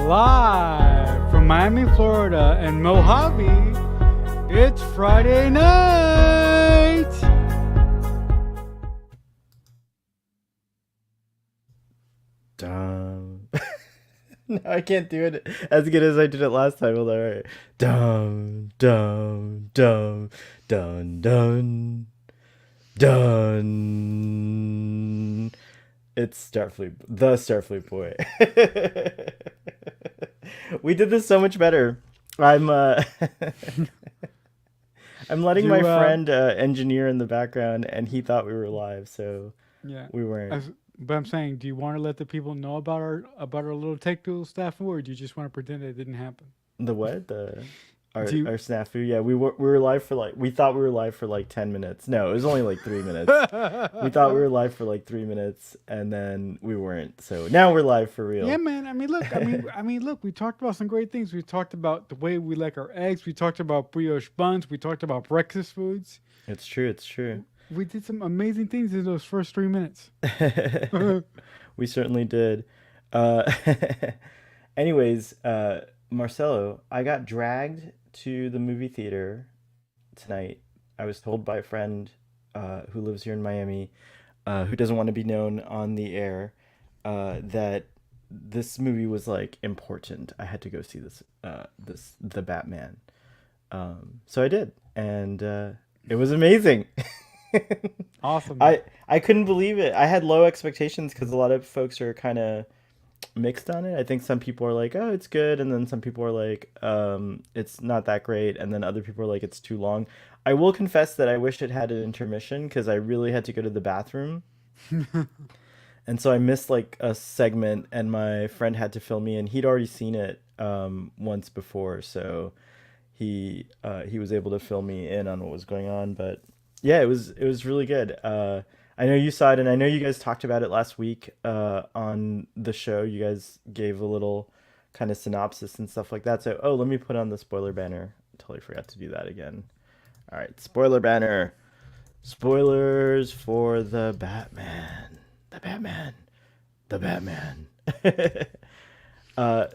Live from Miami, Florida and Mojave, it's Friday night! Dum. No, I can't do it as good as I did it last time. All right. Dum, dum, dum, dun, dun, dun. It's Starfleet, the Starfleet boy. We did this so much better. I'm I'm letting my You, friend engineer in the background, and he thought we were live, so yeah. we weren't. But I'm saying, do you want to let the people know about our little tech tool staff, or do you just want to pretend it didn't happen? The what? The our Do you, our snafu? Yeah, we were live for like we thought we were live for like 10 minutes. No, it was only like 3 minutes. We thought we were live for like 3 minutes, and then we weren't. So now we're live for real. Yeah, man. I mean, look. Look. We talked about some great things. We talked about the way we like our eggs. We talked about brioche buns. We talked about breakfast foods. It's true. It's true. We did some amazing things in those first 3 minutes. We certainly did. Uh, anyways, Marcelo, I got dragged to the movie theater tonight. I was told by a friend who lives here in Miami, who doesn't want to be known on the air, that this movie was like important. I had to go see the Batman. So I did, and it was amazing. Awesome. I couldn't believe it. I had low expectations because a lot of folks are kind of mixed on it. I think some people are like, "Oh, it's good," and then some people are like, "It's not that great," and then other people are like, "It's too long." I will confess that I wish it had an intermission because I really had to go to the bathroom, and so I missed like a segment, and my friend had to fill me in. He'd already seen it once before, so he was able to fill me in on what was going on. But yeah, it was really good. I know you saw it, and I know you guys talked about it last week on the show. You guys gave a little kind of synopsis and stuff like that. So, let me put on the spoiler banner. Totally forgot to do that again. All right, spoiler banner. Spoilers for the Batman. The Batman. The Batman. All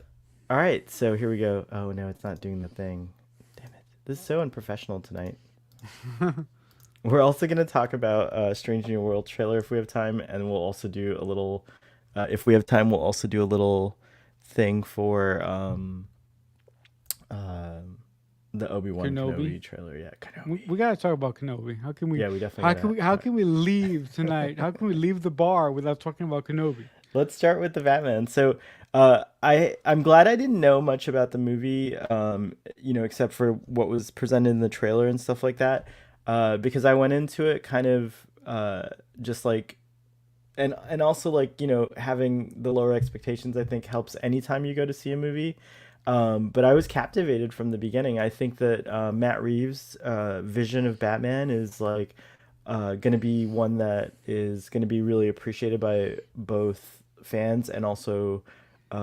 right, so here we go. Oh, no, it's not doing the thing. Damn it. This is so unprofessional tonight. We're also going to talk about Strange New World trailer if we have time, and we'll also do a little, if we have time, we'll also do a little thing for the Obi-Wan Kenobi trailer. Yeah, Kenobi. We gotta talk about Kenobi. How can we? Yeah, we definitely. How can we leave tonight? How can we leave the bar without talking about Kenobi? Let's start with the Batman. So, I'm glad I didn't know much about the movie, except for what was presented in the trailer and stuff like that. Because I went into it kind of just like, and also like having the lower expectations I think helps anytime you go to see a movie. But I was captivated from the beginning. I think that Matt Reeves' vision of Batman is like going to be one that is going to be really appreciated by both fans and also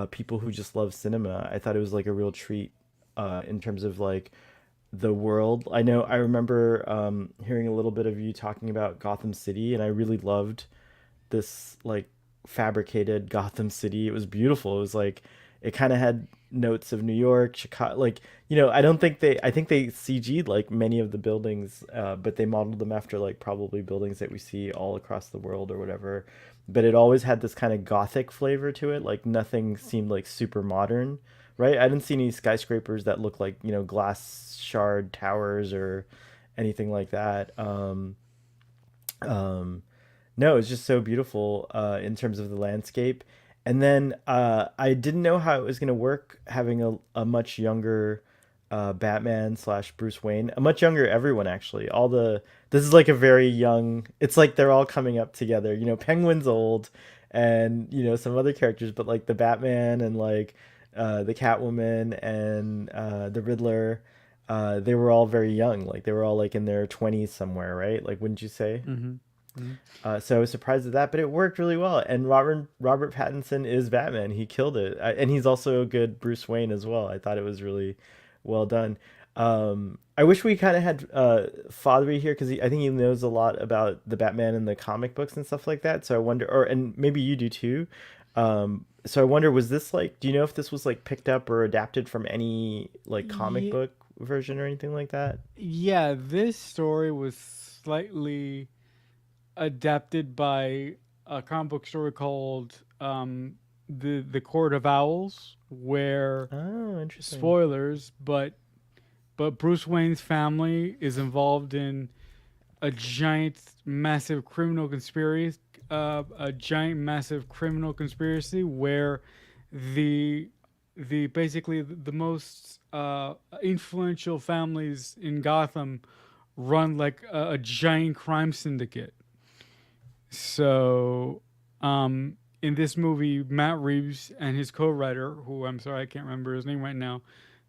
people who just love cinema. I thought it was like a real treat in terms of like the world. I remember hearing a little bit of you talking about Gotham City, and I really loved this like fabricated Gotham City. It was beautiful. It was like it kind of had notes of New York, Chicago. Like I think they CG'd like many of the buildings, but they modeled them after like probably buildings that we see all across the world or whatever. But it always had this kind of gothic flavor to it. Like nothing seemed like super modern. Right? I didn't see any skyscrapers that look like, glass shard towers or anything like that. No, it's just so beautiful in terms of the landscape. And then I didn't know how it was going to work having a much younger Batman slash Bruce Wayne, a much younger everyone actually. This is like a very young. It's like they're all coming up together. Penguin's old, and some other characters, but like the Batman and like the Catwoman and the Riddler, they were all very young. Like they were all like in their 20s somewhere, right? Like, wouldn't you say? Mm-hmm. So I was surprised at that, but it worked really well. And Robert Pattinson is Batman. He killed it, and he's also a good Bruce Wayne as well. I thought it was really well done. I wish we kind of had Fathery here because I think he knows a lot about the Batman and the comic books and stuff like that. So I wonder, and maybe you do too. So I wonder, was this like, do you know if this was like picked up or adapted from any like comic Ye- book version or anything like that? yeah, this story was slightly adapted by a comic book story called the Court of Owls, where Oh, interesting. spoilers, but Bruce Wayne's family is involved in a giant, massive criminal conspiracy, where the the basically the most influential families in Gotham run like a giant crime syndicate. So, in this movie, Matt Reeves and his co-writer, who I'm sorry I can't remember his name right now,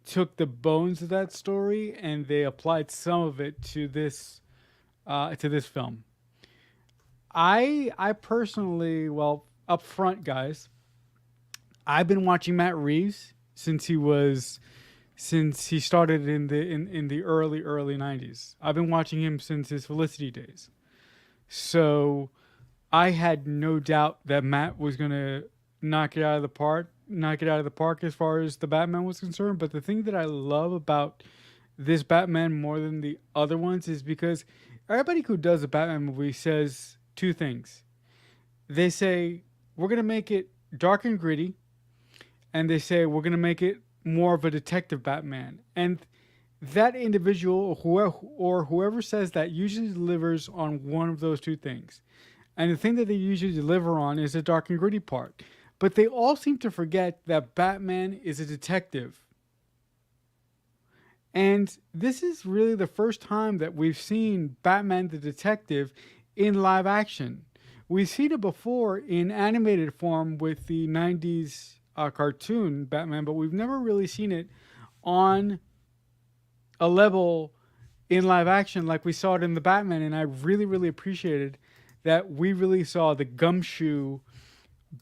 took the bones of that story and they applied some of it to this film. I personally, well, up front, guys, I've been watching Matt Reeves since he started in the early 90s. I've been watching him since his Felicity days. So I had no doubt that Matt was gonna knock it out of the park as far as the Batman was concerned. But the thing that I love about this Batman more than the other ones is because everybody who does a Batman movie says two things. They say we're gonna make it dark and gritty, and they say we're gonna make it more of a detective Batman. And that individual, whoever says that, usually delivers on one of those two things. And the thing that they usually deliver on is the dark and gritty part. But they all seem to forget that Batman is a detective. And this is really the first time that we've seen Batman the detective in live action. We've seen it before in animated form with the 90s cartoon Batman, but we've never really seen it on a level in live action like we saw it in the Batman. And I really, really appreciated that we really saw the gumshoe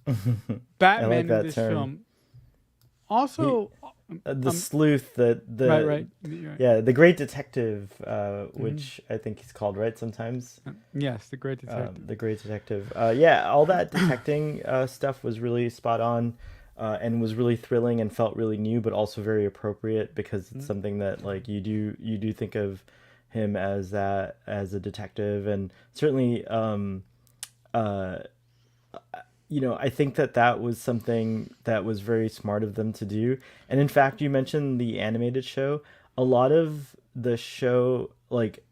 I like Batman in that this term. film. He, Also, the um, sleuth, right, the right, right. yeah, the great detective, Hmm. which I think he's called, right? Sometimes, Yes, the great detective. the great detective. Yeah, all that detecting stuff was really spot on, and was really thrilling and felt really new, but also very appropriate because it's Mhm. something that like you do think of him as that as a detective, and certainly uh, I think that that was something that was very smart of them to do. And in fact, you mentioned the animated show. A lot of the show, like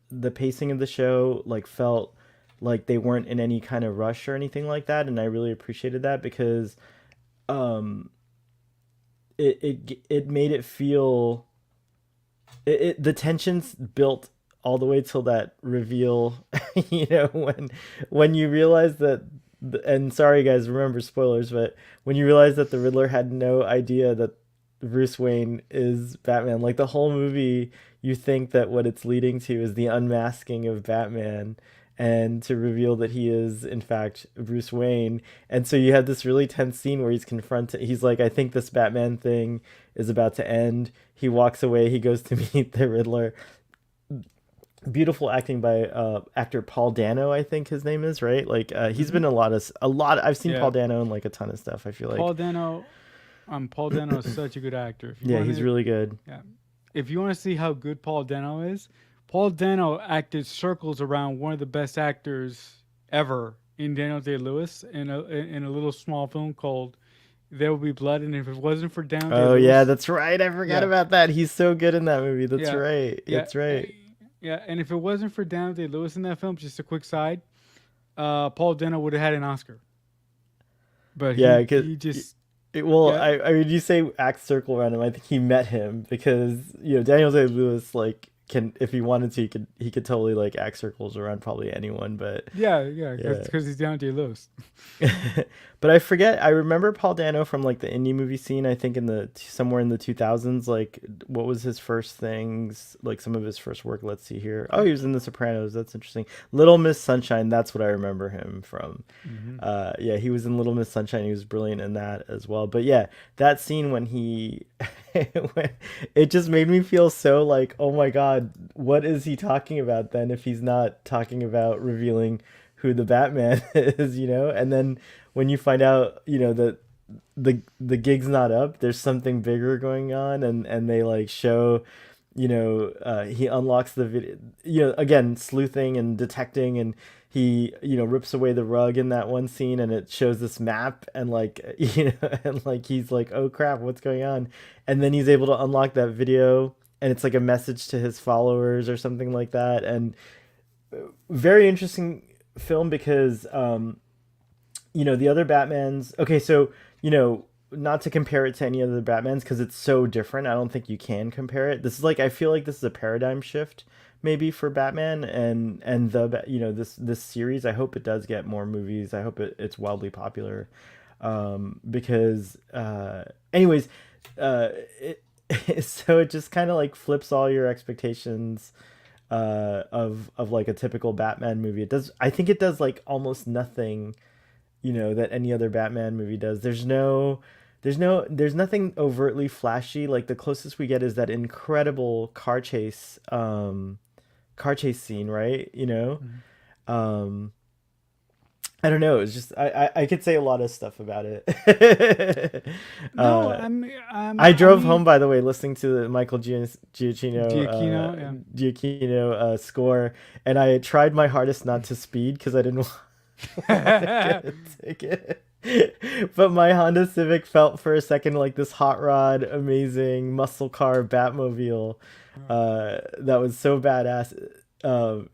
the pacing of the show, like felt like they weren't in any kind of rush or anything like that, and I really appreciated that because um, it made it feel the tensions built all the way till that reveal. When you realize that, and sorry guys, remember spoilers, but when you realize that the Riddler had no idea that Bruce Wayne is Batman, like the whole movie, you think that what it's leading to is the unmasking of Batman, and to reveal that he is in fact Bruce Wayne. And so you have this really tense scene where he's like, I think this Batman thing is about to end. He walks away, he goes to meet the Riddler. Beautiful acting by actor Paul Dano, I think his name is, right? Like he's Hmm. been in a lot. I've seen Yeah, Paul Dano in like a ton of stuff, I feel Paul like. Dano. Paul Dano is such a good actor. If you Yeah, want he's to, really good. yeah, if you want to see how good Paul Dano is, Paul Dano acted circles around one of the best actors ever in Daniel Day Lewis in a little small film called There Will Be Blood. And if it wasn't for Daniel Day Oh yeah, Lewis, that's right. I forgot yeah, about that. He's so good in that movie. That's yeah, right. yeah, That's right. yeah. And if it wasn't for Daniel Day Lewis in that film, just a quick side, Paul Dano would have had an Oscar. But Yeah, cause he just well, yeah. I mean, you say act circle around him. I think he met him because Daniel Day Lewis like can, if he wanted to, he could totally like act circles around probably anyone. But Yeah, yeah, yeah. because he's down to Lewis. But I forget. I remember Paul Dano from like the indie movie scene. I think in the somewhere in the 2000s. Like, what was his first things? Like some of his first work. Let's see here. Oh, he was in The Sopranos. That's interesting. Little Miss Sunshine. That's what I remember him from. Hmm. Yeah, he was in Little Miss Sunshine. He was brilliant in that as well. But yeah, that scene when he, when, it just made me feel so like, oh my God, what is he talking about then if he's not talking about revealing who the Batman is, And then when you find out, that the gig's not up. There's something bigger going on, and they like show, he unlocks the video, again, sleuthing and detecting, and he, rips away the rug in that one scene, and it shows this map, and like, and like he's like, oh crap, what's going on? And then he's able to unlock that video, and it's like a message to his followers or something like that. And very interesting film because the other Batmans. Okay, so not to compare it to any other Batmans because it's so different. I don't think you can compare it. This is like, I feel like this is a paradigm shift maybe for Batman and this series. I hope it does get more movies. I hope it's wildly popular, because anyways, it, so it just kind of like flips all your expectations of like a typical Batman movie. It does. I think it does like almost nothing, that any other Batman movie does. There's nothing overtly flashy. Like the closest we get is that incredible car chase scene, right? Um, I don't know. It's just I could say a lot of stuff about it. No, I I drove home, mean, by the way, listening to the Michael Giacchino, yeah. Giacchino score, and I tried my hardest not to speed because I didn't want to get a ticket. But my Honda Civic felt for a second like this hot rod, amazing muscle car Batmobile. That was so badass. Um,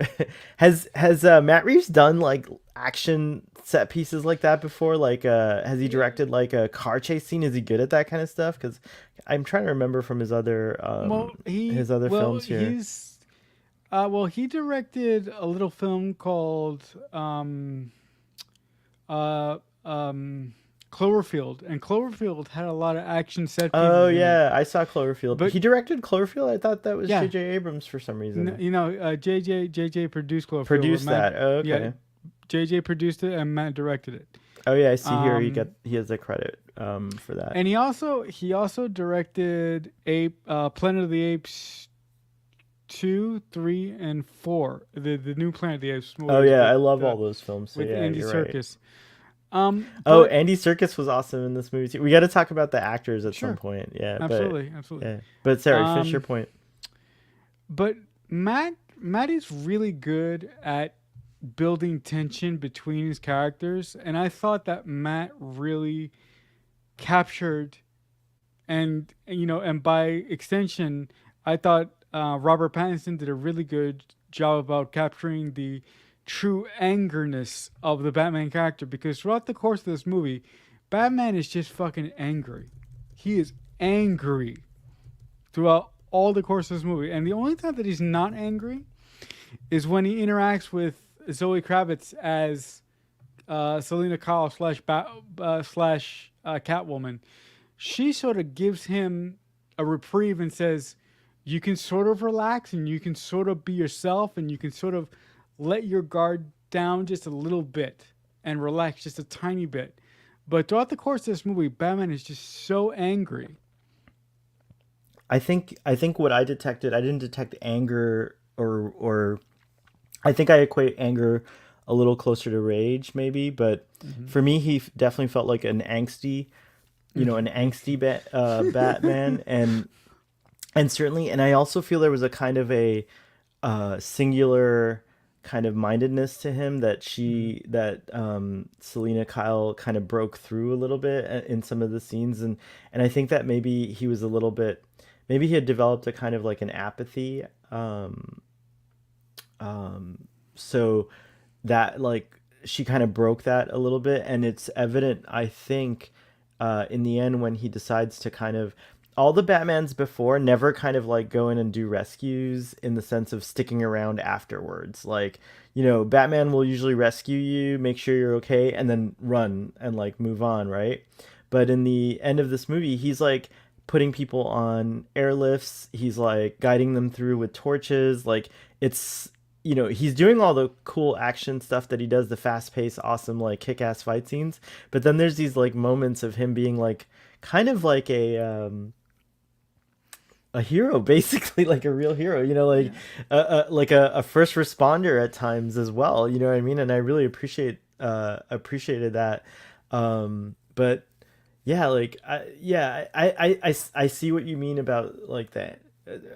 has Matt Reeves done like action set pieces like that before? Like, has he directed like a car chase scene? Is he good at that kind of stuff? Because I'm trying to remember from Well, films here. he directed a little film called uh, Cloverfield, and Cloverfield had a lot of action set Oh pieces in it. yeah, I saw Cloverfield. But He directed Cloverfield. I thought that was yeah, J.J. Abrams for some reason. JJ produced Cloverfield, but Produced Matt, that. Oh, yeah, okay. JJ produced it and Matt directed it. Oh yeah, I see here Um, he has the credit for that. and he also directed Planet of the Apes 2, 3, and 4. The new Planet of the Apes Oh movies yeah, with I love all those films. So yeah, Andy you're right. Serkis. Oh, But Andy Serkis was awesome in this movie too. We got to talk about the actors at some sure, point. Yeah, but absolutely, absolutely. yeah, but sorry, finish your Um, point. but Matt is really good at building tension between his characters, and I thought that Matt really captured, and by extension, I thought Robert Pattinson did a really good job about capturing the true angerness of the Batman character, because throughout the course of this movie, Batman is just fucking angry. He is angry throughout all the course of this movie, and the only time that he's not angry is when he interacts with Zoe Kravitz as Selena Kyle slash Catwoman. She sort of gives him a reprieve and says, "You can sort of relax and you can sort of be yourself and you can sort of let your guard down just a little bit and relax just a tiny bit." But throughout the course of this movie, Batman is just so angry. I think what I detected, I didn't detect anger or I think I equate anger a little closer to rage maybe, but Hmm. for me he definitely felt like an angsty Batman, and certainly, and I also feel there was a kind of a singular kind of mindedness to him that Selena Kyle kind of broke through a little bit in some of the scenes, and I think that maybe he was a little bit, maybe he had developed a kind of like an apathy, so that like she kind of broke that a little bit, and it's evident, I think, in the end when he decides to kind of, all the Batmans before never kind of like go in and do rescues in the sense of sticking around afterwards. Like, Batman will usually rescue you, make sure you're okay, and then run and like move on, right? But in the end of this movie, he's like putting people on airlifts, he's like guiding them through with torches. Like, it's, he's doing all the cool action stuff that he does, the fast paced, awesome, like kick ass fight scenes. But then there's these like moments of him being like kind of like a hero, basically, like a real hero, like Yeah. a first responder at times as well, what I mean? And I really appreciated that. But Yeah, like I see what you mean about like that,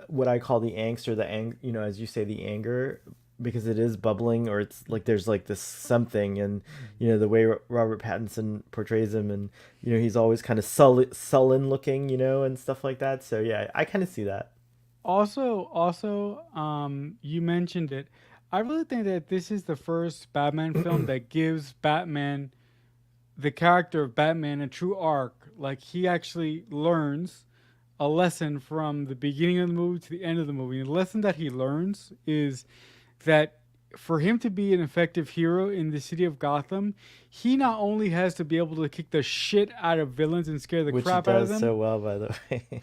what I call the angst or the you know, as you say, the anger, because it is bubbling, or it's like there's like this something. And you know the way Robert Pattinson portrays him, and you know he's always kind of sullen looking, you know, and stuff like that. So yeah, I kind of see that. You mentioned it. I really think that this is the first Batman film that gives Batman, the character of Batman, a true arc. Like he actually learns a lesson from the beginning of the movie to the end of the movie. And the lesson that he learns is that for him to be an effective hero in the city of Gotham, he not only has to be able to kick the shit out of villains and scare the Which he crap out of does them, so well, by the way.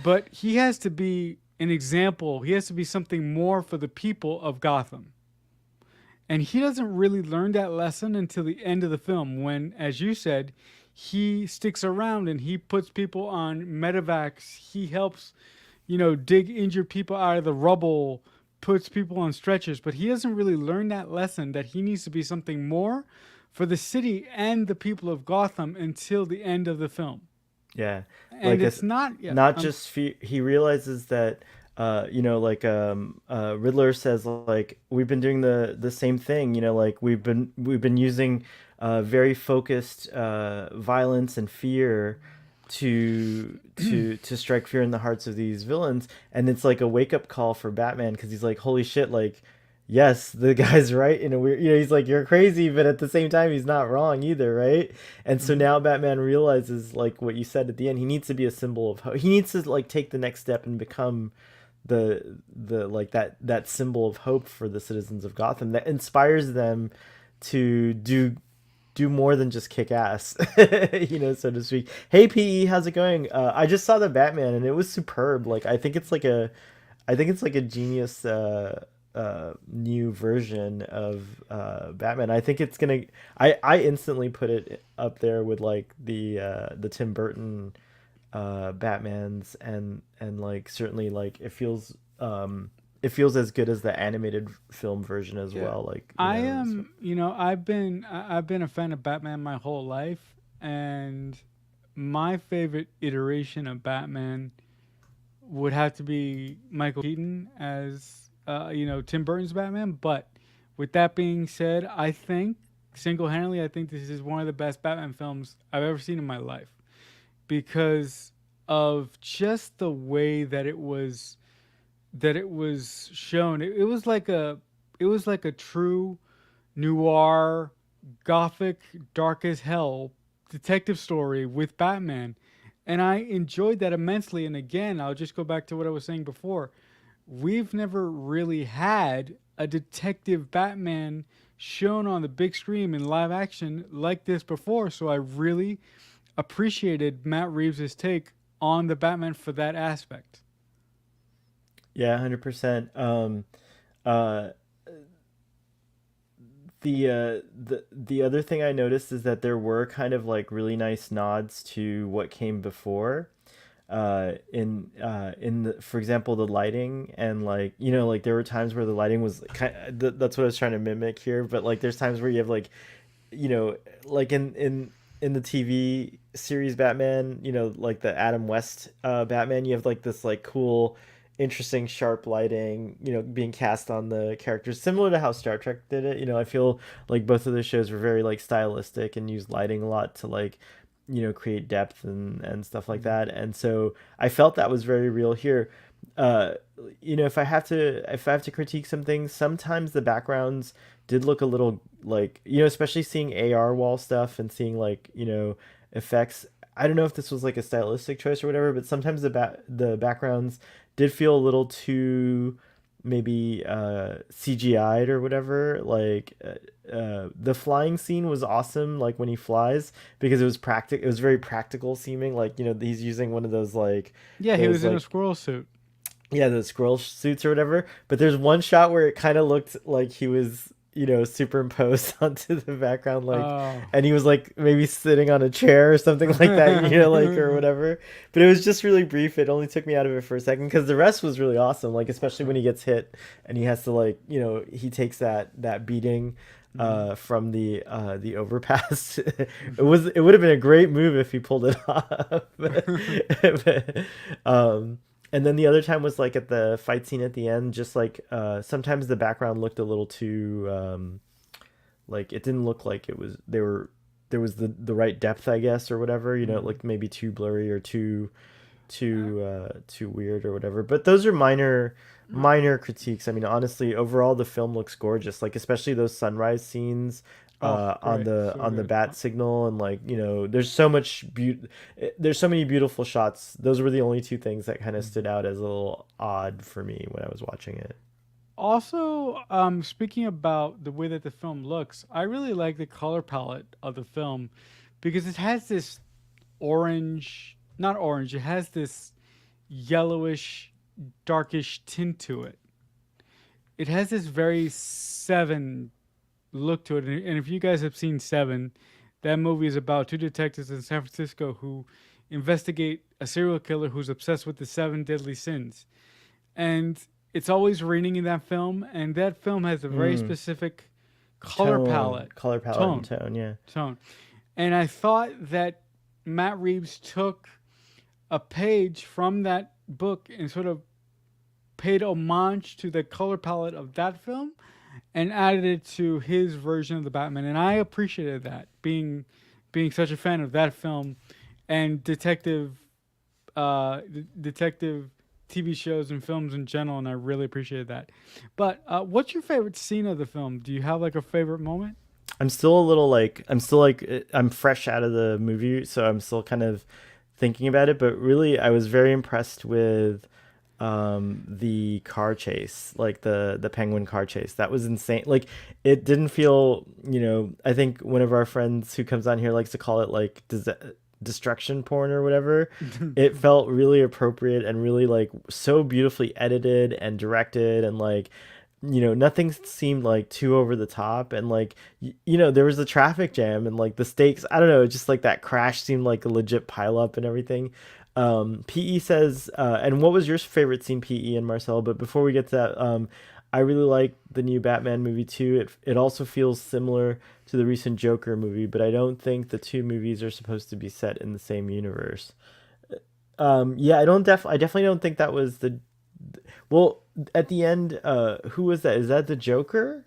but he has to be an example. He has to be something more for the people of Gotham. And he doesn't really learn that lesson until the end of the film when, as you said, he sticks around and he puts people on medevacs. He helps, dig injured people out of the rubble, puts people on stretchers, but he doesn't really learn that lesson that he needs to be something more for the city and the people of Gotham until the end of the film. Yeah, And like it's not, yeah, not just he realizes that you know, like Riddler says, like we've been doing the same thing, you know, like we've been using very focused violence and fear to strike fear in the hearts of these villains. And it's like a wake up call for Batman, because he's like, holy shit, like yes, the guy's right in a weird, you know, he's like, you're crazy, but at the same time he's not wrong either, right? And so Mhm. now Batman realizes, like what you said at the end, he needs to be a symbol of hope. He needs to like take the next step and become the like that symbol of hope for the citizens of Gotham, that inspires them to do more than just kick ass, you know, so to speak. Hey PE, how's it going? I just saw the Batman and it was superb. Like I think it's like a genius new version of Batman. I think it's gonna. I instantly put it up there with like the Tim Burton Batmans, and like certainly like it feels as good as the animated film version as Yeah. well. Like you I know, am, I've been a fan of Batman my whole life, and my favorite iteration of Batman would have to be Michael Keaton as Tim Burton's Batman. But with that being said, I think single-handedly, I think this is one of the best Batman films I've ever seen in my life because of just the way that it was shown. It was like a true noir, gothic, dark as hell detective story with Batman. And I enjoyed that immensely. And again, I'll just go back to what I was saying before. We've never really had a detective Batman shown on the big screen in live action like this before. So I really appreciated Matt Reeves' take on the Batman for that aspect. yeah, 100%. Uh, the other thing I noticed is that there were kind of like really nice nods to what came before. In the, for example, the lighting, and like you know, like there were times where the lighting was that's what I was trying to mimic here. But like there's times where you have like, you know, like in the TV series Batman, you know, like the Adam West Batman, you have like this like cool, interesting, sharp lighting, you know, being cast on the characters, similar to how Star Trek did it. You know, I feel like both of those shows were very like stylistic and used lighting a lot to like, you know, create depth and stuff like Mhm. that. And so I felt that was very real here. uh you know, if I have to critique some things, sometimes the backgrounds did look a little like, you know, especially seeing AR wall stuff and seeing like, you know, effects. I don't know if this was like a stylistic choice or whatever, but sometimes the backgrounds did feel a little too maybe CGI'd or whatever. Like the flying scene was awesome, like when he flies, because it was very practical seeming, like you know he's using one of Yeah, he those was in a like squirrel suit. yeah, the squirrel suits or whatever. But there's one shot where it kind of looked like he was, you know, superimposed onto the background, like, Oh. and he was like maybe sitting on a chair or something like that, you know, like or whatever. But it was just really brief. It only took me out of it for a second because the rest was really awesome. Like especially when he gets hit and he has to like, you know, he takes that beating. Mm-hmm. from the overpass. It would have been a great move if he pulled it off. But, and then the other time was like at the fight scene at the end. Just like sometimes the background looked a little too like it didn't look like it was they were there was the right depth, I guess, or whatever. You know, it Mm-hmm. looked maybe too blurry or too weird or whatever. But those are minor critiques. I mean, honestly, overall the film looks gorgeous. Like especially those sunrise scenes Oh, on great. So the good. bat signal, and like, you know, there's so many beautiful shots. Those were the only two things that kind of stood Mhm. out as a little odd for me when I was watching it. Also, speaking about the way that the film looks, I really like the color palette of the film because it has this orange, not orange, it has this yellowish, darkish tint to it. It has this very Seven look to it. And if you guys have seen Seven, that movie is about two detectives in San Francisco who investigate a serial killer who's obsessed with the seven deadly sins. And it's always raining in that film, and that film has a very Mm, specific color palette, color palette and tone, tone, yeah. tone. And I thought that Matt Reeves took a page from that book and sort of paid homage to the color palette of that film and added it to his version of the Batman, and I appreciated that being such a fan of that film and detective TV shows and films in general, and I really appreciated that. But what's your favorite scene of the film? Do you have like a favorite moment? I'm still like I'm fresh out of the movie, so I'm still kind of thinking about it. But really, I was very impressed with the car chase, like the penguin car chase. That was insane. Like it didn't feel, you know, I think one of our friends who comes on here likes to call it like destruction porn or whatever. It felt really appropriate and really like so beautifully edited and directed, and like, you know, nothing seemed like too over the top, and like, you know, there was the traffic jam and like the stakes, I don't know, just like that crash seemed like a legit pile up and everything. PE says, and what was your favorite scene, PE and Marcel? But before we get to that, I really like the new Batman movie too. It also feels similar to the recent Joker movie, but I don't think the two movies are supposed to be set in the same universe. Yeah, I definitely don't think that was the well, at the end, who was that? Is that the Joker?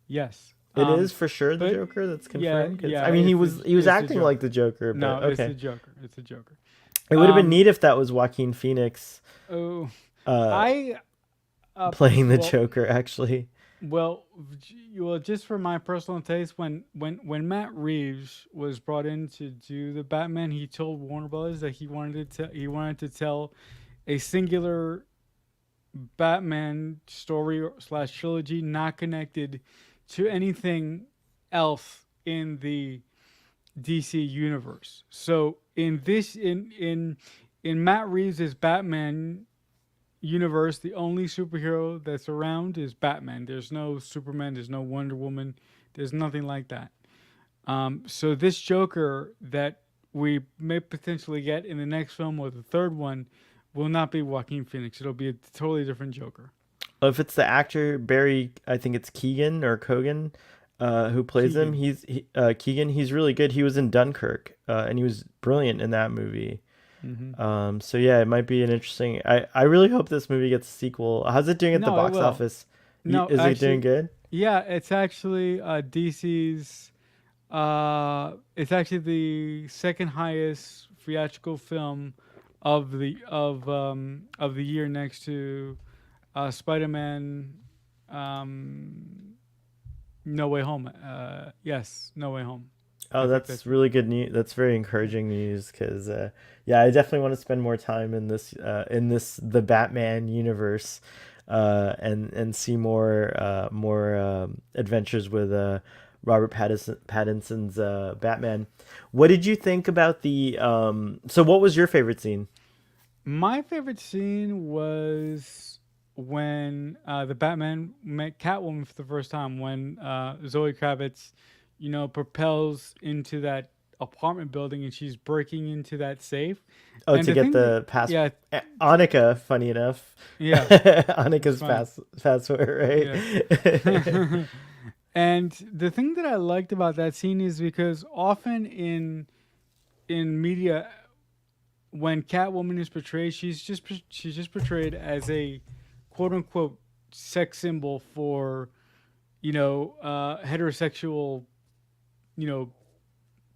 Yes. It is for sure the But Joker. That's yeah, confirmed. Because yeah, I mean, he was it's the acting like Joker. the Joker, but No, it's okay. the Joker. It's the Joker. It would have been Um. neat if that was Joaquin Phoenix Oh, uh, I. playing the Well, Joker. Actually, Well, just for my personal taste, when Matt Reeves was brought in to do the Batman, he told Warner Brothers that he wanted to tell a singular Batman story slash trilogy, not connected to anything else in the DC universe. So in Matt Reeves' Batman universe, the only superhero that's around is Batman. There's no Superman. There's no Wonder Woman. There's nothing like that. So this Joker that we may potentially get in the next film or the third one will not be Joaquin Phoenix. It'll be a totally different Joker. if it's the actor Barry, I think it's Keegan or Kogan, who plays him. Keegan. Keegan. He's really good. He was in Dunkirk, and he was brilliant in that movie. Hmm. So yeah, it might be an interesting. I really hope this movie gets a sequel. How's it doing at the No, it box will. office? No, Is it doing actually, good? yeah, it's actually DC's. It's actually the second highest theatrical film of the year, next to Spider-Man, um, No Way Home. Yes, No Way Home. Oh, I think that's that's it. really good news. That's very encouraging news because, yeah, I definitely want to spend more time in this the Batman universe, and see more adventures with Robert Pattinson's Batman. What did you think about the? So, what was your favorite scene? My favorite scene was when the Batman met Catwoman for the first time. When Zoe Kravitz, propels into that apartment building and she's breaking into that safe. Oh, And to the get thing, the pass. yeah, Annika, funny enough, yeah, it's Annika's funny. password, Yeah. right? And the thing that I liked about that scene is because often in media, when Catwoman is portrayed, she's just portrayed as a quote unquote sex symbol for heterosexual you know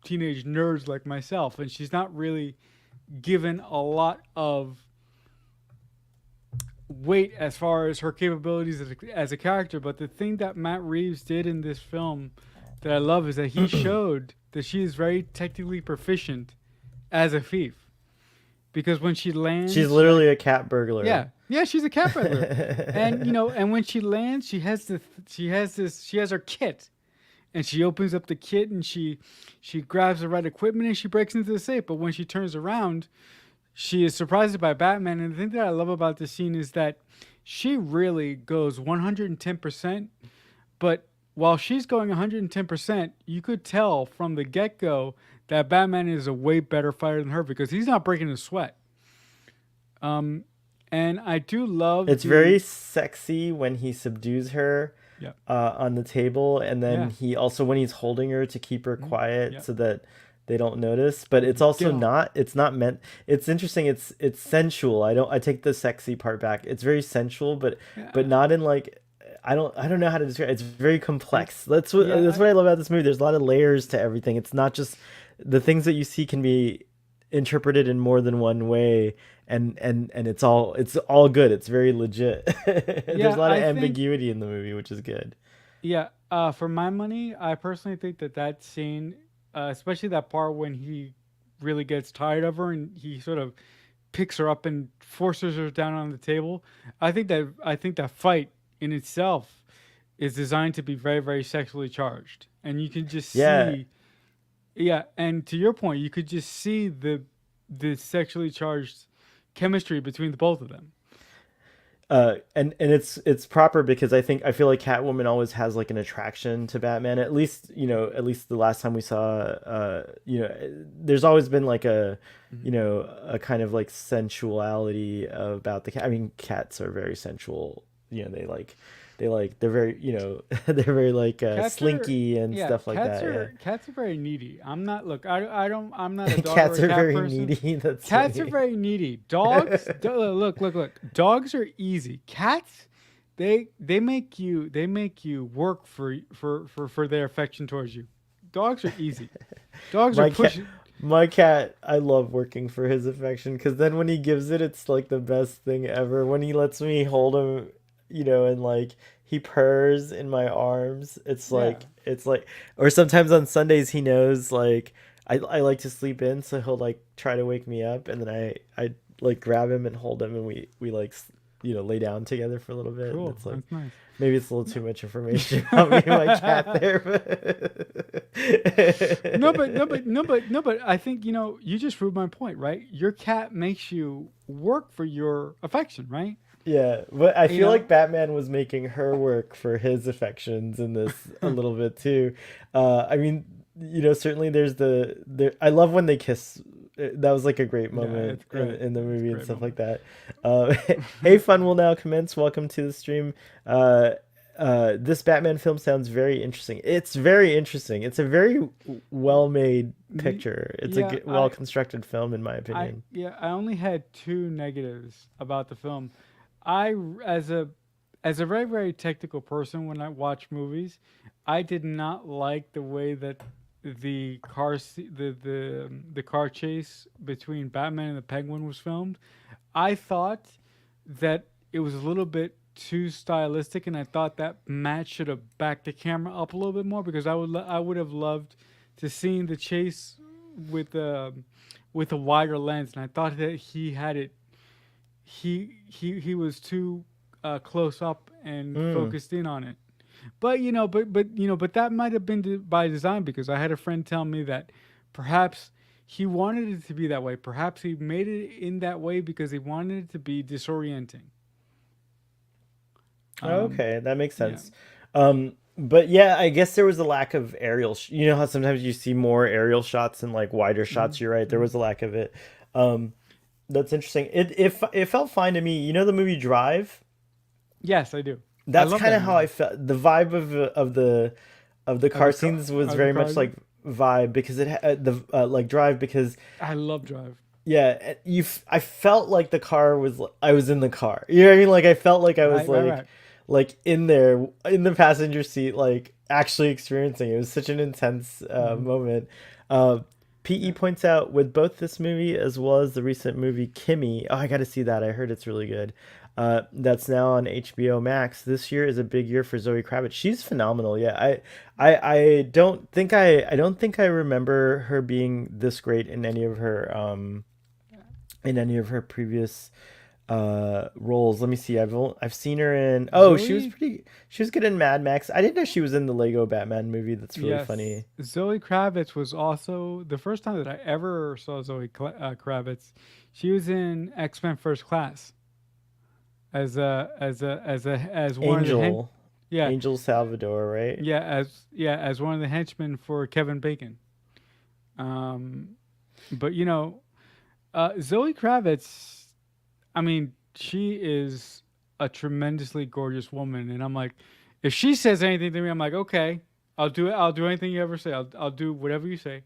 teenage nerds like myself, and she's not really given a lot of weight as far as her capabilities as a character. But the thing that Matt Reeves did in this film that I love is that he showed that she is very technically proficient as a thief. Because when she She's lands, literally a cat burglar. yeah, yeah, she's a cat burglar, and and when she lands, she has her kit, and she opens up the kit and she grabs the right equipment and she breaks into the safe. But when she turns around, she is surprised by Batman. And the thing that I love about this scene is that she really goes 110%. But while she's going 110%, you could tell from the get go that Batman is a way better fighter than her because he's not breaking a sweat. Um, and I do love It's the very sexy when he subdues her yeah on the table, and then yeah he also when he's holding her to keep her quiet yeah so that they don't notice. But it's also yeah not. It's not meant. It's interesting. It's sensual. I don't. I take the sexy part back. It's very sensual, but yeah not in like. I don't know how to describe. It's very it's complex. yeah That's what I love about this movie. There's a lot of layers to everything. It's not just the things that you see can be interpreted in more than one way, and it's all good. It's very legit. There's yeah a lot of I think ambiguity in the movie, which is good. yeah, for my money, I personally think that that scene, especially that part when he really gets tired of her and he sort of picks her up and forces her down on the table. I think that fight in itself is designed to be very very sexually charged, and you can just Yeah. see yeah. And to your point, you could just see the sexually charged chemistry between the both of them. And it's proper because I feel like Catwoman always has like an attraction to Batman. At least at least the last time we saw there's always been like Mhm. a kind of like sensuality about the cat. I mean, cats are very sensual. They're very they're very like Cats are, slinky and yeah, stuff like that. Yeah. cats are very needy. I'm not look. I don't. I'm not a dog or Cats a are cat very person. needy. That's Cats are funny. very needy. Dogs, look. Dogs are easy. Cats, they make you work for their affection towards you. Dogs are easy. Dogs are My cat, pushing. my cat, I love working for his affection because then when he gives it, it's like the best thing ever. When he lets me hold him, and like he purrs in my arms, Yeah, it's like, or sometimes on Sundays he knows like I like to sleep in, so he'll like try to wake me up, and then I like grab him and hold him, and we like lay down together for a little bit, and cool. it's like That's nice. maybe it's a little too much information about me and my cat there, but No, but I think you just proved my point, right? Your cat makes you work for your affection, right? yeah, but I You feel know, like Batman was making her work for his affections in this a little bit too. I mean, certainly there's I love when they kiss. That was like a great yeah, moment it's great. in the It's a movie and great stuff like moment. that. Uh, hey, fun will now commence. Welcome to the stream. Uh, this Batman film sounds very interesting. It's very interesting. It's a very well made The, picture. It's a yeah, well constructed film, in my I, opinion. yeah, I only had two negatives about the film. I, as a very very technical person, when I watch movies, I did not like the way that the car chase between Batman and the Penguin was filmed. I thought that it was a little bit too stylistic, and I thought that Matt should have backed the camera up a little bit more because I would have loved to seen the chase with with a wider lens, and I thought that he had it. He was too close up and Mm. focused in on it. But that might have been by design because I had a friend tell me that perhaps he wanted it to be that way. Perhaps he made it in that way because he wanted it to be disorienting. Um, Okay, that makes yeah. sense. But yeah, I guess there was a lack of aerial. You know how sometimes you see more aerial shots and like wider hmm shots. You're right. There hmm was a lack of it. Um, that's interesting. It felt fine to me. You know the movie Drive? Yes, I do. I That's love kind that of how movie. I felt. The vibe of the car scenes was Of the very much cars. like Vibe because the like Drive because I love Drive. yeah, I felt like the car was I was in the car. You know what I mean? Like I felt like I was Right, right, right. like in there in the passenger seat like actually experiencing it. It was such an intense Hmm. moment. Uh, PE Yeah. points out with both this movie as well as the recent movie Kimmy. Oh, I got to see that. I heard it's really good. That's now on HBO Max. This year is a big year for Zoe Kravitz. She's phenomenal. Yeah, I don't think I remember her being this great in any of her previous roles. Let me see. I've seen her in. Oh, Zoe, she was good in Mad Max. I didn't know she was in the Lego Batman movie. That's really yes. funny. Zoe Kravitz was also the first time that I ever saw Kravitz. She was in X-Men First Class as one of the Angel, yeah, Angel Salvador, right? as one of the henchmen for Kevin Bacon. Um, but Zoe Kravitz, I mean, she is a tremendously gorgeous woman, and I'm like, if she says anything to me, I'm like, okay, I'll do it. I'll do anything you ever say. I'll do whatever you say.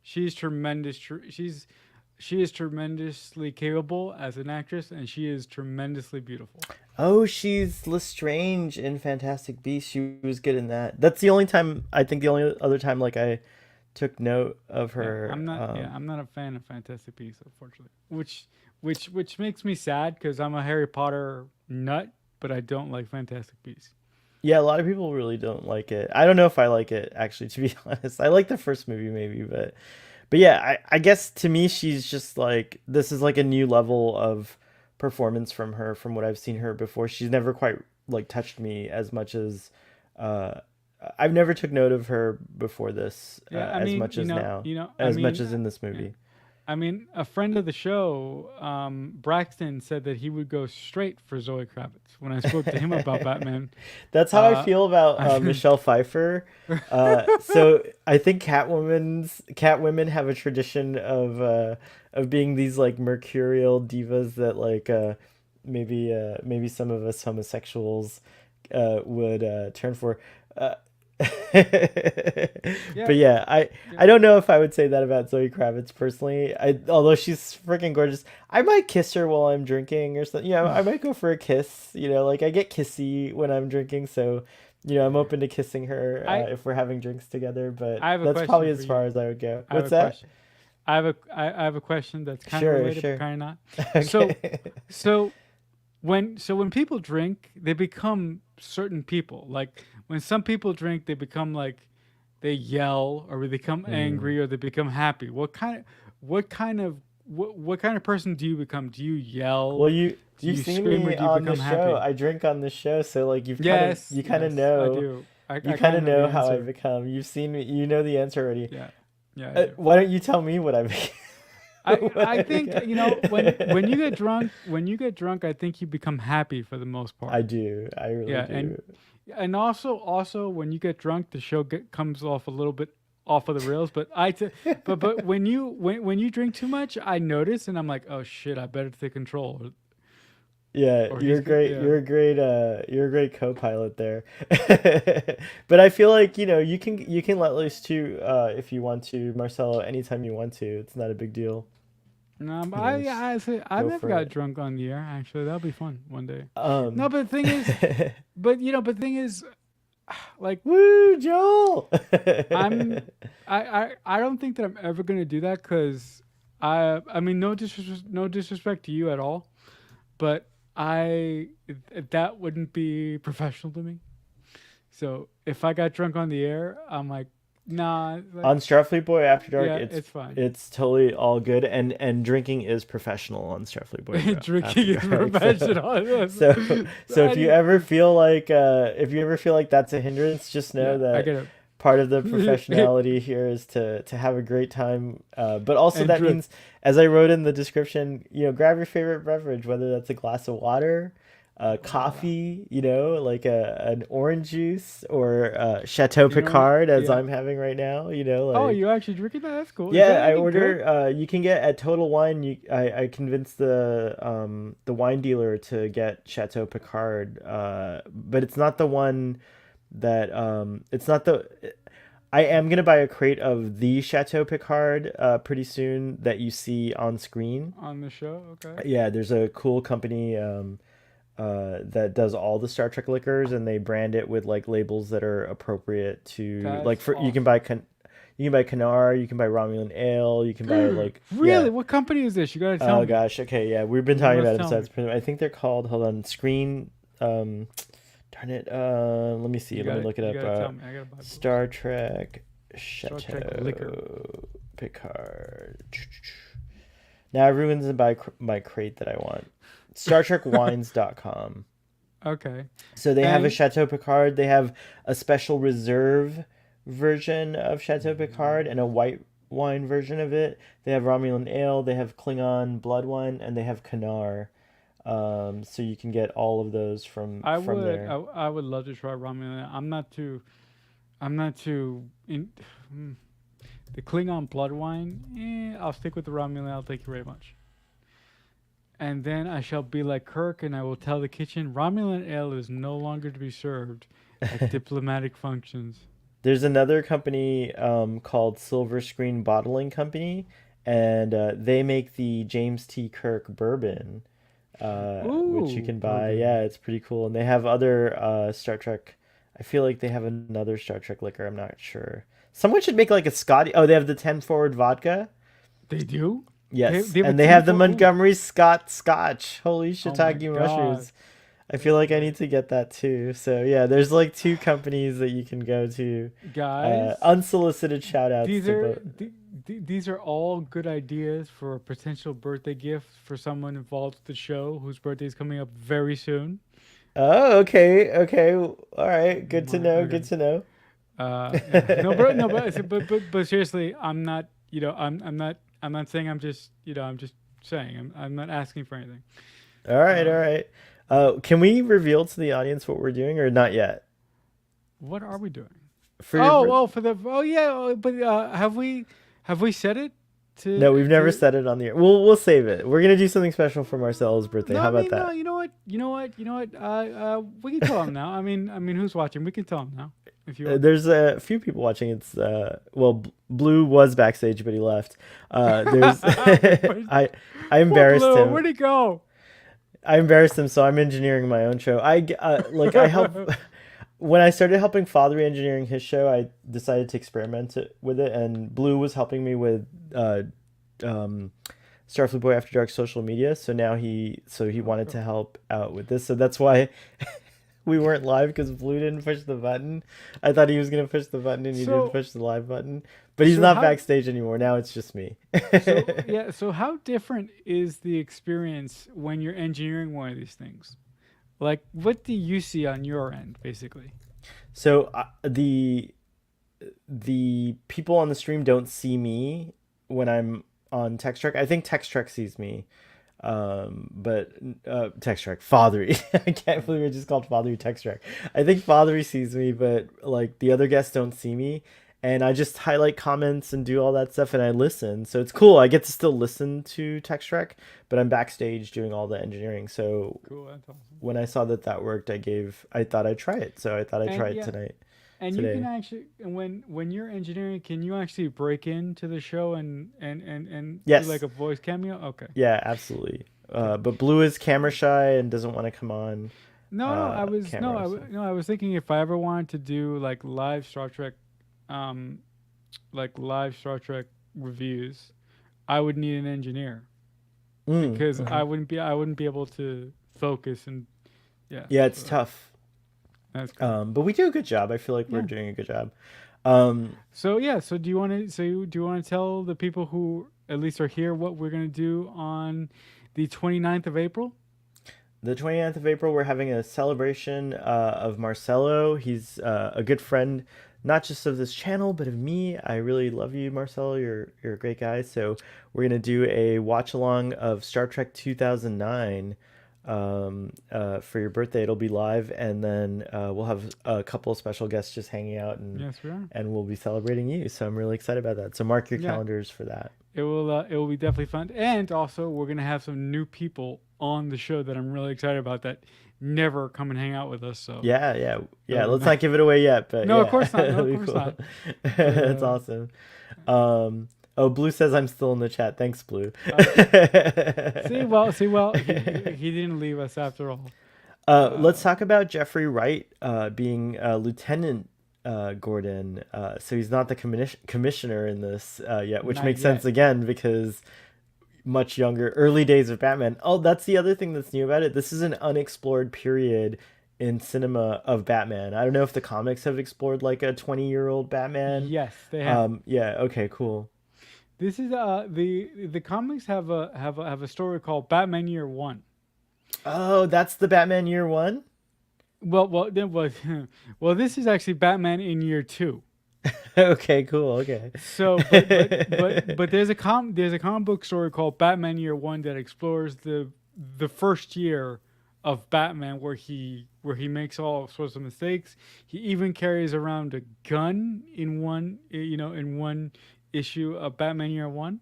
She's tremendous. She is tremendously capable as an actress, and she is tremendously beautiful. Oh, she's Lestrange in Fantastic Beasts. She was good in that. That's the only time I think the only other time like I took note of Yeah, her. I'm not a fan of Fantastic Beasts, unfortunately. Which makes me sad because I'm a Harry Potter nut, but I don't like Fantastic Beasts. Yeah, a lot of people really don't like it. I don't know if I like it actually, to be honest. I like the first movie maybe, but yeah, I guess to me she's just like this is like a new level of performance from her from what I've seen her before. She's never quite like touched me as much as uh I've never took note of her before this Yeah, I as mean, much as now, I as much mean, as in this yeah. movie. I mean, a friend of the show, Braxton, said that he would go straight for Zoe Kravitz when I spoke to him about Batman. That's how I Uh, feel about I, Michelle Pfeiffer. So I think Catwomen have a tradition of being these like mercurial divas that like maybe some of us homosexuals would turn for. Uh, yeah, but yeah, yeah. I don't know if I would say that about Zoe Kravitz personally. Although she's freaking gorgeous, I might kiss her while I'm drinking or something. Yeah, I might go for a kiss. You know, like I get kissy when I'm drinking, so I'm Yeah. open to kissing her I if we're having drinks together. But I have a that's question probably for as far you. as I would go. I have What's a that? question. I have a question that's kind of Sure, related but sure. kind of not. So Okay. so when people drink, they become certain people. Like when some people drink, they become like they yell or they become Hmm. angry or they become happy. What kind of what kind of person do you become? Do you Well, yell? Do you've you seen scream or me do you on the become show. happy? I drink on the show, so like Yes, you kind of yes, I know. do. You I kind kind of of know the know how I answer. become. You've seen me. You know the answer already. Yeah. Yeah, I do. Why don't you tell me what I become? What I I think become? when you get drunk, I think you become happy for the most I part. do. I really Yeah, do. and also when you get drunk, the show comes off a little bit off of the rails. But when you drink too much, I notice and I'm like, oh shit, I better take control Yeah, or he's good. Yeah, you're a great co-pilot there. But I feel like, you can let loose too if you want to, Marcelo, anytime you want to. It's not a big deal. no, but Just I say I've go never for got it. drunk on the air. Actually, that'll be fun one day. No, Um but the thing is, but the thing is, like Woo, Joel. I'm I don't think that I'm ever gonna do that because I mean no disrespect to you at all, but that wouldn't be professional to me. So if I got drunk on the air, I'm like, nah, like On Starfleet Boy After Dark, yeah, it's fine. it's totally all good, and drinking is professional on Starfleet Boy Drinking After is Dark. So, professional. so I didn't, if you ever feel like that's a hindrance, just know yeah, I that get part of the it. professionality here is to have a great time. But also And that drink. means, as I wrote in the description, grab your favorite beverage, whether that's a glass of water, Wow. coffee, like an orange juice or Chateau You know, Picard as yeah. I'm having right now, Oh, like you actually drinking that? That's cool. Is yeah, that I any good? order. You can get at Total Wine. I convinced the wine dealer to get Chateau Picard. But it's not the one that it's not the. I am gonna buy a crate of the Chateau Picard pretty soon that you see on screen. On the show? Okay. Yeah, there's a cool company that does all the Star Trek liquors, and they brand it with like labels that are appropriate to like That's for awesome. you can buy Canar, you can buy Romulan Ale, you can buy like Really? yeah. What company is this? You gotta tell Oh me. gosh, okay, yeah, we've been You talking must about them tell so me. it's pretty, I think they're called, hold on, Screen um darn it, let me see, let me look it You up. gotta tell me. I gotta buy booze. Star Trek Star Trek liquor. Chateau Picard. Now everyone's gonna buy my crate that I want. StarTrekWines.com. Okay. So they have a And Chateau Picard. They have a special reserve version of Chateau Picard and a white wine version of it. They have Romulan ale. They have Klingon blood wine, and they have Canar. So you can get all of those from there. I would love to try ramen. I'm not too in mm, the Klingon blood wine. I'll stick with the ramen. Thank you very much. And then I shall be like Kirk, and I will tell the kitchen Romulan ale is no longer to be served at diplomatic functions. There's another company called Silver Screen Bottling Company, and they make the James T. Kirk bourbon, which you Ooh, can buy. bourbon. Yeah, it's pretty cool. And they have other Star Trek. I feel like they have another Star Trek liquor. I'm not sure. Someone should make like a Scotty. Oh, they have the 10 Forward vodka. They do. Yes, They have a and they ten have the for. Ooh. Montgomery Scott Scotch. Holy Oh my shiitake god. mushrooms. I feel That's like I great. need to get that too. So yeah, there's like two companies that you can go to. Guys, Unsolicited shout outs these to are both. these are all good ideas for a potential birthday gift for someone involved with the show whose birthday is coming up very soon. Oh, okay, okay, all right. Good to My know. Good okay. to know. Yeah. No, bro. No, but seriously, I'm not. I'm not saying I'm just. I'm just saying. I'm not asking for anything. All right, all Uh, right. Can we reveal to the audience what we're doing or not yet? what are we doing? For your birth? For the. Oh yeah. But have we said it No, we've never to? said it on the air. We'll save it. We're gonna do something special for Marcel's birthday. No, How I about mean no. that? You know what. We can tell them now. I mean, who's watching? We can tell them now if you want. There's a few people watching. It's well, Blue was backstage, but he left. There's But I poor embarrassed Blue, him. where'd he go? I embarrassed him, so I'm engineering my own show. I help when I started helping Father engineering his show. I decided to with it, and Blue was helping me with um, Starfleet Boy After Dark social media. So now he Oh, wanted to cool. help out with this. So that's why we weren't live because Blue didn't push the button. I thought he was gonna push the button, and he didn't So push the live button. But he's so not how backstage anymore. Now it's just me. so how different is the experience when you're engineering one of these things? Like, what do you see on your end, basically? So the people on the stream don't see me when I'm on Text Trek. I think Text Trek sees me. But Text Trek, Fathery. I can't believe I just called Fathery Text Trek. I think Fathery sees me, but like the other guests don't see me. And I just highlight comments and do all that stuff, and I listen. So it's cool. I get to still listen to Text Trek, but I'm backstage doing all the engineering. So Cool, that's awesome. when I saw that that worked, I thought I'd try it. So I thought I'd And try it yeah, tonight, and you can today. actually, and when you're engineering, can you actually break into the show and do like Yes. a voice cameo? Okay, Yeah, absolutely. okay. But Blue is camera shy and doesn't want to come on No, camera. So. no, I was thinking if I ever wanted to do like live Star Trek, um, like live Star Trek reviews, I would need an engineer because Mhm. I wouldn't be able to focus and yeah. Yeah, it's So tough. that's cool. But we do a good job. I feel like we're Yeah. doing a good job. Um, So yeah. So do you want to tell the people who at least are here what we're gonna do on the 29th of April? the 29th of April, we're having a celebration of Marcelo. He's a good friend, not just of this channel, but of me. I really love you, Marcelo. You're a great guy. So we're gonna do a watch along of Star Trek 2009. for your birthday. It'll be live, and then we'll have a couple of special guests just hanging out, Yes, we are. and we'll be celebrating you. So I'm really excited about that. So mark your Yeah, calendars for that. it will be definitely fun. And also, we're gonna have some new people on the show that I'm really excited about that never come and hang out with us. So Yeah, yeah, yeah. that'll be Let's nice. not give it away yet, but No, of yeah, course not. No, it'll of be course cool. not. But That's awesome. Oh, Blue says I'm still in the chat. Thanks, Blue. he didn't leave us after all. Let's Uh, talk about Jeffrey Wright being Lieutenant Gordon. So he's not the commissioner in this yet, which Not makes sense yet. again because much younger, early days of Batman. Oh, that's the other thing that's new about it. This is an unexplored period in cinema of Batman. I don't know if the comics have explored like a 20-year-old Batman. Yes, they have. Yeah, okay, cool. This is the comics have a story called Batman Year One. Oh, that's the Batman Year One? Well, well, this is actually Batman in Year Two. Okay, cool, okay. So, but there's a comic book story called Batman Year One that explores the first year of Batman where he makes all sorts of mistakes. He even carries around a gun in one issue of Batman Year One.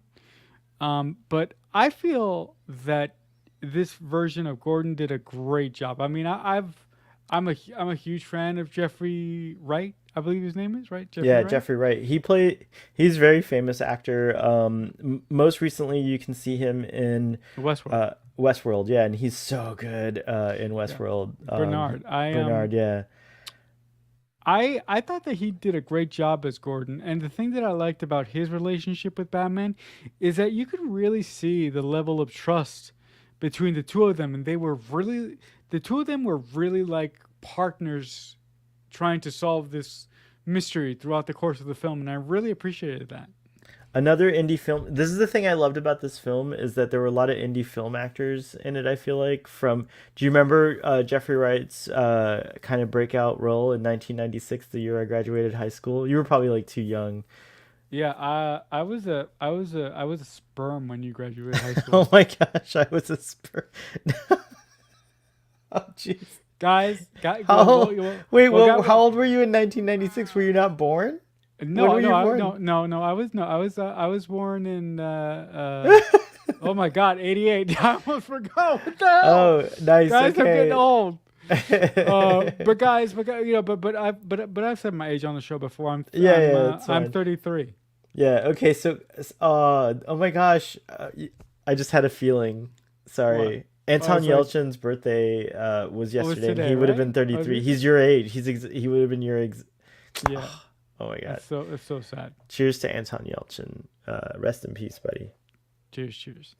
But I feel that this version of Gordon did a great job. I mean, I'm a huge fan of Jeffrey Wright. I believe his name is right, Jeffrey Yeah, Wright. Jeffrey Wright. He's a very famous actor. Most recently you can see him in Westworld. Westworld, yeah, and he's so good in Yeah, Westworld. Bernard. Bernard, yeah. I thought that he did a great job as Gordon, and the thing that I liked about his relationship with Batman is that you could really see the level of trust between the two of them, and the two of them were really like partners trying to solve this mystery throughout the course of the film, and I really appreciated that. Another indie film. This is the thing I loved about this film is that there were a lot of indie film actors in it. I feel like do you remember Jeffrey Wright's kind of breakout role in 1996, the year I graduated high school? You were probably like too young. Yeah, I was a sperm when you graduated high school. Oh my gosh, I was a spur. Oh jeez. Guys, How? Wait, well, well, how old were you in 1996? Were you not born? When no, were no, you born? no. I was born in oh my God, 88. I almost forgot. What the hell? Oh, nice. Guys, I'm getting Okay. old. But I've said my age on the show before. Yeah, yeah, it's I'm fine. 33. Yeah. Okay. So, oh my gosh, I just had a feeling. What? Sorry. I Anton was like, Yelchin's birthday was oh, it's yesterday, and today, he would have right? been Oh, is 33. it? He's your age. He would have been your Yeah. Oh my god. It's so sad. Cheers to Anton Yelchin. Rest in peace, buddy. Cheers, cheers.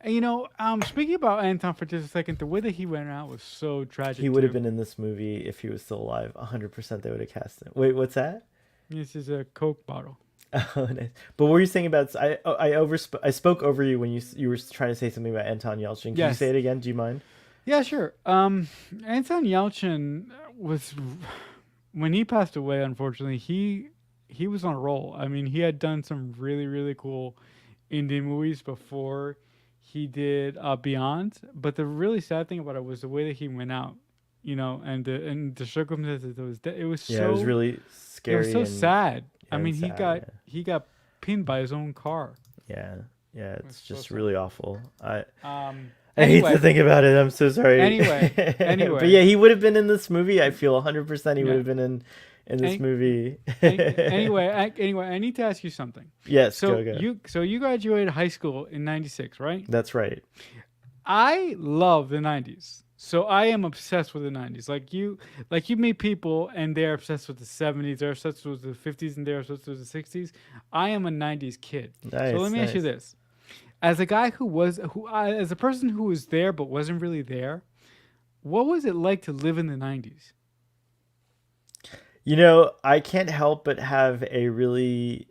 And speaking about Anton for just a second, the way that he went out was so He tragic would have too. been in this movie if he was still alive. 100% they would have cast him. Wait, what's that? This is a Coke bottle. Oh, nice. But what were you saying about? I spoke over you when you were trying to say something about Anton Yelchin. Can you say Yes. it again? Do you mind? Yeah, sure. Anton Yelchin was when he passed away. Unfortunately, he was on a roll. I mean, he had done some really really cool indie movies before he did Beyond. But the really sad thing about it was the way that he went out. And the circumstances. Yeah, it was really It was scary so sad. I and mean, sad. he got pinned by his own car. Yeah, yeah, yeah. It was It's so just sad. really awful. I hate to Anyway, think about it. I'm so sorry. anyway, But yeah, anyway. he would have been in this movie. I feel 100% he would Yeah. have been in this Any, movie. anyway, I need to ask you something. Yes, So go. you graduated high school in '96, right? That's right. I love the '90s. So I am obsessed with the '90s. Like you meet people and they're obsessed with the '70s, they're obsessed with the '50s, and they're obsessed with the '60s. I am a '90s kid. So let Nice, me ask you nice. this: as a guy as a person who was there but wasn't really there, what was it like to live in the '90s? I can't help but have a really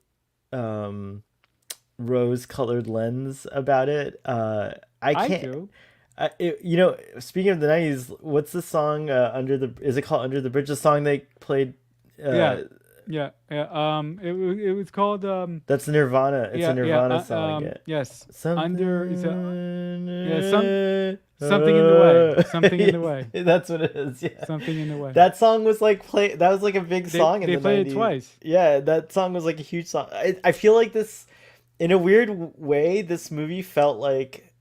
um rose-colored lens about it. I I can't. do. Speaking of the 90s, what's the song Is it called Under the Bridge? The song they played. Uh, Yeah. Yeah, yeah. It was called That's Nirvana. It's a yeah, yeah. Nirvana song. Yeah. Yes, under is a yeah Something. something in the way, something in the Yes, way, that's what it is. Yeah. something in the way. That song was like play. That was like a big song in They the played it 90s. twice. Yeah, that song was like a huge song. I feel like this, in a weird way, this movie felt like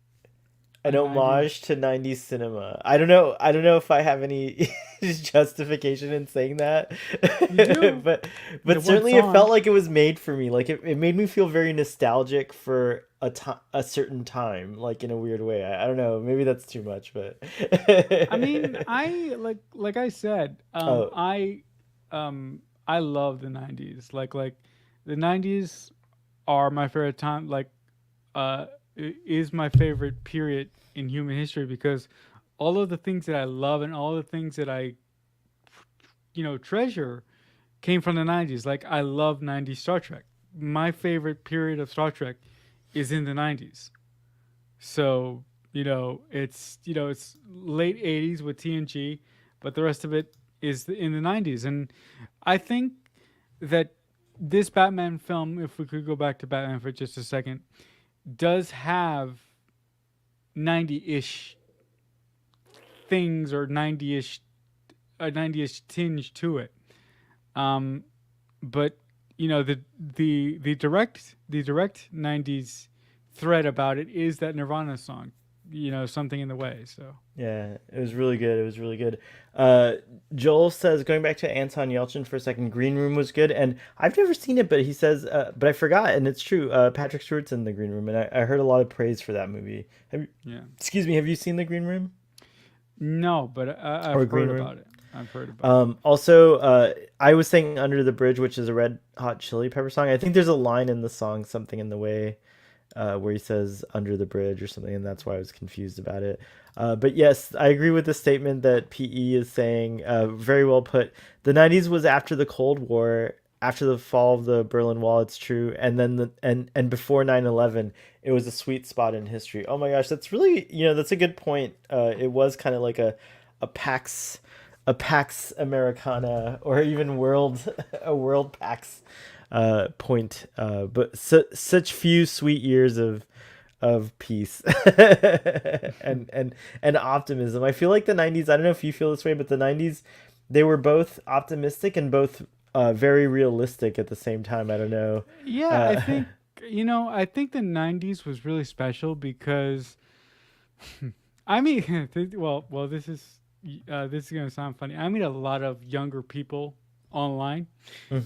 A an '90s. homage to 90s cinema. I don't know. I don't know if I have any justification in saying that. You do but the one certainly it felt song. like it was made for me. Like it made me feel very nostalgic for a certain time, like in a weird way. I don't know. Maybe that's too much, but I mean, like I said, oh, I love the '90s. Like the '90s are my favorite time. Like is my favorite period in human history because all of the things that I love and all the things that I treasure came from the '90s. Like I love '90s Star Trek. My favorite period of Star Trek is in the '90s. So it's late '80s with TNG, but the rest of it is in the '90s. And I think that this Batman film, if we could go back to Batman for just a second, does have '90-ish things or '90-ish a '90-ish tinge to it. Um, but the direct '90s thread about it is that Nirvana song, something in the way. So yeah, it was really good. It was really good. Uh, Joel says, going back to Anton Yelchin for a second, Green Room was good, and I've never seen it, but he says, but I forgot, and it's true. Patrick Stewart's in the Green Room, and I heard a lot of praise for that movie. yeah, Excuse me, have you seen the Green Room no, but or I've Green heard Room? about it. I've heard about it. Also, I was saying Under the Bridge, which is a Red Hot Chili Pepper song. I think there's a line in the song, something in the way, where he says under the bridge or something, and that's why I was confused about it. But yes, I agree with the statement that PE is saying. Very well put. The 90s was after the Cold War, after the fall of the Berlin Wall, it's true, and then and before 9/11, it was a sweet spot in history. Oh my gosh, that's really, that's a good point. It was kind of like a Pax a Pax Americana or even world a world Pax point. But such few sweet years of peace and optimism. I feel like the 90s, I don't know if you feel this way, but the 90s, they were both optimistic and both very realistic at the same time. I don't know. Yeah, I Uh, think I think the '90s was really special because I mean, well, this is gonna sound funny. I meet a lot of younger people online,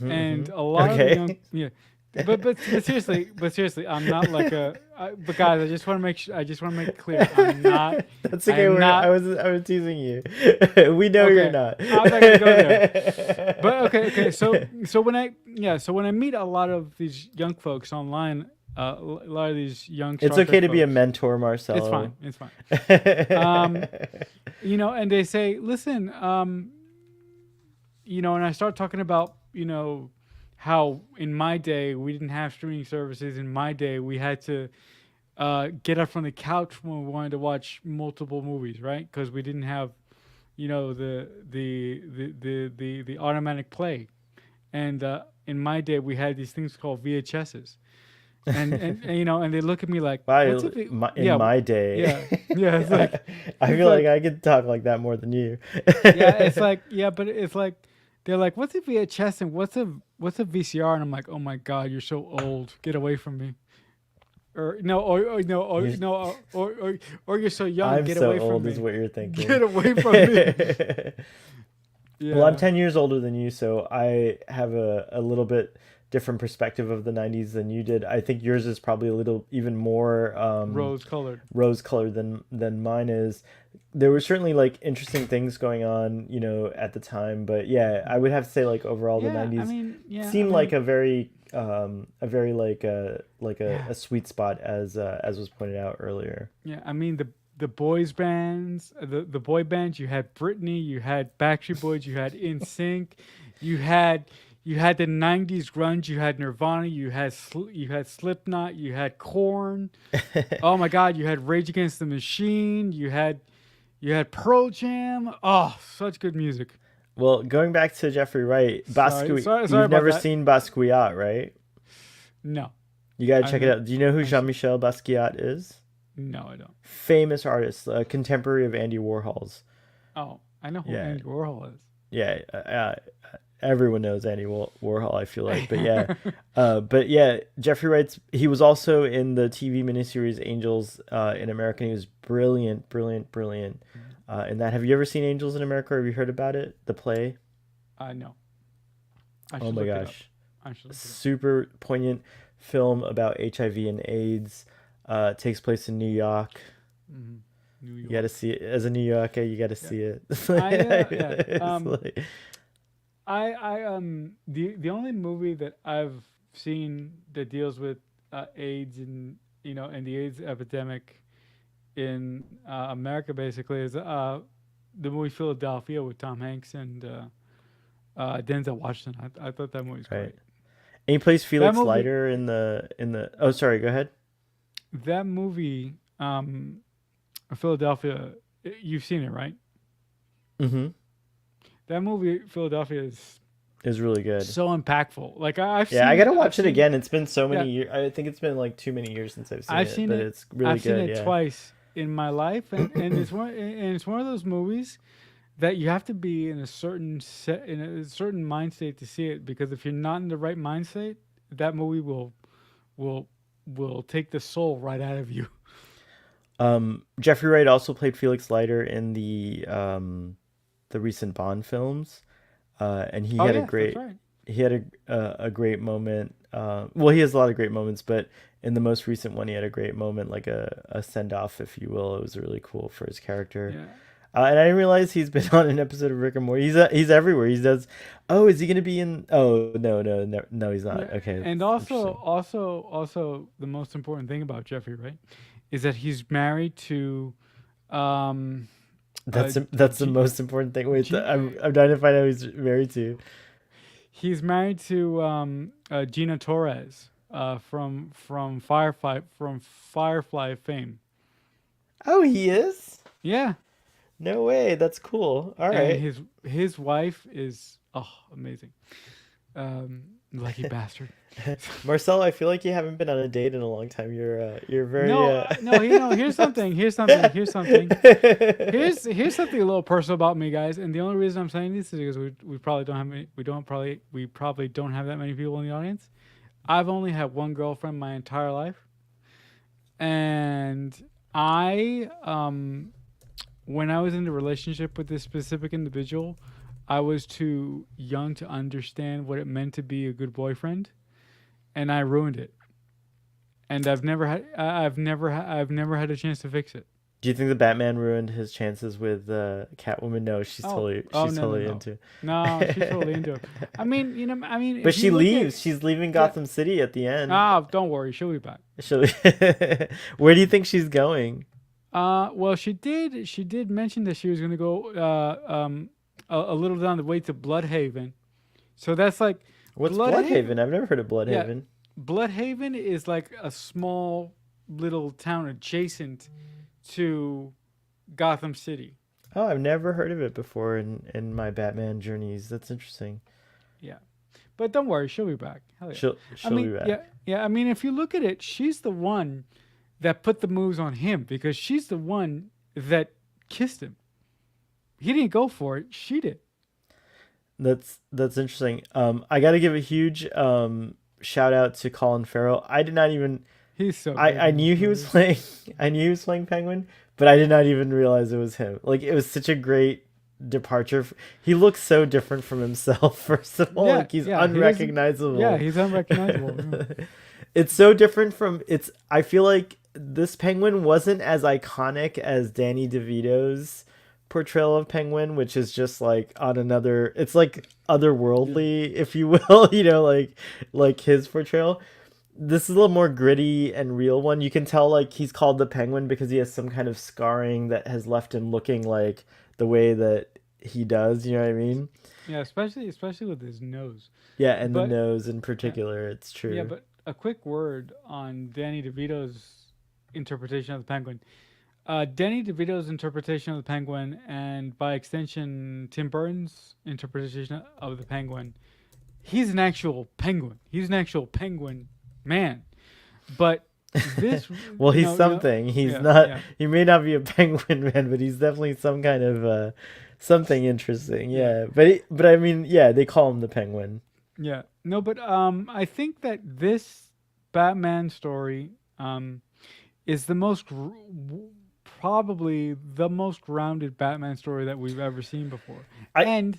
and a lot of the Okay. young, yeah. But seriously, I'm not like but guys, I just want to make sure. I just want to make it clear. I'm not. That's I okay. am not. I was teasing you. We know you're Okay, not. I'm not gonna go there. But okay. So when I meet a lot of these young folks online, a lot of these young It's Star okay Trek to be a folks, mentor, it's Marcelo. fine. It's fine. Um, and they say, listen, and I start talking about, how in my day we didn't have streaming services. In my day, we had to get up from the couch when we wanted to watch multiple movies, right? Because we didn't have, the automatic play. And in my day, we had these things called VHSs. And they look at me like, what's Wow, a V? in Yeah, my day, yeah, yeah. It's like, I it's feel like like, I could talk like that more than you. yeah, it's like, yeah, but it's like, they're like, what's a VHS and what's a VCR? And I'm like, oh my god, you're so old. Get away from me. Or no, or no, or You're, no, or you're so young. I'm Get so away from old, is me. what you're Get thinking. away from me. Well, I'm Yeah, 10 years older than you, so I have a little bit different perspective of the 90s than you did. I think yours is probably a little even more rose colored. rose colored than mine is. There were certainly like interesting things going on, at the time, but yeah, I would have to say like overall the Yeah, 90s I seemed like mean, a very like yeah, a sweet spot as was pointed out earlier. yeah. I mean the boys bands, the boy bands. You had Britney, you had Backstreet Boys, you had In Sync, you had the '90s grunge, you had Nirvana, you had Slipknot, you had Korn. Oh my God, you had Rage Against the Machine, you had Pearl Jam. Oh, such good music. Well, going back to Jeffrey Wright, Sorry You've about never that. seen Basquiat, right? No, You gotta I've check it never. out. Do you know who I should. Jean-Michel Basquiat is? No, I don't. Famous artist, a contemporary of Andy Warhol's. Oh, I know who Yeah, Andy Warhol yeah. Everyone knows Andy Warhol, I feel like. is. But yeah, Jeffrey Wright's. He was also in the TV miniseries Angels in America. He was brilliant, brilliant, brilliant. In that, have you ever seen Angels in America? Or have you heard about it? The play. No, I Oh should my look it up. gosh, I should look it up. super poignant film about HIV and AIDS. Takes place in New York. hmm New You got to York. see it as a New Yorker. You got to Yeah. see it. Yeah. It's like, The only movie that I've seen that deals with AIDS and and the AIDS epidemic in America basically is the movie Philadelphia with Tom Hanks and Denzel Washington. I thought that movie was right. great. And he plays That Felix movie, Leiter in the. Oh, sorry. Go ahead. that movie, Philadelphia. You've seen it, right? Mm-hmm. That movie Philadelphia is Is really good. so impactful. Like Yeah, I gotta I've watch it seen, again. It's been so yeah, many years. I think it's been like too many years since I've seen I've it, seen but it. it's really I've seen good. it Yeah. twice in my life, and it's one of those movies that you have to be in a certain in a certain mind state to see it, because if you're not in the right mind state, that movie will will take the soul right out of you. Jeffrey Wright also played Felix Leiter in the recent Bond films, and he Oh had a yeah, that's great right. he had a great moment. Well, he has a lot of great moments, but in the most recent one, he had a great moment, like a send off, if you will. It was really cool for his character. Yeah, And I didn't realize he's been on an episode of Rick and Morty. He's everywhere. He does. Oh, is he gonna be in? Oh no, no, no, no, he's not. yeah. Okay, And it's interesting. also the most important thing about Jeffrey, right, is that he's married to um That's the G, most important thing. Wait, G, I'm trying to find out who he's married to. he's married to Gina Torres from Firefly fame. Oh, he is. Yeah, No way. That's cool. All and right. his wife is amazing. Lucky bastard. Marcel, I feel like you haven't been on a date in a long time. You're very No, no. Here's something. Here's something. Here's something. Here's something a little personal about me, guys. And the only reason I'm saying this is because we probably don't have we probably don't have that many people in the audience. I've only had one girlfriend my entire life, and I when I was in a relationship with this specific individual, I was too young to understand what it meant to be a good boyfriend, and I ruined it. And I've never had a chance to fix it. Do you think the Batman ruined his chances with Catwoman? No, Oh she's no no totally no into. no, she's totally into it. I mean, But if you she look at leaves. She's leaving yeah, Gotham City at the end. don't worry, she'll be back. She'll, where do you think she's going? Well, she did mention that she was gonna go a little down the way to Bloodhaven. So that's like What's Bloodhaven. Bloodhaven? I've never heard of Yeah, Bloodhaven. Bloodhaven is like a small little town adjacent to Gotham City. Oh, I've never heard of it before in my Batman journeys. That's interesting. Yeah. But don't worry, she'll be back. Hell yeah. She'll be back. Yeah. I mean, if you look at it, she's the one that put the moves on him, because she's the one that kissed him. He didn't go for it. She did. That's interesting. I got to give a huge shout out to Colin Farrell. I did not even He's so good I in this knew he was movie. playing I knew he was playing Penguin, but I did not even realize it was him. Like it was such a great departure. He looks so different from himself. First of all, Yeah, like he's yeah. He doesn't. Yeah, unrecognizable. he's unrecognizable. Yeah. It's so different from it's. I feel like this Penguin wasn't as iconic as Danny DeVito's portrayal of Penguin, which is just like on another. It's like Yeah. otherworldly, if you will. Like his portrayal. This is a little more gritty and real one. You can tell like he's called the Penguin because he has some kind of scarring that has left him looking like the way that he does. You know what I mean? Yeah, especially with his nose. Yeah, and the But nose in yeah, particular. It's yeah, true. but a quick word on Danny DeVito's interpretation of the Penguin. Danny DeVito's interpretation of the Penguin, and by extension, Tim Burton's interpretation of the Penguin. He's an actual penguin. He's an actual penguin man. But this, Well, he's something. He's yeah, not. yeah, He may not be a penguin man, but he's definitely some kind of something interesting. yeah, Yeah, but I mean, yeah, they call him the penguin. yeah. No, but I think that this Batman story is probably the most grounded Batman story that we've ever seen before, I and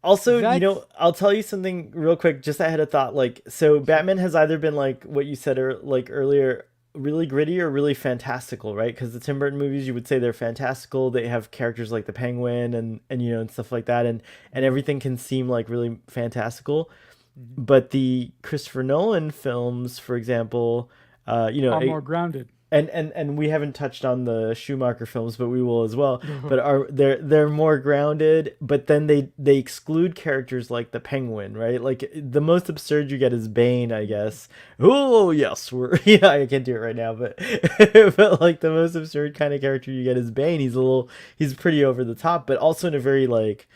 Also, that's I'll tell you something real quick, just I had a thought. Like, so sure. Batman has either been like what you said or like earlier, really gritty or really fantastical, right? Because the Tim Burton movies, you would say they're fantastical. They have characters like the Penguin and and stuff like that, and everything can seem like really fantastical. Mhm. But the Christopher Nolan films, for example, Are more grounded. and we haven't touched on the Schumacher films, but we will as well. But are they're more grounded, but then they exclude characters like the Penguin, right? Like the most absurd you get is Bane, I guess. Oh yes, we're yeah, I can't do it right now, but but like the most absurd kind of character you get is Bane. He's pretty over the top, but also in a very like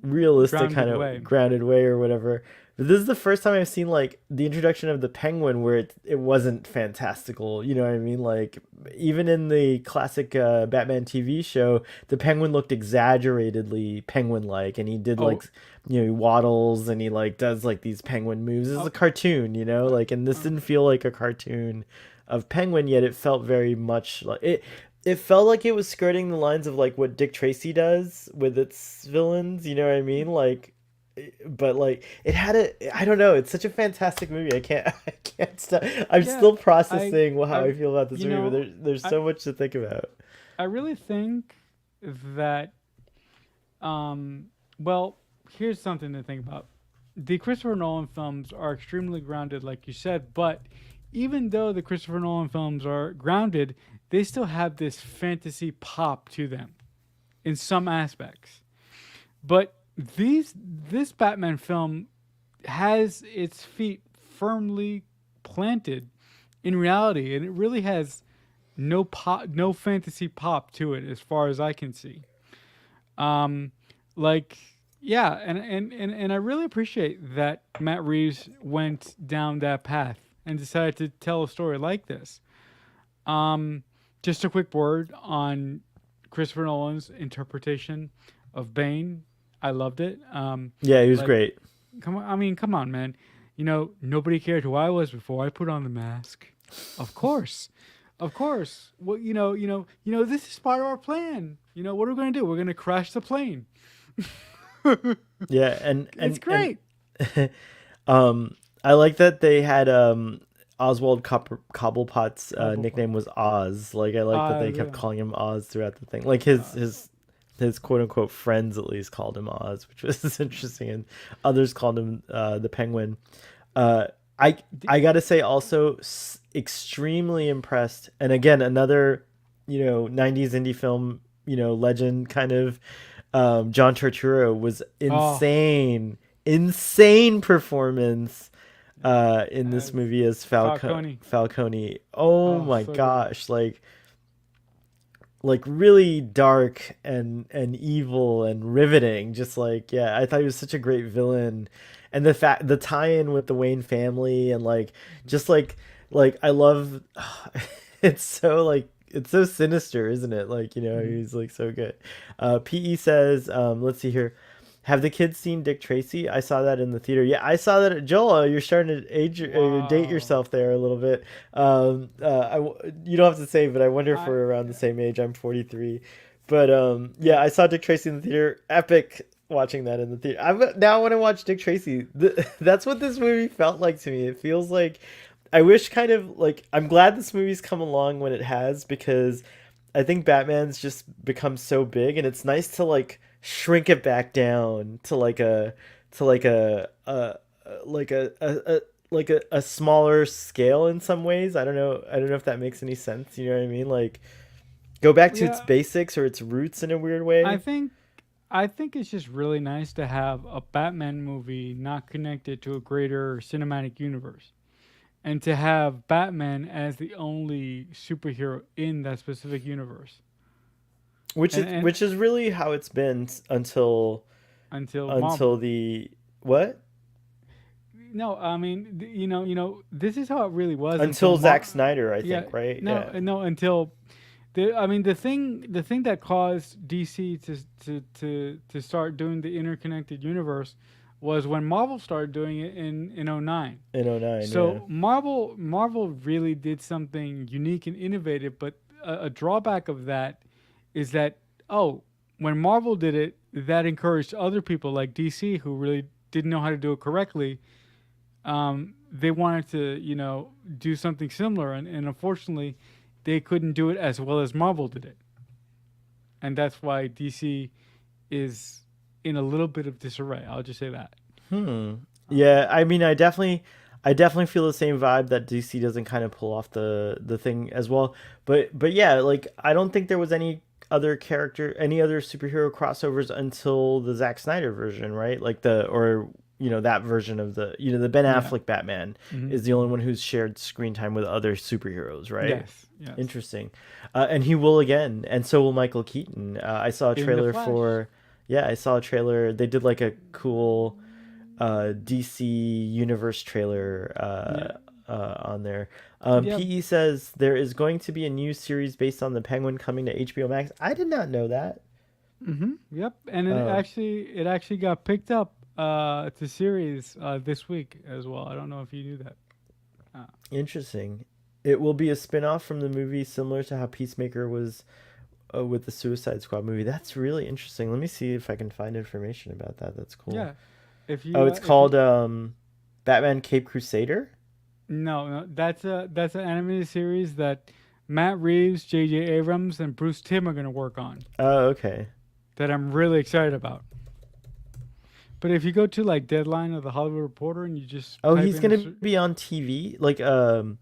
realistic kind Grounded of way. grounded way or whatever. But this is the first time I've seen like the introduction of the penguin where it wasn't fantastical. You know what I mean? Like even in the classic Batman TV show, the penguin looked exaggeratedly penguin-like, and he did Oh, like he waddles and he like does like these penguin moves. This is a oh, cartoon, like, and this uh, didn't feel like a cartoon of penguin, yet it felt very much like it. It felt like it was skirting the lines of like what Dick Tracy does with its villains. You know what I mean? Like, but like it had a I don't know, it's such a fantastic movie. I can't stop. I'm yeah. still I, processing how I, I feel about this you movie, but know, there's I, so much to think about. I really think that, um, well, here's something to think about. The Christopher Nolan films are extremely grounded, like you said, but even though the Christopher Nolan films are grounded, they still have this fantasy pop to them in some aspects. But this Batman film has its feet firmly planted in reality, and it really has no fantasy pop to it as far as I can see. Um, like yeah, and I really appreciate that Matt Reeves went down that path and decided to tell a story like this. Um, just a quick word on Christopher Nolan's interpretation of Bane. I loved it. Yeah, he was Like great. come on, I mean, come on, man. Nobody cared who I was before I put on the mask. Of course. Of course. Well, this is part of our plan. What are we going to do? We're going to crash the plane. Yeah, It's great. I like that they had Oswald Cobblepot's Cobblepot. nickname was Oz. Like I like that they kept Yeah. calling him Oz throughout the thing. Like his Uh, his quote unquote friends at least called him Oz, which was interesting, and others called him the Penguin. Uh, I d- I gotta say also extremely impressed, and again another 90s indie film legend kind of. John Turturro was oh, insane performance in this as movie as Falcone. Falcone. Oh Oh, my so good. gosh, like really dark and evil and riveting. Just like, yeah, I thought he was such a great villain, and the tie-in with the Wayne family and like just like I love it's so sinister, isn't it? Like, Mhm. he's like so good. PE says, let's see here. Have the kids seen Dick Tracy? I saw that in the theater. Yeah, I saw that. Joel, you're starting to date Wow. yourself there a little bit. You don't have to say, but I wonder if I we're around the same age. I'm 43, but yeah, yeah. I saw Dick Tracy in the theater. Epic watching that in the theater. Now I want to watch Dick Tracy. That's what this movie felt like to me. It feels like I wish kind of like I'm glad this movie's come along when it has, because I think Batman's just become so big, and it's nice to like shrink it back down to like a smaller scale in some ways. I don't know if that makes any sense. You know what I mean? Like go back to its Yeah. basics or its roots in a weird I way. think I think it's just really nice to have a Batman movie not connected to a greater cinematic universe. and to have Batman as the only superhero in that specific universe. And Which is really how it's been until until Marvel. the what? No, I mean, this is how it really was until Until Zack Snyder, I Yeah, think, right? no, Yeah. no, until I mean, the thing that caused DC to start doing the interconnected universe was when Marvel started doing it in '09. In '09, yeah. So Marvel really did something unique and innovative, but a drawback of that is that, oh, when Marvel did it, that encouraged other people like DC who really didn't know how to do it correctly. They wanted to, do something similar, and unfortunately, they couldn't do it as well as Marvel did it, and that's why DC is in a little bit of disarray. I'll just say that. Hmm. Um, Yeah, I mean, I definitely feel the same vibe that DC doesn't kind of pull off the thing as well. But yeah, like I don't think there was any other superhero crossovers until the Zack Snyder version, right? Like that version of the Ben yeah. Affleck Batman Hmm. is the only one who's shared screen time with other superheroes, right? Yes. Yes. Interesting. And he will again, and so will Michael Keaton. I saw a In the trailer Flash. for, yeah, I saw a trailer. They did like a cool DC Universe trailer Yeah. on there. Yeah. PE says there is going to be a new series based on the Penguin coming to HBO Max. I did not know that. Yep. And Oh, it actually got picked up to series this week as well. I don't know if you knew that. Uh, interesting. It will be a spin-off from the movie similar to how Peacemaker was with the Suicide Squad movie. That's really interesting. Let me see if I can find information about that. That's cool. yeah. If Oh, you it's if you called Batman Cape Crusader. No, no, that's an animated series that Matt Reeves, J.J. Abrams, and Bruce Timm are going to work on. Oh, okay. That I'm really excited about. But if you go to like Deadline or the Hollywood Reporter and you just Oh, type he's in gonna be on TV. Like what?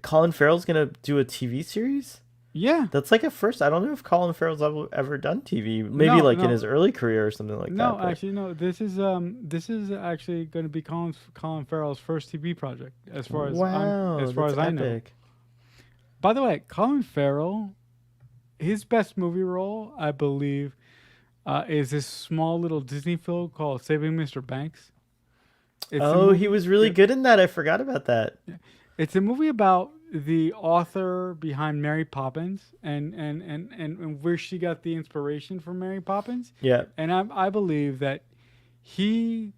Colin Farrell's gonna do a TV series. Yeah, That's like a first. I don't know if Colin Farrell's ever done TV. Maybe no, like in his no, early career or something like no. that. But Actually, no. This is actually going to be Colin Farrell's first TV project, wow, as far that's as I know. epic. By the way, Colin Farrell, his best movie role, I believe, is this small little Disney film called Saving Mr. Banks. It's a Oh, he movie. was really Yeah, good in that. I forgot about that. yeah. It's a movie about the author behind Mary Poppins and where she got the inspiration for Mary Poppins. Yeah, And I believe that he,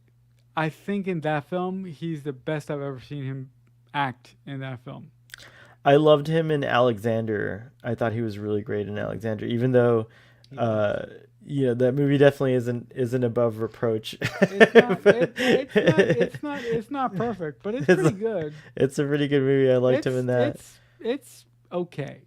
I think in that film, he's the best I've ever seen him act in that film. I loved him in Alexander. I thought he was really great in Alexander, even though, He was. uh, that movie definitely isn't above reproach. It's not. But It's not perfect, but it's it's pretty good. it's a pretty good movie. I liked him in that. It's okay.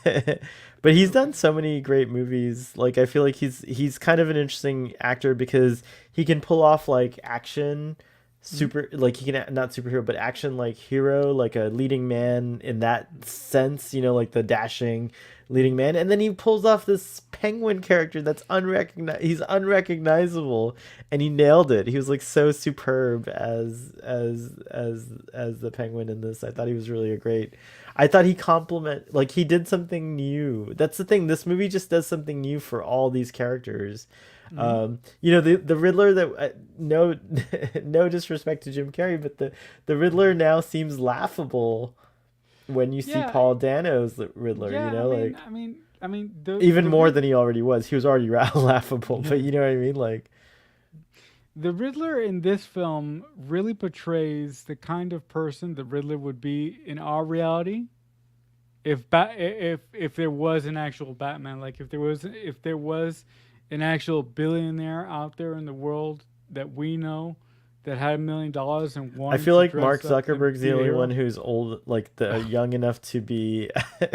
But It's he's done okay. so many great movies. Like I feel like he's kind of an interesting actor because he can pull off like action Mhm. super like he can not superhero but action like hero, like a leading man in that sense, like the dashing leading man, and then he pulls off this penguin character that's unrecognizable, and he nailed it. He was like so superb as the penguin in this. I thought he was really a great. I thought he did something new. That's the thing. This movie just does something new for all these characters. Mhm. The Riddler that no no disrespect to Jim Carrey, but the Riddler now seems laughable when you see Yeah, Paul Dano's Riddler. yeah. Like I mean, the even the more Rid- than he already was. He was already laughable, yeah, but you know what I mean. Like the Riddler in this film really portrays the kind of person the Riddler would be in our reality. If there was an actual Batman, like if there was an actual billionaire out there in the world that we know that had $1 million and I wanted feel to like Mark dress up and Zuckerberg's the be a only one hero. who's old, like the young enough to be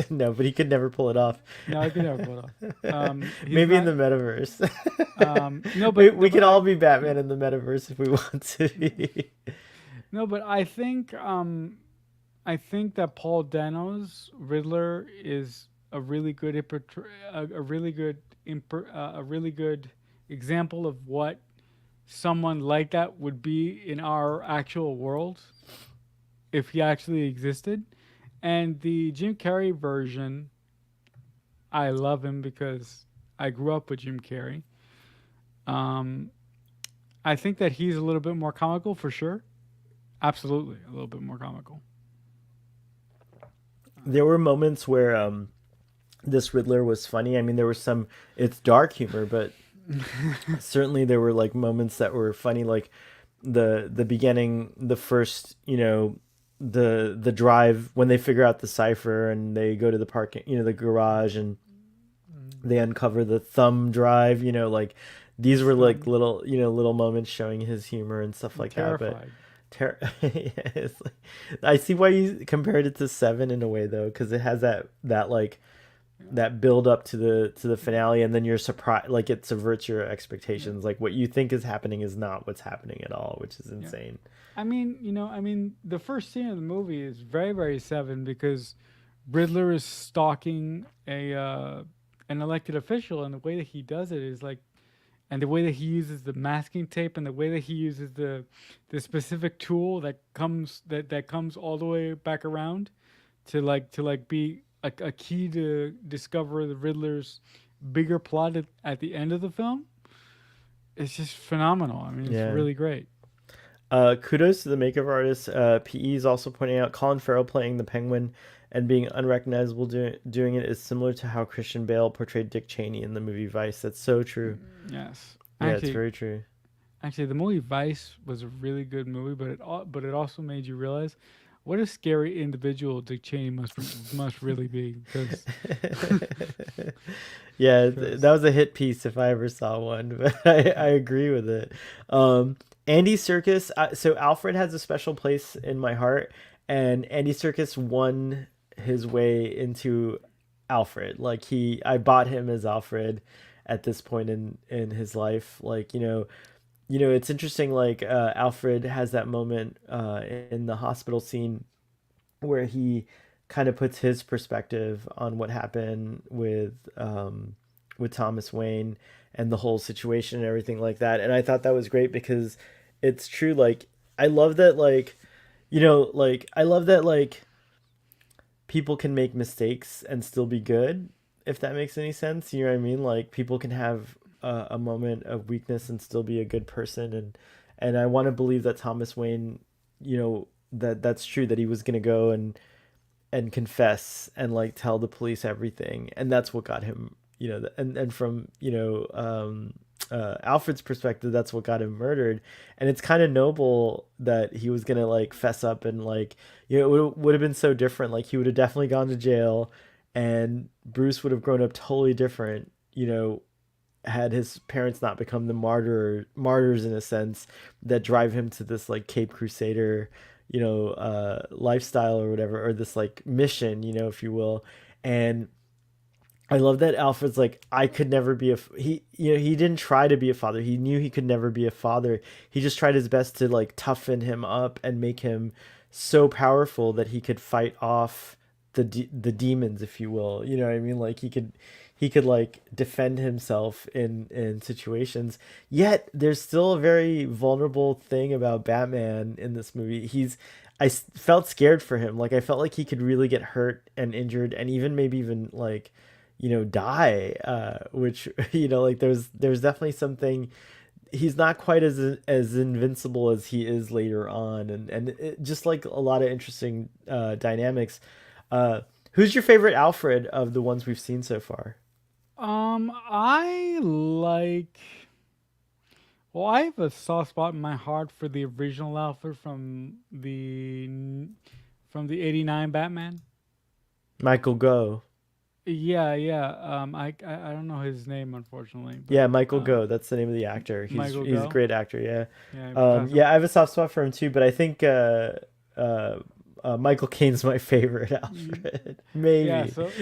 no, but he could never pull it off. No, I could never pull it off. He's Maybe in not. the metaverse. No, we but no, we but can all be Batman in the metaverse if we want to be. no, but I think that Paul Dano's Riddler is a really good a really good example of what someone like that would be in our actual world. if he actually existed. And the Jim Carrey version, I love him because I grew up with Jim Carrey. Um, I think that he's a little bit more comical for sure. Absolutely, a little bit more comical. There were moments where this Riddler was funny. I mean, there was some, it's dark humor, but certainly there were like moments that were funny, like the beginning, the first, the drive when they figure out the cipher and they go to the parking, the garage, and they uncover the thumb drive, like these were like Some little moments showing his humor and stuff I'm like that. But terrified. yeah, it's like, I see why you compared it to Seven in a way though, because it has that like that build up to the finale, and then you're surprised, like it subverts your Yeah, expectations, like what you think is happening is not what's happening at all, which is yeah. insane. The first scene of the movie is very, very Seven because Riddler is stalking a an elected official, and the way that he does it is like, and the way that he uses the masking tape, and the way that he uses the specific tool that comes all the way back around to be a key to discover the Riddler's bigger plot at the end of the film. It's just phenomenal. I mean, it's Yeah. really great. Kudos to the makeup artist. PE is also pointing out Colin Farrell playing the Penguin and being unrecognizable doing it is similar to how Christian Bale portrayed Dick Cheney in the movie Vice. That's so true. Yes, Yeah, it's actually, very true. the movie Vice was a really good movie, but it also made you realize what a scary individual Dick Cheney must really be because Yeah, that because was a hit piece if I ever saw one, but I agree with it. Andy Serkis, so Alfred has a special place in my heart, and Andy Serkis won his way into Alfred. Like I bought him as Alfred at this point in his life. Like it's interesting. Like Alfred has that moment in the hospital scene where he kind of puts his perspective on what happened with Thomas Wayne and the whole situation and everything like that. And I thought that was great because it's true. Like I love that. Like I love that. Like people can make mistakes and still be good. If that makes any sense, you know what I mean. Like people can have a moment of weakness and still be a good person. And I want to believe that Thomas Wayne, that's true, that he was gonna go and confess and like tell the police everything, and that's what got him, and from Alfred's perspective, that's what got him murdered. And it's kind of noble that he was gonna like fess up, and like it would have been so different. Like he would have definitely gone to jail, and Bruce would have grown up totally different, had his parents not become the martyrs in a sense that drive him to this like Cape Crusader, lifestyle or whatever, or this like mission, if you will. And I love that Alfred's like, I could never be he didn't try to be a father. He knew he could never be a father. He just tried his best to like toughen him up and make him so powerful that he could fight off the demons, if you will. You know what I mean? Like he could like defend himself in situations. Yet there's still a very vulnerable thing about Batman in this movie. Felt scared for him. Like I felt like he could really get hurt and injured, and even maybe even like die, which like there's definitely something. He's not quite as invincible as he is later on, and just like a lot of interesting dynamics. Who's your favorite Alfred of the ones we've seen so far? I like. Well, I have a soft spot in my heart for the original Alfred from the '89 Batman. Michael Go. Yeah, yeah. I don't know his name unfortunately, but Yeah, Michael Go. That's the name of the actor. Michael He's a Go. great actor. Yeah. Yeah, he passed away. Yeah, I have a soft spot for him too, but I think uh, Michael Caine's my favorite Y- Alfred. Yeah, Maybe. so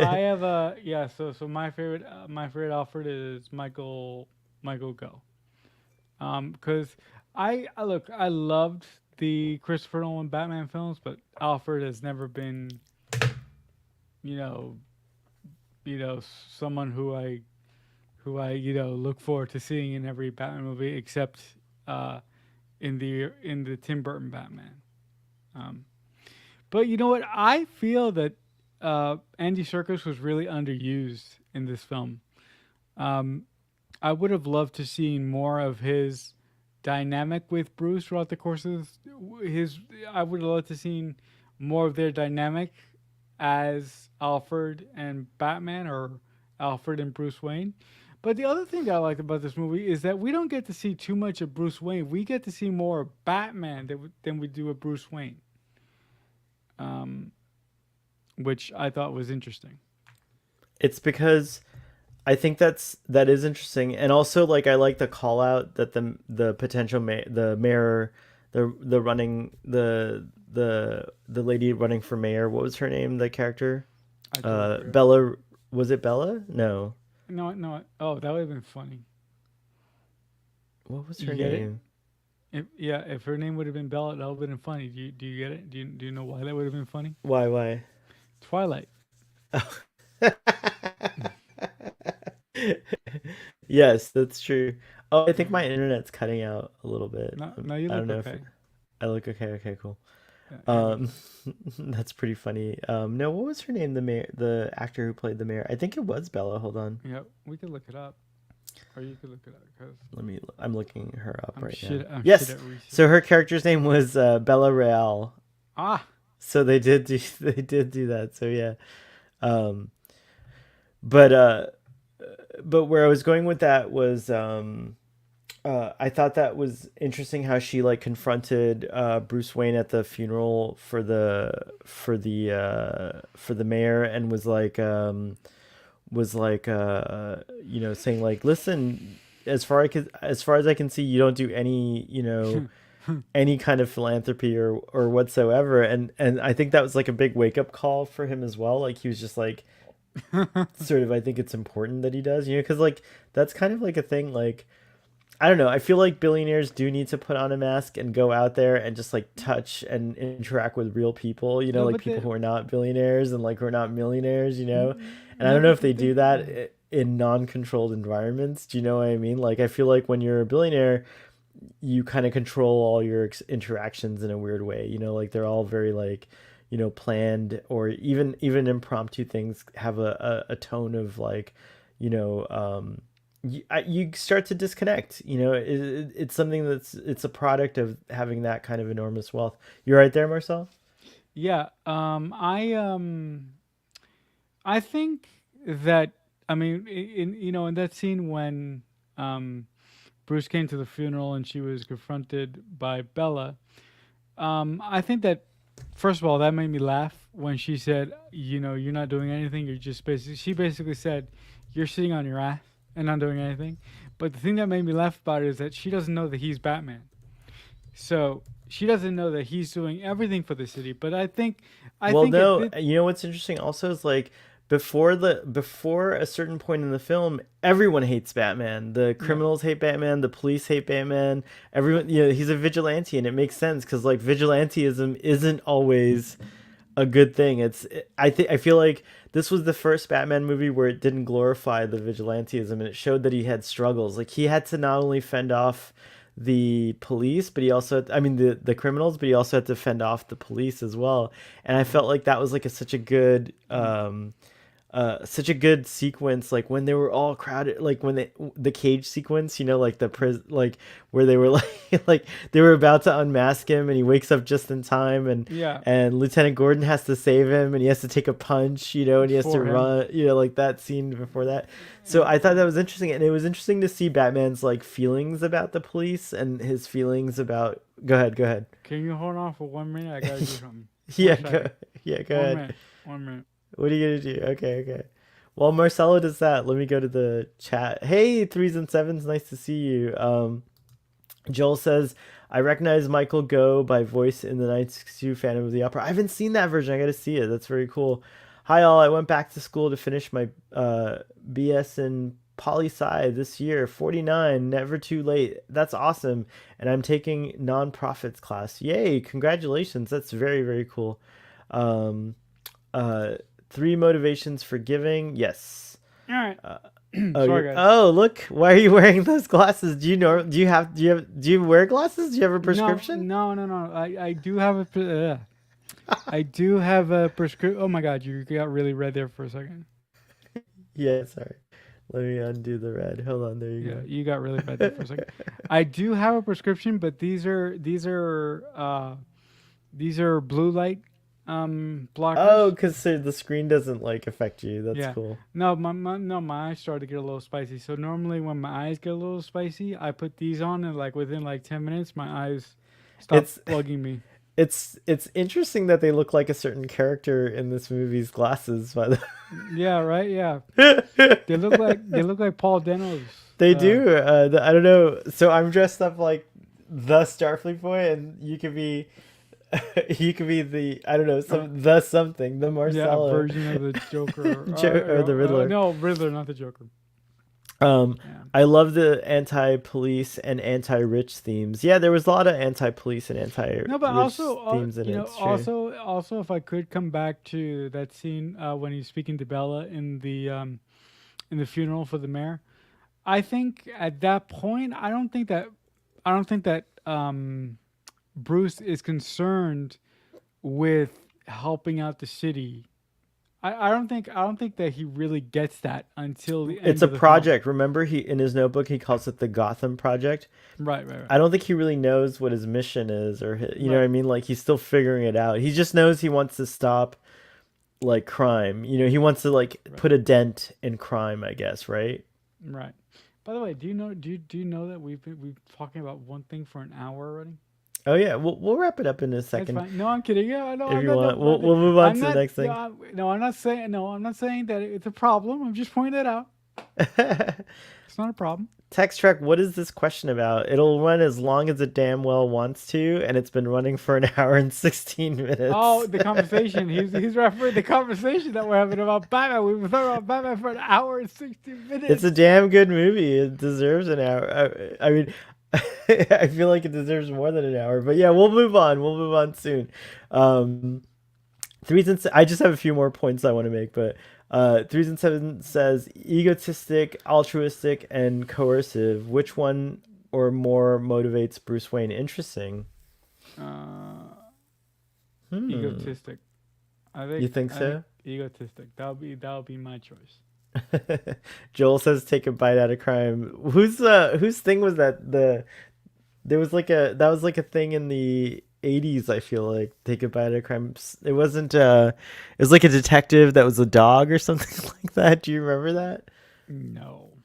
I have a yeah, so my favorite Alfred is Michael Go. Because I look, I loved the Christopher Nolan Batman films, but Alfred has never been, you know, someone who I look forward to seeing in every Batman movie except uh in the Tim Burton Batman. Um, but you know what? I feel that Andy Serkis was really underused in this film. Um, I would have loved to seen more of his dynamic with Bruce throughout the course of his. I would have loved to seen more of their dynamic as Alfred and Batman, or Alfred and Bruce Wayne. But the other thing that I liked about this movie is that we don't get to see too much of Bruce Wayne. We get to see more of Batman than we do of Bruce Wayne, um, which I thought was interesting. It's because I think that is interesting, and also like I like the call out that the potential the mayor, the running the lady running for mayor. What was her name? The character, I totally forgot. Bella. Was it Bella? No. No, no. Oh, that would have been funny. What was You her get it? name? If her name would have been Bella, that would have been funny. Do you get it? Do you know why that would have been funny? Why? Why? Twilight. Yes, that's true. Oh, I think my internet's cutting out a little bit. No, no, you I don't look know if okay. I look okay. Okay, cool. You're good. Um, that's pretty funny. No, what was her name? The mayor, the actor who played the mayor. I think it was Bella. Hold on. Yeah, we could look it up, or you could look it up because I'm looking her up right now. I'm shit Yes. at research. So her character's name was Bella Real. Ah, So they did do they did do that. So yeah. Um, but where I was going with that was I thought that was interesting how she like confronted Bruce Wayne at the funeral for the mayor, and was like saying like, listen, as far as I can see, you don't do any any kind of philanthropy or whatsoever, and I think that was like a big wake up call for him as well. Like he was just like sort of, I think it's important that he does, because like that's kind of like a thing, like I don't know. I feel like billionaires do need to put on a mask and go out there and just like touch and interact with real people, no, like but people the who are not billionaires and like who are not millionaires. And I no, don't know but if the they do thing. that in non-controlled environments. Do you know what I mean? Like I feel like when you're a billionaire, you kind of control all your interactions in a weird way. Like they're all very like, planned, or even impromptu things have a tone of like, you know, you start to disconnect. It's something it's a product of having that kind of enormous wealth. You're right there, Marcel. Yeah, I think that, I mean, in that scene when um Bruce came to the funeral and she was confronted by Bella. I think that, first of all, that made me laugh when she said, you're not doing anything. You're just basically, she basically said, you're sitting on your ass and not doing anything. But the thing that made me laugh about it is that she doesn't know that he's Batman. So she doesn't know that he's doing everything for the city. But I Well, think it no, did. what's interesting also is like before a certain point in the film, everyone hates Batman. The Yeah. criminals hate Batman, the police hate Batman. Everyone, he's a vigilante, and it makes sense because like vigilanteism isn't always a good thing. I feel like this was the first Batman movie where it didn't glorify the vigilanteism, and it showed that he had struggles. Like he had to not only fend off the police, but he also I mean the criminals, but he also had to fend off the police as well. And I felt like that was like such a good sequence, like when they were all crowded, like when the cage sequence, like the like where they were like like they were about to unmask him and he wakes up just in time, and Yeah. Lieutenant Gordon has to save him and he has to take a punch, and he has to For him. run, like that scene before that. So And I thought that was interesting, and it was interesting to see Batman's like feelings about the police and his feelings about go ahead. can you hold on for 1 minute? I gotta do something. One Yeah, go second. yeah, go One ahead. minute. 1 minute. What are you gonna do? Okay, okay. While Marcelo does that, let me go to the chat. Hey, threes and sevens, nice to see you. Joel says, I recognize Michael Go by voice in the 1962 Phantom of the Opera. I haven't seen that version. I gotta see it. That's very cool. Hi, all. I went back to school to finish my BS in poli sci this year. 49, never too late. That's awesome. And I'm taking nonprofits class. Yay, congratulations. That's very, very cool. Um, uh, Three motivations for giving. Yes. All right. Oh, Sorry, you're. guys. Oh, look. Why are you wearing those glasses? Do you know? Do you wear glasses? Do you have a No, prescription? no, no, no. I do have a I do have a prescription. Oh my God, you got really red there for a second. Yeah. Sorry. Let me undo the red. Hold on. There Yeah, you you got really red there go. for a second. I do have a prescription, but these are blue light Oh, blockers. because the screen doesn't like affect you. That's Yeah. cool. No, my eyes started to get a little spicy. So normally when my eyes get a little spicy, I put these on and like within like 10 minutes my eyes stop It's bugging me. it's interesting that they look like a certain character in this movie's glasses. By the Yeah, right? Yeah. They look like Paul Dano's They do. I don't know. So I'm dressed up like the Starfleet boy, and you could be, you could be the I don't know uh, the something the yeah, a Marcella, version of the Joker Or the Riddler. no, Riddler, not the Joker. Um, Yeah. I love the anti-police and anti-rich themes. Yeah, there was a lot of anti-police and No, but anti-rich also, themes in you it. know, It's true. also, if I could come back to that scene when he's speaking to Bella in the funeral for the mayor, I think at that point, I don't think that Bruce is concerned with helping out the city. I don't think that he really gets that until the It's end a of the film. project. Remember, he in his notebook he calls it the Gotham Project. Right, right, right, I don't think he really knows what his mission is, or you know what right, I mean. Like he's still figuring it out. He just knows he wants to stop like crime. You know, he wants to like right, put a dent in crime. I guess, right? right. By the way, do you know that we've talking about one thing for an hour already? Oh yeah, we'll wrap it up in a That's second fine. No, I'm kidding. Yeah, no, if I'm you not. No, want. We'll move on I'm to the not. next No, thing. no, I'm not saying. No, I'm not saying that it's a problem. I'm just pointing it out. It's not a problem. Text Trek, what is this question about? It'll run as long as it damn well wants to, and it's been running for an hour and 16 Oh, minutes. the conversation. He's referring the conversation that we're having about Batman. We've been talking about Batman for an hour and 60 minutes. It's a damn good movie. It deserves an hour. I mean, I feel like it deserves more than an hour. But yeah, we'll move on. We'll move on soon. Um, I just have a few more points I want to make, but 3 and 7 says egotistic, altruistic, and coercive. Which one or more motivates Bruce Wayne? Interesting. Uh, Hmm. egotistic. You think I think so? egotistic. That'll be my choice. Joel says take a bite out of crime. Whose thing was that? There was like a that was like a thing in the 80s, I feel like. Take a bite out of crime. It wasn't it was like a detective that was a dog or something like that. Do you remember that? No,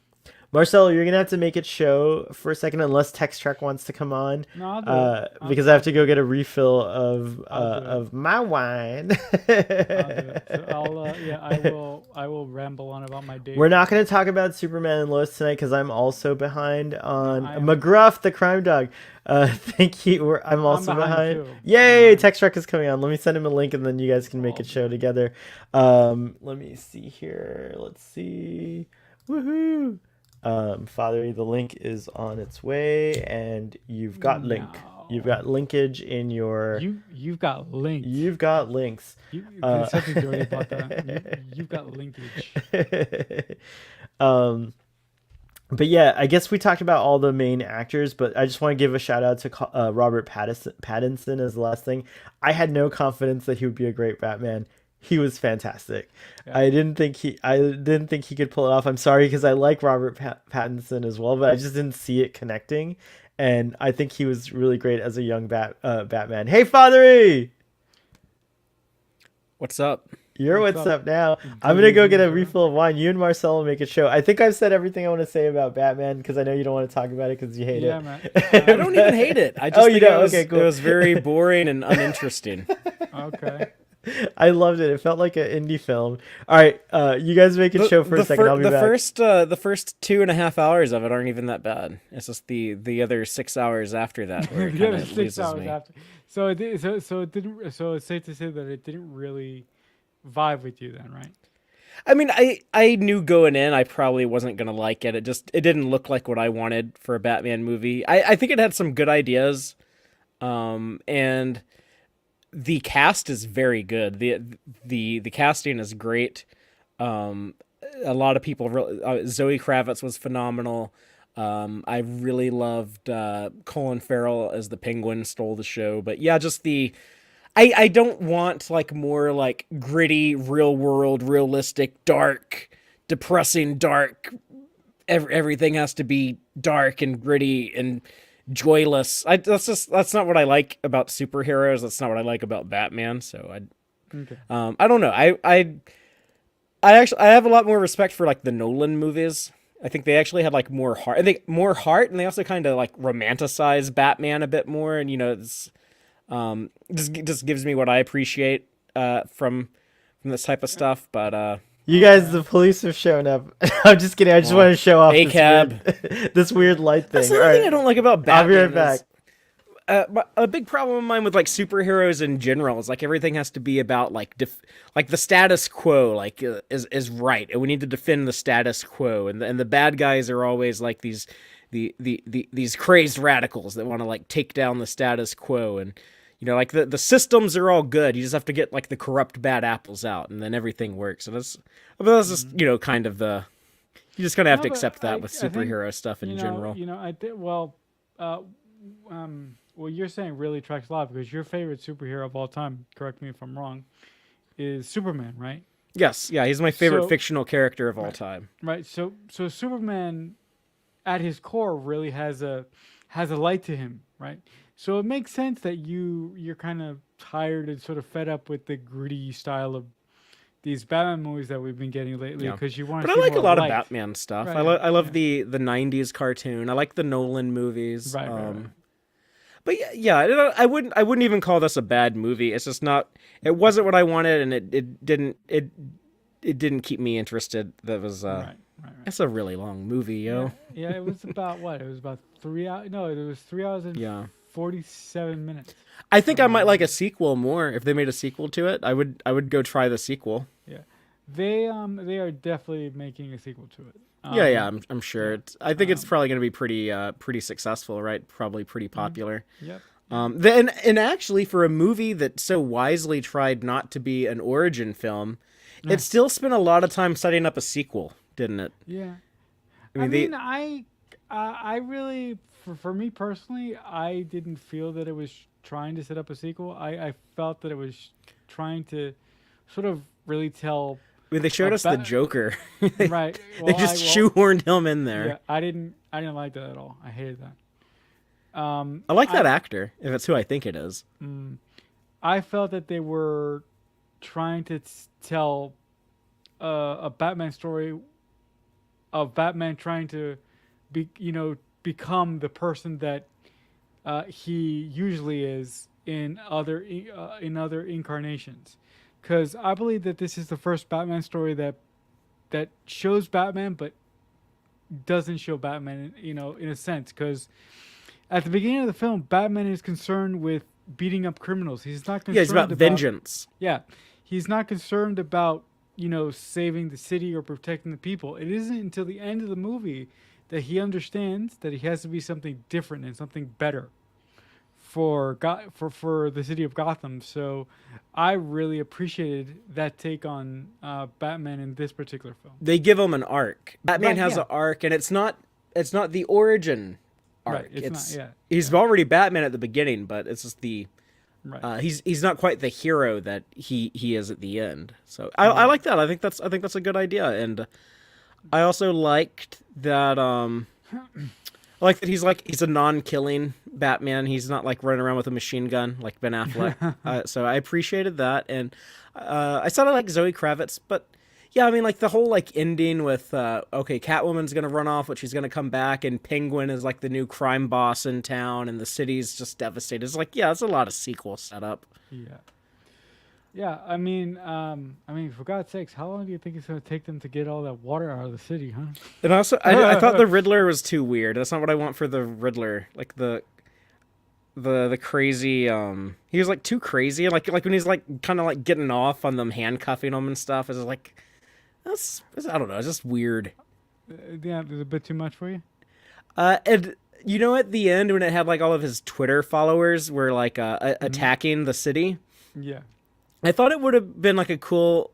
Marcelo, you're gonna have to make it show for a second unless Text Trek wants to come on. no, I'll do it. Because I have to go get a refill I'll do it. of my wine. I'll do it. So I'll yeah, I will ramble on about my day. We're not going to talk about Superman and Lois tonight because I'm also behind No, on I am. McGruff, the crime dog. Thank you. I'm I'm also behind behind. too. I'm Yay! behind. Text Truck is coming on. Let me send him a link and then you guys can We're make all it show behind. together. Let me see here. Let's see. Woohoo! Father, the link is on its way, and you've got link. You've No, got linkage in your. you've got linked. You've got links. You Uh, the subject already bought that. You've got linkage. um, but yeah, I guess we talked about all the main actors, but I just want to give a shout out to Robert Pattinson as the last thing. I had no confidence that he would be a great Batman. He was fantastic. Yeah. I didn't think he could pull it off. I'm sorry because I like Robert Pattinson as well, but I just didn't see it connecting. And I think he was really great as a young Batman. Hey, Fathery! What's up? You're What's what's up? up now. I'm Good gonna go get evening, a sir. refill of wine. You and Marcelo make a show. I think I've said everything I want to say about Batman because I know you don't want to talk about it because you hate Yeah, it. man. I don't even hate it. I Oh, just you think don't? Okay, it cool. was very boring and uninteresting. Okay. I loved it. It felt like an indie film. All right, you guys make a show for a second. I'll be back. The first 2.5 hours of it aren't even that bad. It's just the other 6 hours after that where it The kind other of 6 loses hours me. after. So it didn't. So it's safe to say that it didn't really vibe with you then, right? I mean, I knew going in I probably wasn't gonna like it. It didn't look like what I wanted for a Batman movie. I think it had some good ideas, and the cast is very good. The casting is great. Um, a lot of people Zoe Kravitz was phenomenal. I really loved Colin Farrell as the Penguin, stole the show. But yeah, just I don't want like more like gritty, real world, realistic, dark, depressing, dark. Everything has to be dark and gritty and joyless. That's not what I like about superheroes. That's not what I like about Batman. So Okay. I don't know. I have a lot more respect for like the Nolan movies. I think they actually had like more heart. I think more heart, and they also kind of like romanticize Batman a bit more. And it's just gives me what I appreciate from this type of stuff. But You guys, the police have shown up. I'm just kidding. I just want to show off this weird light thing. That's the thing I don't like about Batman. I'll be right back. A big problem of mine with like superheroes in general is like everything has to be about like like the status quo is right, and we need to defend the status quo, and the bad guys are always like these crazed radicals that want to like take down the status quo, and like the systems are all good. You just have to get like the corrupt bad apples out, and then everything works. And that's just kind of the you just kind of have to accept that with superhero stuff in general. What you're saying really tracks a lot, because your favorite superhero of all time, correct me if I'm wrong, is Superman, right? Yes, yeah, he's my favorite fictional character of all time. Right. So Superman, at his core, really has a light to him, right? So it makes sense that you're kind of tired and sort of fed up with the gritty style of these Batman movies that we've been getting lately, because you want to. But I like a lot light. of Batman stuff. Right. I love the '90s cartoon. I like the Nolan movies. Right. But yeah, I wouldn't even call this a bad movie. It's just not. It wasn't what I wanted, and it didn't keep me interested. That was right. It's a really long movie, yo. Yeah, it was about what? It was about 3 hours. No, it was 3 hours and 47 minutes. I think I might like a sequel more. If they made a sequel to it, I would go try the sequel. Yeah, they are definitely making a sequel to it. I'm sure. I think it's probably going to be pretty successful, right? Probably pretty popular. Yep. And actually, for a movie that so wisely tried not to be an origin film, it still spent a lot of time setting up a sequel, didn't it? Yeah. I I really, for me personally, I didn't feel that it was trying to set up a sequel. I felt that it was trying to sort of really tell. They showed us the Joker. Right. They just shoehorned him in there. Yeah, I didn't like that at all. I hated that. I like that actor, if it's who I think it is. I felt that they were trying to tell a Batman story of Batman trying to become the person that he usually is in other incarnations. Because I believe that this is the first Batman story that shows Batman, but doesn't show Batman, in a sense. Because at the beginning of the film, Batman is concerned with beating up criminals. He's not concerned he's about vengeance. Yeah, he's not concerned about saving the city or protecting the people. It isn't until the end of the movie that he understands that he has to be something different and something better for the city of Gotham. So I really appreciated that take on Batman in this particular film. They give him an arc. Batman has an arc, and it's not the origin arc. Right, he's already Batman at the beginning, but it's just the right. He's not quite the hero that he is at the end. So I like that. I think that's a good idea, and I also liked that. I like that he's a non-killing Batman. He's not like running around with a machine gun like Ben Affleck. So I appreciated that, and I sort of like Zoe Kravitz, but yeah, I mean like the whole like ending with Catwoman's gonna run off, but she's gonna come back, and Penguin is like the new crime boss in town, and the city's just devastated. It's like it's a lot of sequel setup. Yeah. Yeah, I mean, for God's sakes, how long do you think it's going to take them to get all that water out of the city, huh? And also, I thought the Riddler was too weird. That's not what I want for the Riddler. Like the crazy. He was like too crazy. Like when he's like kind of like getting off on them handcuffing him and stuff. It's like I don't know. It's just weird. Yeah, it was a bit too much for you. And at the end when it had like all of his Twitter followers were like attacking the city. Yeah. I thought it would have been like a cool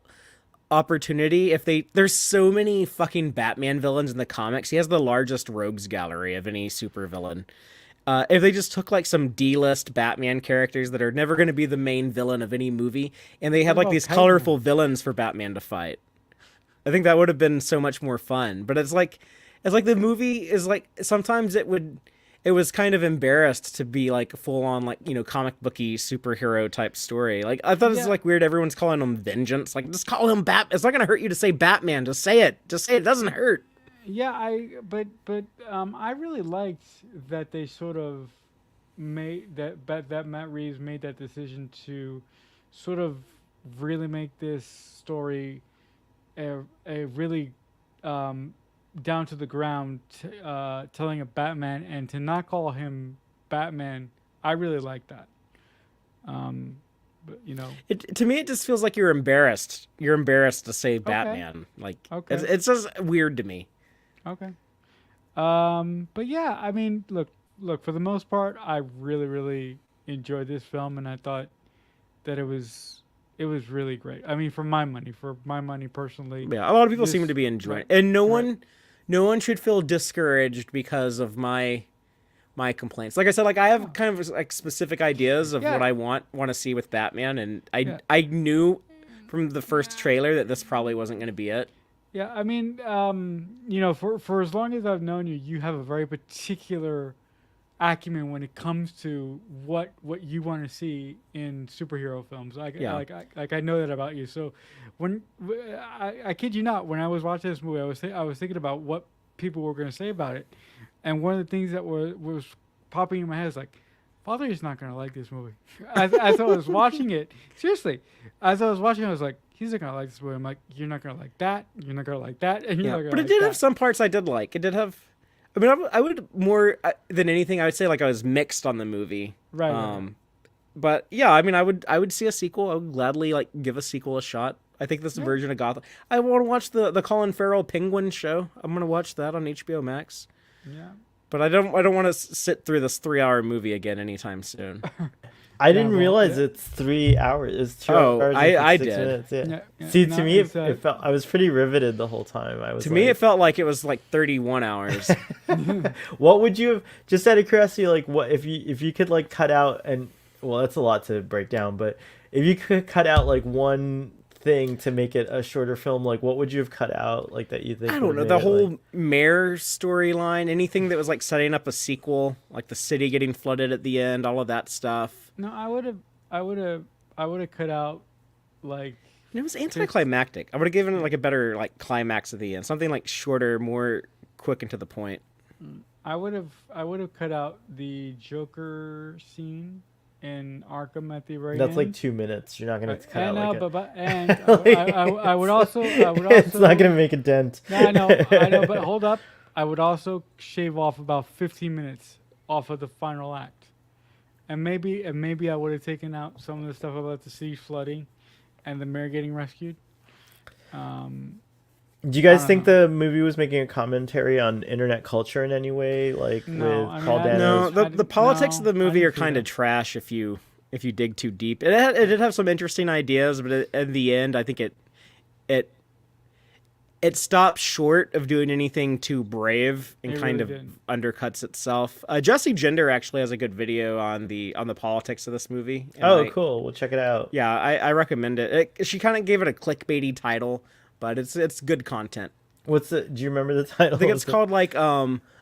opportunity, if there's so many fucking Batman villains in the comics. He has the largest rogues gallery of any supervillain. If they just took like some D-list Batman characters that are never going to be the main villain of any movie, and they had like these colorful villains for Batman to fight, I think that would have been so much more fun. But it's like the movie is like, sometimes it was kind of embarrassed to be like full on like, you know, comic booky superhero type story. Like I thought it's like weird. Everyone's calling him Vengeance. Like just call him Bat. It's not gonna hurt you to say Batman. Just say it. Just say it. It doesn't hurt. Yeah, I really liked that they sort of made that Matt Reeves made that decision to sort of really make this story a really down to the ground telling of Batman, and to not call him Batman. I really like that. But you know, to me, it just feels like you're embarrassed. You're embarrassed to say Batman. Like it's just weird to me. Okay. But yeah, I mean, look. For the most part, I really, really enjoyed this film, and I thought that it was really great. I mean, for my money personally. Yeah, a lot of people seem to be enjoying it, and no one should feel discouraged because of my complaints. Like I said, like I have kind of like specific ideas of what I want to see with Batman, and I knew from the first trailer that this probably wasn't going to be it. Yeah, I mean, you know, for as long as I've known you, you have a very particular acumen when it comes to what you want to see in superhero films. Like I know that about you. So when I kid you not, when I was watching this movie, I was thinking about what people were going to say about it, and one of the things that was popping in my head is like, Father is not going to like this movie. As I was watching it, seriously, as I was watching, I was like, he's not gonna like this movie. I'm like, you're not gonna like that. You're not gonna like that. And you're not gonna. But it like did that. have some parts I did like. It did have. I mean, I would more than anything, I would say like I was mixed on the movie. Right. But yeah, I mean, I would see a sequel. I would gladly like give a sequel a shot. I think this version of Gotham. I want to watch the Colin Farrell Penguin show. I'm gonna watch that on HBO Max. Yeah. But I don't want to sit through this 3-hour movie again anytime soon. I didn't realize it's 3 hours. It's 2 hours. I 6 did. minutes, yeah. See, to me, it felt I was pretty riveted the whole time. To me, it felt like it was like 31 hours. What would you have? Just out of curiosity, like what if you could like cut out and well, that's a lot to break down. But if you could cut out like one thing to make it a shorter film, like what would you have cut out? Like that you think? I don't know, the whole mayor storyline, anything that was like setting up a sequel, like the city getting flooded at the end, all of that stuff. No, I would have cut out like. It was anticlimactic. I would have given it like a better like climax at the end, something like shorter, more quick and to the point. I would have cut out the Joker scene in Arkham at the very end. That's like 2 minutes. You're not gonna cut out like I would also. It's not gonna make a dent. No, I know, but hold up. I would also shave off about 15 minutes off of the final act. And maybe I would have taken out some of the stuff about the city flooding and the mayor getting rescued. Do you guys think the movie was making a commentary on internet culture in any way? Like the politics of the movie are kind of trash if you dig too deep. It did have some interesting ideas, but in the end, I think it stopped short of doing anything too brave and undercuts itself. Jesse Gender actually has a good video on the politics of this movie. Cool. We'll check it out. Yeah, I recommend it. She kind of gave it a clickbaity title, but it's good content. Do you remember the title? I think it's called like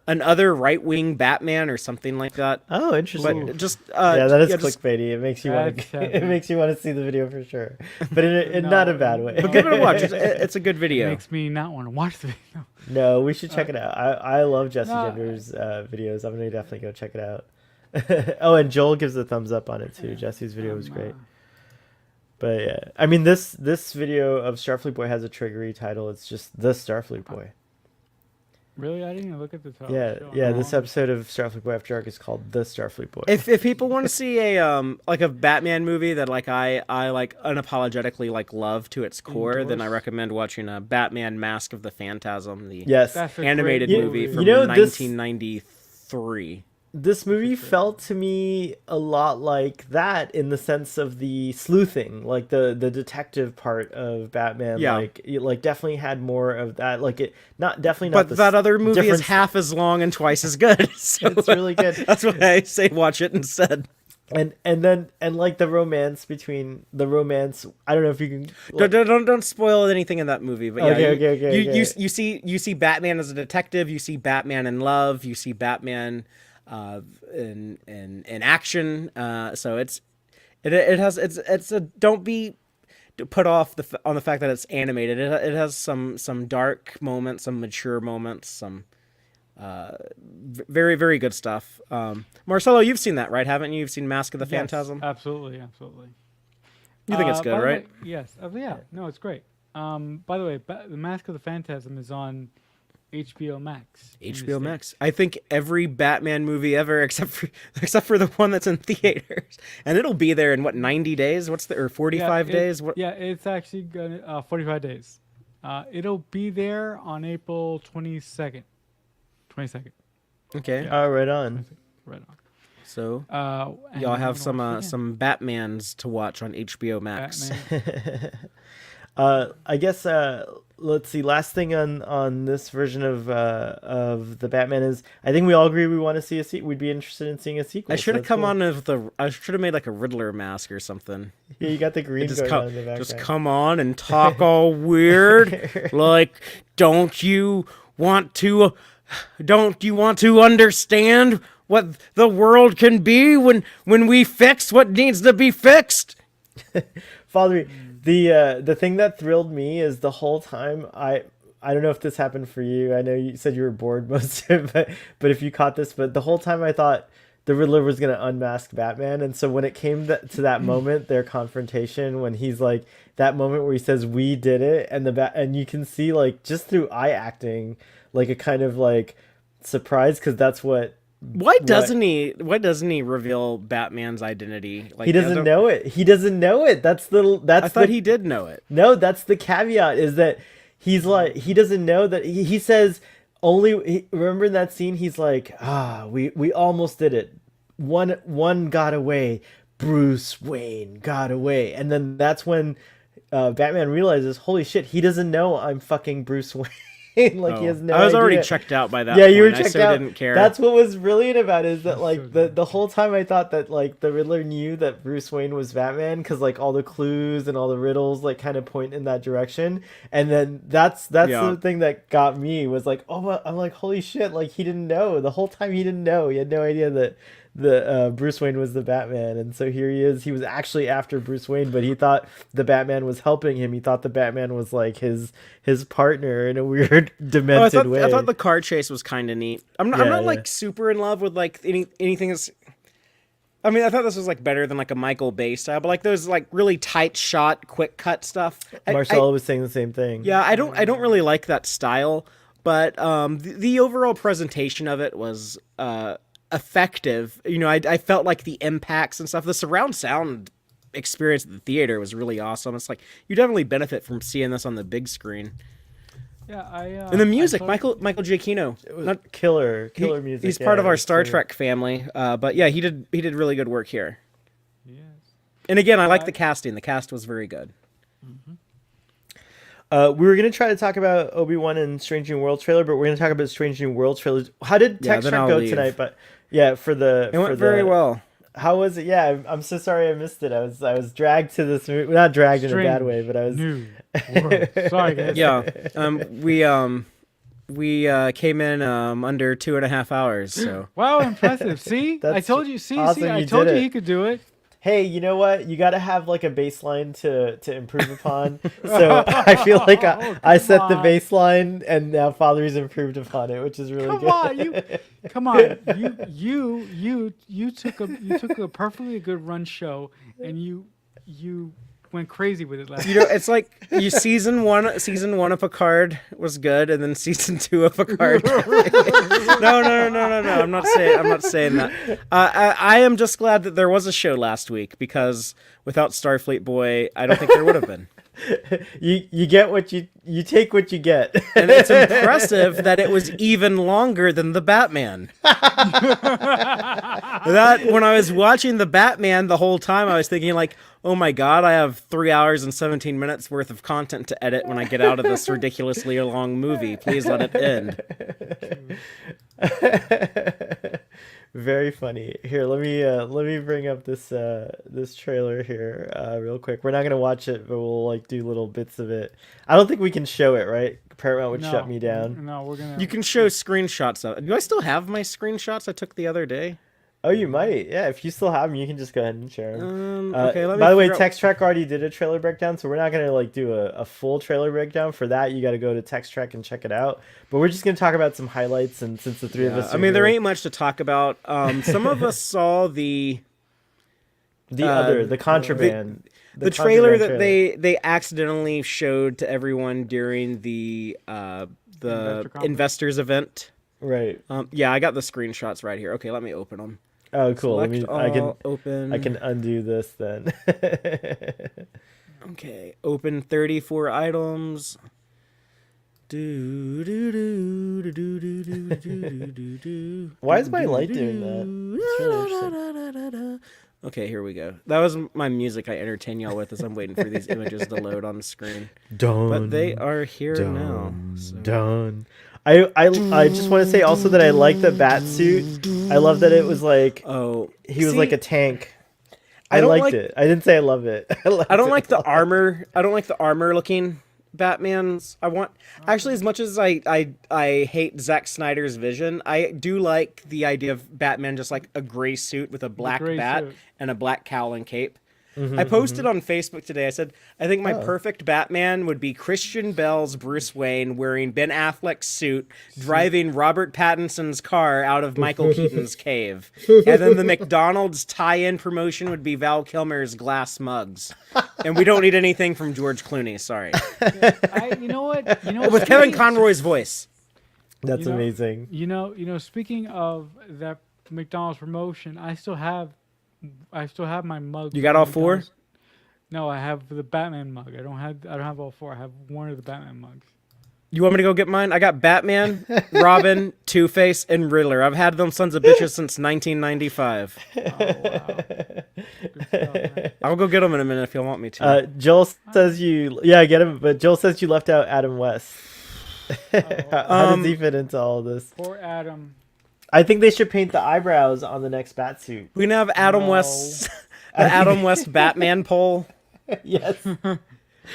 another right-wing Batman or something like that. Oh, interesting. But just that is clickbaity. It makes you want to see the video for sure, but in not a bad way. But give it a watch. It's a good video. It makes me not want to watch the video. No, we should check it out. I love Jesse Gender's videos. I'm gonna definitely go check it out. Oh, and Joel gives a thumbs up on it too. Jesse's video was great. But yeah, I mean this video of Starfleet Boy has a triggery title. It's just The Starfleet Boy. Really? I didn't even look at the title. Yeah. This episode of Starfleet Boy After Dark is called The Starfleet Boy. If people want to see a like a Batman movie that like I like unapologetically like love to its core, then I recommend watching Batman: Mask of the Phantasm, the animated movie from 1993. this movie felt to me a lot like that in the sense of the sleuthing, like the detective part of Batman. Yeah. Like it, like definitely had more of that. Like it not definitely not. But that other movie is difference- half as long and twice as good. So It's really good. That's why I say watch it instead. And then like the romance. I don't know if you can. Like, Don't spoil anything in that movie. But yeah, Okay. you see Batman as a detective. You see Batman in love. You see Batman in action. So it's a don't be put off on the fact that it's animated. It has some dark moments, some mature moments, some very, very good stuff. Marcelo, you've seen that, right? Haven't you? You've seen Mask of the Phantasm? Absolutely. You think it's good, by the right? way, yes. Yeah. No, it's great. By the way, the Mask of the Phantasm is on HBO Max. HBO Max. I think every Batman movie ever, except for the one that's in theaters, and it'll be there in what 90 days? Or 45 days? What? Yeah, it's actually gonna 45 days. It'll be there on April 22nd. 22nd. Okay. Yeah. right on. Right on. So and y'all I'm have gonna watch it again. some Batmans to watch on HBO Max. Batman. I guess let's see. Last thing on this version of the Batman is I think we all agree we want to see a sequel. We'd be interested in seeing a sequel. I should have so come that's cool. on with I should have made like a Riddler mask or something. Yeah, you got the green Just going on in the background. just come on and talk all weird, like don't you want to understand what the world can be when we fix what needs to be fixed? Father, the thing that thrilled me is the whole time I don't know if this happened for you. I know you said you were bored most of it, but if you caught this, but the whole time I thought the Riddler was going to unmask Batman. And so when it came to that moment, their confrontation, when he's like that moment where he says, "We did it." And and you can see like just through eye acting, like a kind of like surprise. 'Cause that's Why doesn't he reveal Batman's identity? Like he doesn't know it. He doesn't know it. I thought he did know it. No, that's the caveat is that he's like, he doesn't know that he says remember in that scene, he's like, we almost did it. One got away. Bruce Wayne got away. And then that's when Batman realizes, holy shit, he doesn't know I'm fucking Bruce Wayne. Like he has no idea. I was already checked out by that Yeah, point. you were checked I out. Didn't care. That's what was brilliant about it, is that like the whole time I thought that like the Riddler knew that Bruce Wayne was Batman because like all the clues and all the riddles like kind of point in that direction. And then that's the thing that got me was like, oh, I'm like, holy shit, like he didn't know the whole time. He didn't know. He had no idea that the Bruce Wayne was the Batman. And so here he is. He was actually after Bruce Wayne, but he thought the Batman was helping him. He thought the Batman was like his partner in a weird demented way. I thought the car chase was kind of neat. I'm not like super in love with like anything that's. I mean, I thought this was like better than like a Michael Bay style, but like those like really tight shot, quick cut stuff. Marcelo was saying the same thing. Yeah, I don't really like that style, but the overall presentation of it was effective. You know, I felt like the impacts and stuff. The surround sound experience at the theater was really awesome. It's like you definitely benefit from seeing this on the big screen. Yeah, and the music, Michael Giacchino, not killer music. He's part of our Star Trek family, but yeah, he did really good work here. Yes. And again, I like the casting. The cast was very good. Mm-hmm. We were going to try to talk about Obi-Wan and Strange New Worlds trailer, but we're going to talk about Strange New Worlds trailers. How did Tech Trek go tonight? But yeah, it went very well. How was it? Yeah, I'm so sorry I missed it. I was dragged to this movie. Not dragged in a bad way, but I was. Sorry, guys. Yeah, we came in under 2.5 hours. So wow, impressive. See, I told you. Awesome, I told you he could do it. Hey, you know what? You got to have like a baseline to improve upon. So I feel like I set the baseline, and now Father's improved upon it, which is really good. Come on, you took a perfectly good run show, and you went crazy with it last. You know, it's like season one of Picard was good, and then season 2 of Picard. No. I'm not saying that. I am just glad that there was a show last week, because without Starfleet Boy, I don't think there would have been. You get what you take what you get. And it's impressive that it was even longer than the Batman. That when I was watching the Batman the whole time, I was thinking like, oh my god, I have 3 hours and 17 minutes worth of content to edit when I get out of this ridiculously long movie. Please let it end. Very funny. Here, let me bring up this trailer here real quick. We're not gonna watch it, but we'll like do little bits of it. I don't think we can show it, right? Paramount would shut me down. No, we're gonna. You can show screenshots of it. Do I still have my screenshots I took the other day? Oh, you might. Yeah, if you still have them, you can just go ahead and share them. Okay, let me by the way, figure out- Text Track already did a trailer breakdown, so we're not gonna like do a full trailer breakdown for that. You got to go to Text Track and check it out. But we're just gonna talk about some highlights, and since the three of us, I mean, there ain't much to talk about. Some of us saw the contraband. The trailer that they accidentally showed to everyone during the investors event. Right. Yeah, I got the screenshots right here. Okay, let me open them. Oh, cool. Open. I can undo this then. Okay, open 34 items. Do do do do do do do do do do. Why is my light doing that? It's really interesting. Okay, here we go. That was my music I entertain y'all with as I'm waiting for these images to load on the screen. But they are here now. So. Done. I just want to say also that I like the bat suit. I love that it was like he was like a tank. I liked it. I didn't say I love it. I don't like the armor. I don't like the armor looking Batmans. Actually, as much as I hate Zack Snyder's vision, I do like the idea of Batman just like a gray suit with a black bat and a black cowl and cape. I posted on Facebook today. I said, I think my perfect Batman would be Christian Bale's Bruce Wayne wearing Ben Affleck's suit, driving Robert Pattinson's car out of Michael Keaton's cave. And then the McDonald's tie-in promotion would be Val Kilmer's glass mugs. And we don't need anything from George Clooney. Sorry. You know what? With Kevin Conroy's voice. That's amazing. You know. Speaking of that McDonald's promotion, I still have my mug. You got all four? No, I have the Batman mug. I don't have all four. I have one of the Batman mugs. You want me to go get mine? I got Batman, Robin, Two-Face, and Riddler. I've had them sons of bitches since 1995. Oh, wow. Good stuff, man. I'll go get them in a minute if you want me to. Joel says I get him, but Joel says you left out Adam West. How does he fit into all of this? Poor Adam. I think they should paint the eyebrows on the next bat suit. We can have Adam West, the Adam West Batman poll. Yes.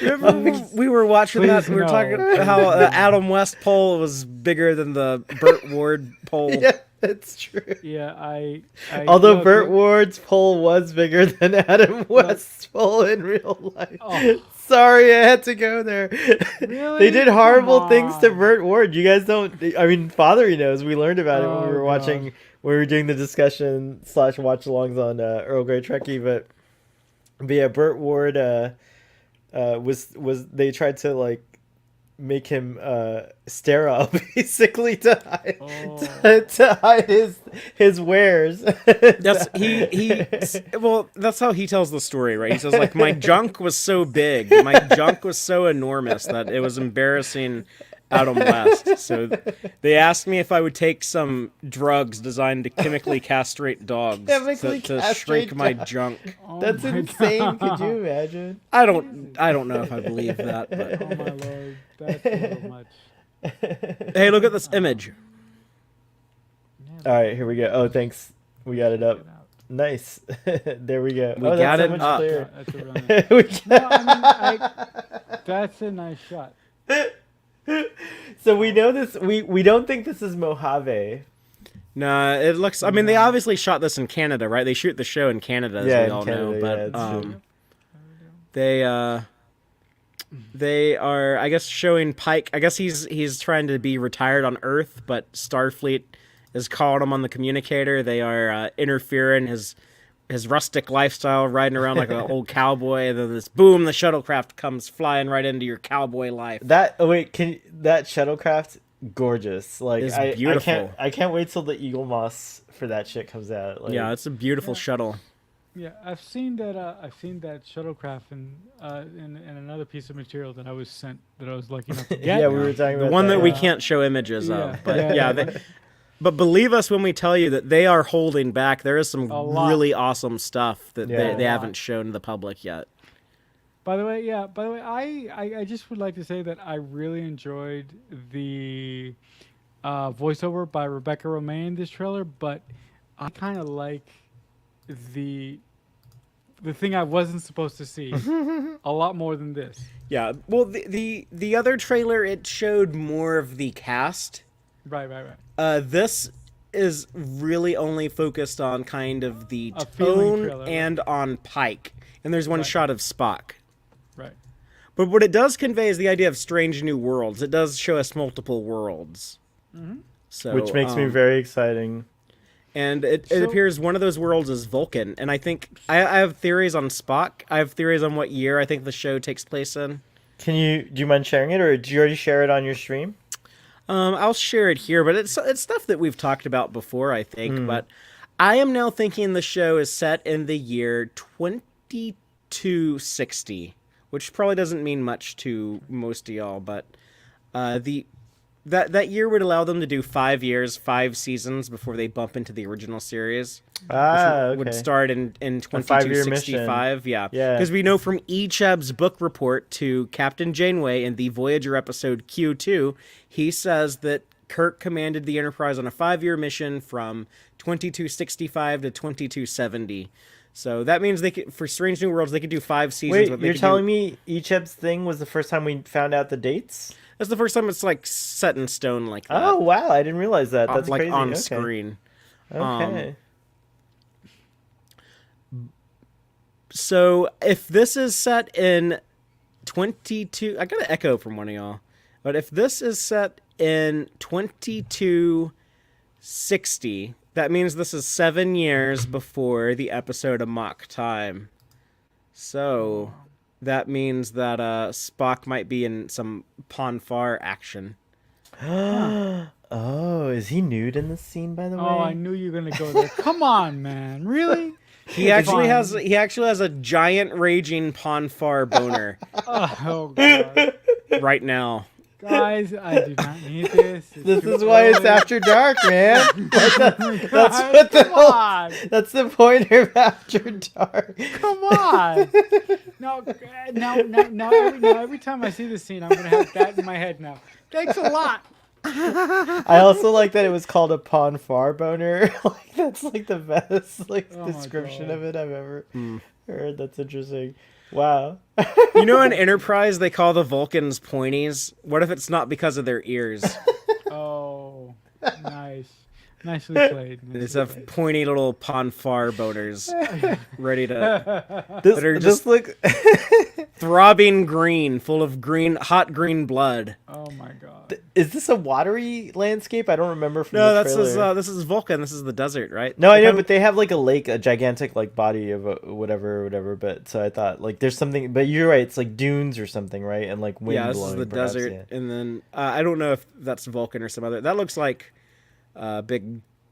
Remember we were watching that. We were talking how Adam West poll was bigger than the Burt Ward poll. Yeah, that's true. Yeah, Although Burt Ward's poll was bigger than Adam West's poll in real life. Oh. Sorry, I had to go there. Really? They did horrible things to Burt Ward. You guys don't. I mean, Fathery knows. We learned about it when we were watching. We were doing the discussion / watch alongs on Earl Grey Trekkie, but yeah, Burt Ward was they tried to like make him sterile basically to hide his wares. That's that's how he tells the story, right? He says like my junk was so big, my junk was so enormous that it was embarrassing Adam West. So they asked me if I would take some drugs designed to chemically castrate dogs to shrink my junk. That's insane. Could you imagine? I don't know if I believe that, but oh my lord, that's a little much. Hey, look at this image. All right, here we go. Oh, thanks. We got it up. Nice. There we go. We got it up. That's a nice shot. So we know this. We don't think this is Mojave. Nah, it looks. I mean, they obviously shot this in Canada, right? They shoot the show in Canada, as we all know. But they are, I guess, showing Pike. I guess he's trying to be retired on Earth, but Starfleet is calling him on the communicator. They are interfering his rustic lifestyle, riding around like an old cowboy, and then this boom, the shuttlecraft comes flying right into your cowboy life. That shuttlecraft, gorgeous. Like it's beautiful. I can't wait till the Eagle Moss for that shit comes out. Like, yeah, it's a beautiful shuttle. Yeah, I've seen that. I've seen that shuttlecraft in another piece of material that I was sent that I was lucky enough to get. Yeah, we were talking The about one that that. we Yeah. can't show images Yeah, of, but yeah. but believe us when we tell you that they are holding back. There is some A lot. really awesome stuff that Yeah. they A haven't lot. shown the public yet. By the way, yeah. By the way, I just would like to say that I really enjoyed the voiceover by Rebecca Romijn in this trailer, but I kind of like the the thing I wasn't supposed to see a lot more than this. Yeah. Well, the other trailer, it showed more of the cast. Right, right, right. This is really only focused on kind of the A feeling tone trailer, right. and on Pike. And there's one Right. shot of Spock. Right. But what it does convey is the idea of strange new worlds. It does show us multiple worlds. So, Which makes me very exciting. And it So- appears one of those worlds is Vulcan. And I think I have theories on Spock. I have theories on what year I think the show takes place in. Do you mind sharing it, or did you already share it on your stream? I'll share it here, but it's stuff that we've talked about before, I think. But I am now thinking the show is set in the year 2260, which probably doesn't mean much to most of y'all, but that year would allow them to do 5 years, 5 seasons before they bump into the original series. Okay. Would start in 5-year mission. 2265. Yeah. Yeah. Because we know from Echeb's book report to Captain Janeway in the Voyager episode Q2, he says that Kirk commanded the Enterprise on a 5-year mission from 2265 to 2270. So that means they could, for Strange New Worlds, they could do 5 seasons. Wait, but they you're could telling me Echeb's thing was the first time we found out the dates? that's the first time it's like set in stone like that. Oh wow, I didn't realize that. That's like crazy. on Okay. screen. Okay. So if this is set in 22, I got an echo from one of y'all. But if this is set in 2260, that means this is 7 years before the episode Amok Time. So that means that Spock might be in some Ponfar action. Oh, is he nude in this scene, by the way? Oh, I knew you were gonna go there. Come on, man. Really? He actually Fine. has a giant raging Ponfar boner Oh god, right now. guys, I do not need this. It's This too is why it's early. after dark, man. That's Guys, what the come whole, on. that's the point of after dark. Come on. No, now every time I see this scene, I'm gonna have that in my head now. Thanks a lot. I also like that it was called a Ponfar boner. Like that's like the best Oh my description God. of it I've ever heard. That's interesting. Wow. You know, in Enterprise, they call the Vulcans pointies. What if it's not because of their ears? Oh, nice. Nicely played. They just Nicely have played. pointy little Ponfar boners ready to This, That are this just- look. throbbing green, full of hot green blood. Oh my god. Is this a watery landscape? I don't remember from No, the that's trailer. this is Vulcan. This is the desert, right? No, I know, Like, but they have like a lake, a gigantic like body of whatever. But so I thought like there's something. But you're right, it's like dunes or something, right? And like wind yeah, this blowing. is the perhaps, desert, yeah. and then I don't know if that's Vulcan or some other. That looks like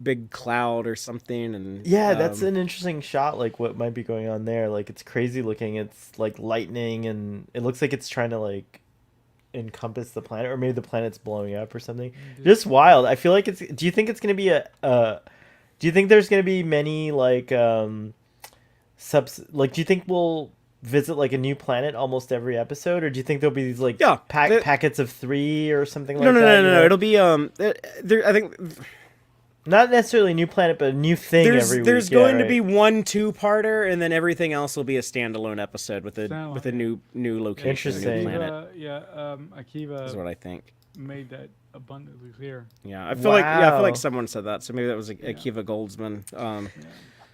big cloud or something. And Yeah, that's an interesting shot. Like what might be going on there? Like it's crazy looking. It's like lightning, and it looks like it's trying to like encompass the planet, or maybe the planet's blowing up or something. Just wild. I feel like it's. Do you think it's gonna be a? Do you think there's gonna be many like subs? Like, do you think we'll visit like a new planet almost every episode, or do you think there'll be these like Yeah, packets of 3 or something like no, that? you know? It'll be I think Not necessarily a new planet, but a new thing every week. there's Yeah, going to right. be 1 2-parter, and then everything else will be a standalone episode with a Standalone. new location, Interesting. a new planet. Akiva Is what I think. made that abundantly clear. Yeah, I feel I feel Wow. like someone said that, so maybe that was Akiva Goldsman.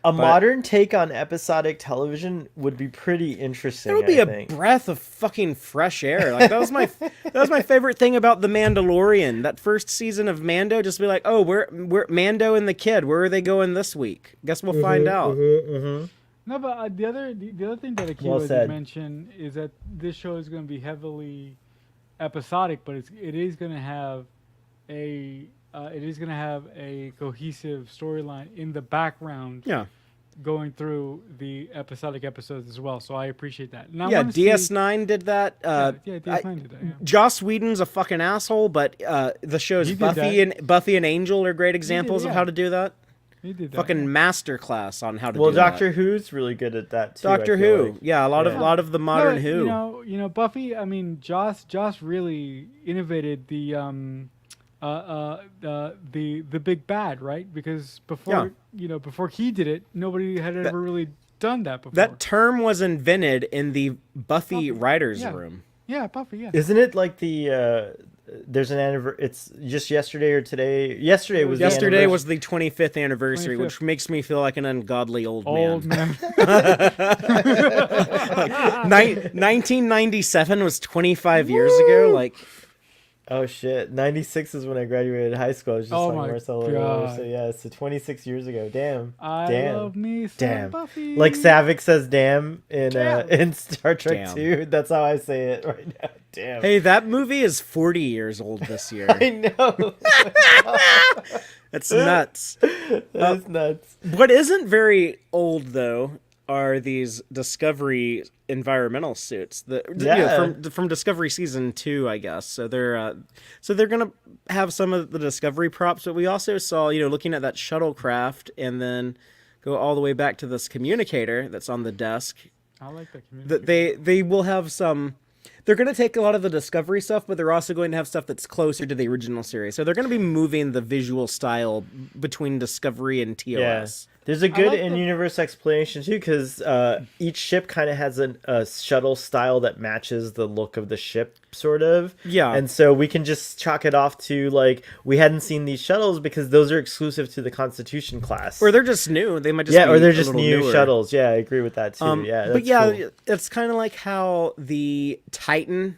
A modern take on episodic television would be pretty interesting. It'll be I a think. breath of fucking fresh air. Like that was my favorite thing about The Mandalorian. That first season of Mando, just be like, oh, we're Mando and the kid. Where are they going this week? Guess we'll find out. No, but the other thing that Akiva Well did said. mention is that this show is going to be heavily episodic, but it is going to have a cohesive storyline in the background. Yeah. going through the episodic episodes as well. So I appreciate that. And I Yeah, wanna see- DS9 did that. yeah, DS9 did that. Yeah. Joss Whedon's a fucking asshole, but the shows He did Buffy and Angel are great examples of yeah. how to do that. He did that. Fucking masterclass on how to Well, do that. Doctor Who's really good at that too. Doctor I feel Who, like. yeah, a lot of the modern No, Who. You know, Buffy. I mean, Joss really innovated the big bad, right? Because before before he did it, nobody had ever really done that before. That term was invented in the Buffy writers' room. Yeah, Buffy. Yeah. Isn't it like the there's an anniversary? It's just yesterday or today. Yesterday was Yesterday the was the 25th anniversary, 25th. which makes me feel like an ungodly old man. Man. 1997 was 25 years ago. Like, Oh shit! 96 is when I graduated high school. I was just Oh like my Marcelo earlier. God. So yeah, so 26 years ago. Damn. I Damn. love me some Damn. Buffy. Like Savick says "damn" Damn. in Star Trek Damn. 2. That's how I say it right now. Damn. hey, that movie is 40 years old this year. I know. That's nuts. That's nuts. What isn't very old though are these Discovery environmental suits from Discovery season 2, I guess. So they're gonna have some of the Discovery props, but we also saw, looking at that shuttlecraft and then go all the way back to this communicator that's on the desk. I like that community. That they will have some. They're going to take a lot of the Discovery stuff, but they're also going to have stuff that's closer to the original series. So they're going to be moving the visual style between Discovery and TOS. Yeah. There's a good like the- in-universe explanation too, because each ship kind of has a shuttle style that matches the look of the ship, sort of. Yeah. And so we can just chalk it off to like we hadn't seen these shuttles because those are exclusive to the Constitution class. Or they're just new. They might just be or they're a just little new newer. shuttles. Yeah, I agree with that too. Yeah, but that's yeah, cool. it's kind of like how the Titan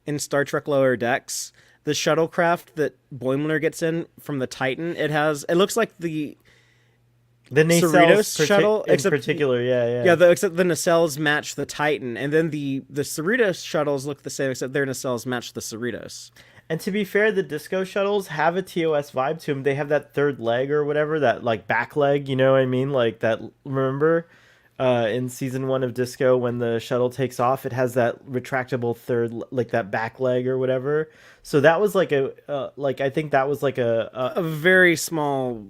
in Star Trek Lower Decks, the shuttlecraft that Boimler gets in from the Titan, it looks like the nacelles Cerritos shuttle, in except particular. Yeah. except the nacelles match the Titan, and then the Cerritos shuttles look the same, except their nacelles match the Cerritos. And to be fair, the disco shuttles have a TOS vibe to them. They have that third leg or whatever, that like back leg, you know what I mean? Like that, remember in season 1 of Disco when the shuttle takes off, it has that retractable third, like that back leg or whatever. So that was like I think that was like A very small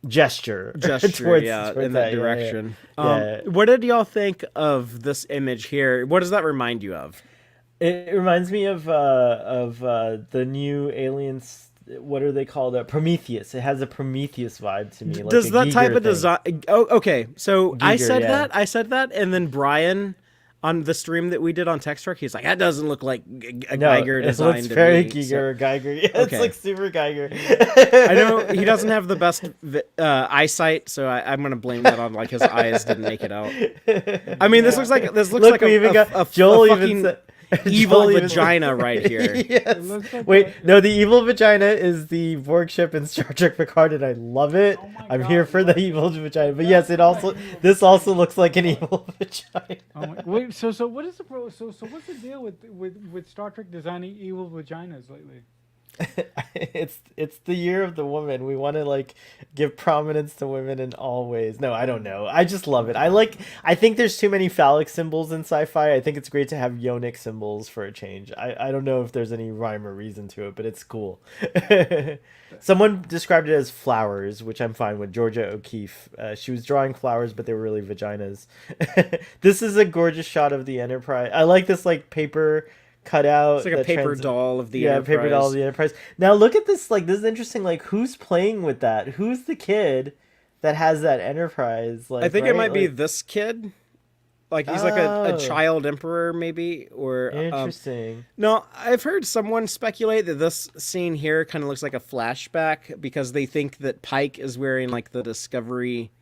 gesture gesture, towards in that direction. Yeah. What did y'all think of this image here? What does that remind you of? It reminds me of the new aliens. What are they called? Prometheus. It has a Prometheus vibe to me. Like Does a that type Giger of thing. design? Oh, okay. So I Giger, said yeah. I said that, and then Brian on the stream that we did on Text Truck, he's like, "That doesn't look like a Geiger it design." looks to very me." Giger So- or Geiger. Yeah, it's Okay. like super Geiger. I know he doesn't have the best eyesight, so I'm gonna blame that on like his eyes didn't make it out. I mean, this looks like Look, we even got Joel fucking even said evil Joel even- vagina right here. Yes. looks like Wait, that. no, the evil vagina is the Borg ship in Star Trek Picard, and I love it. Oh my I'm God, here for the evil vagina. But yes, this also looks like an evil vagina. Oh my, wait, so what is the so what's the deal with Star Trek designing evil vaginas lately? It's the year of the woman. We want to like give prominence to women in all ways. No, I don't know. I just love it. I think there's too many phallic symbols in sci-fi. I think it's great to have yonic symbols for a change. I don't know if there's any rhyme or reason to it, but it's cool. Someone described it as flowers, which I'm fine with. Georgia O'Keeffe. She was drawing flowers, but they were really vaginas. This is a gorgeous shot of the Enterprise. I like this like paper cutout. It's like a that paper doll of the Paper Enterprise. doll of the Enterprise. Now look at this. Like, this is interesting. Like, who's playing with that? Who's the kid that has that Enterprise? Like, I think it right? might be Like, this kid. Like he's like a Oh. child emperor, maybe, or interesting. no. I've heard someone speculate that this scene here kind of looks like a flashback because they think that Pike is wearing like the Discovery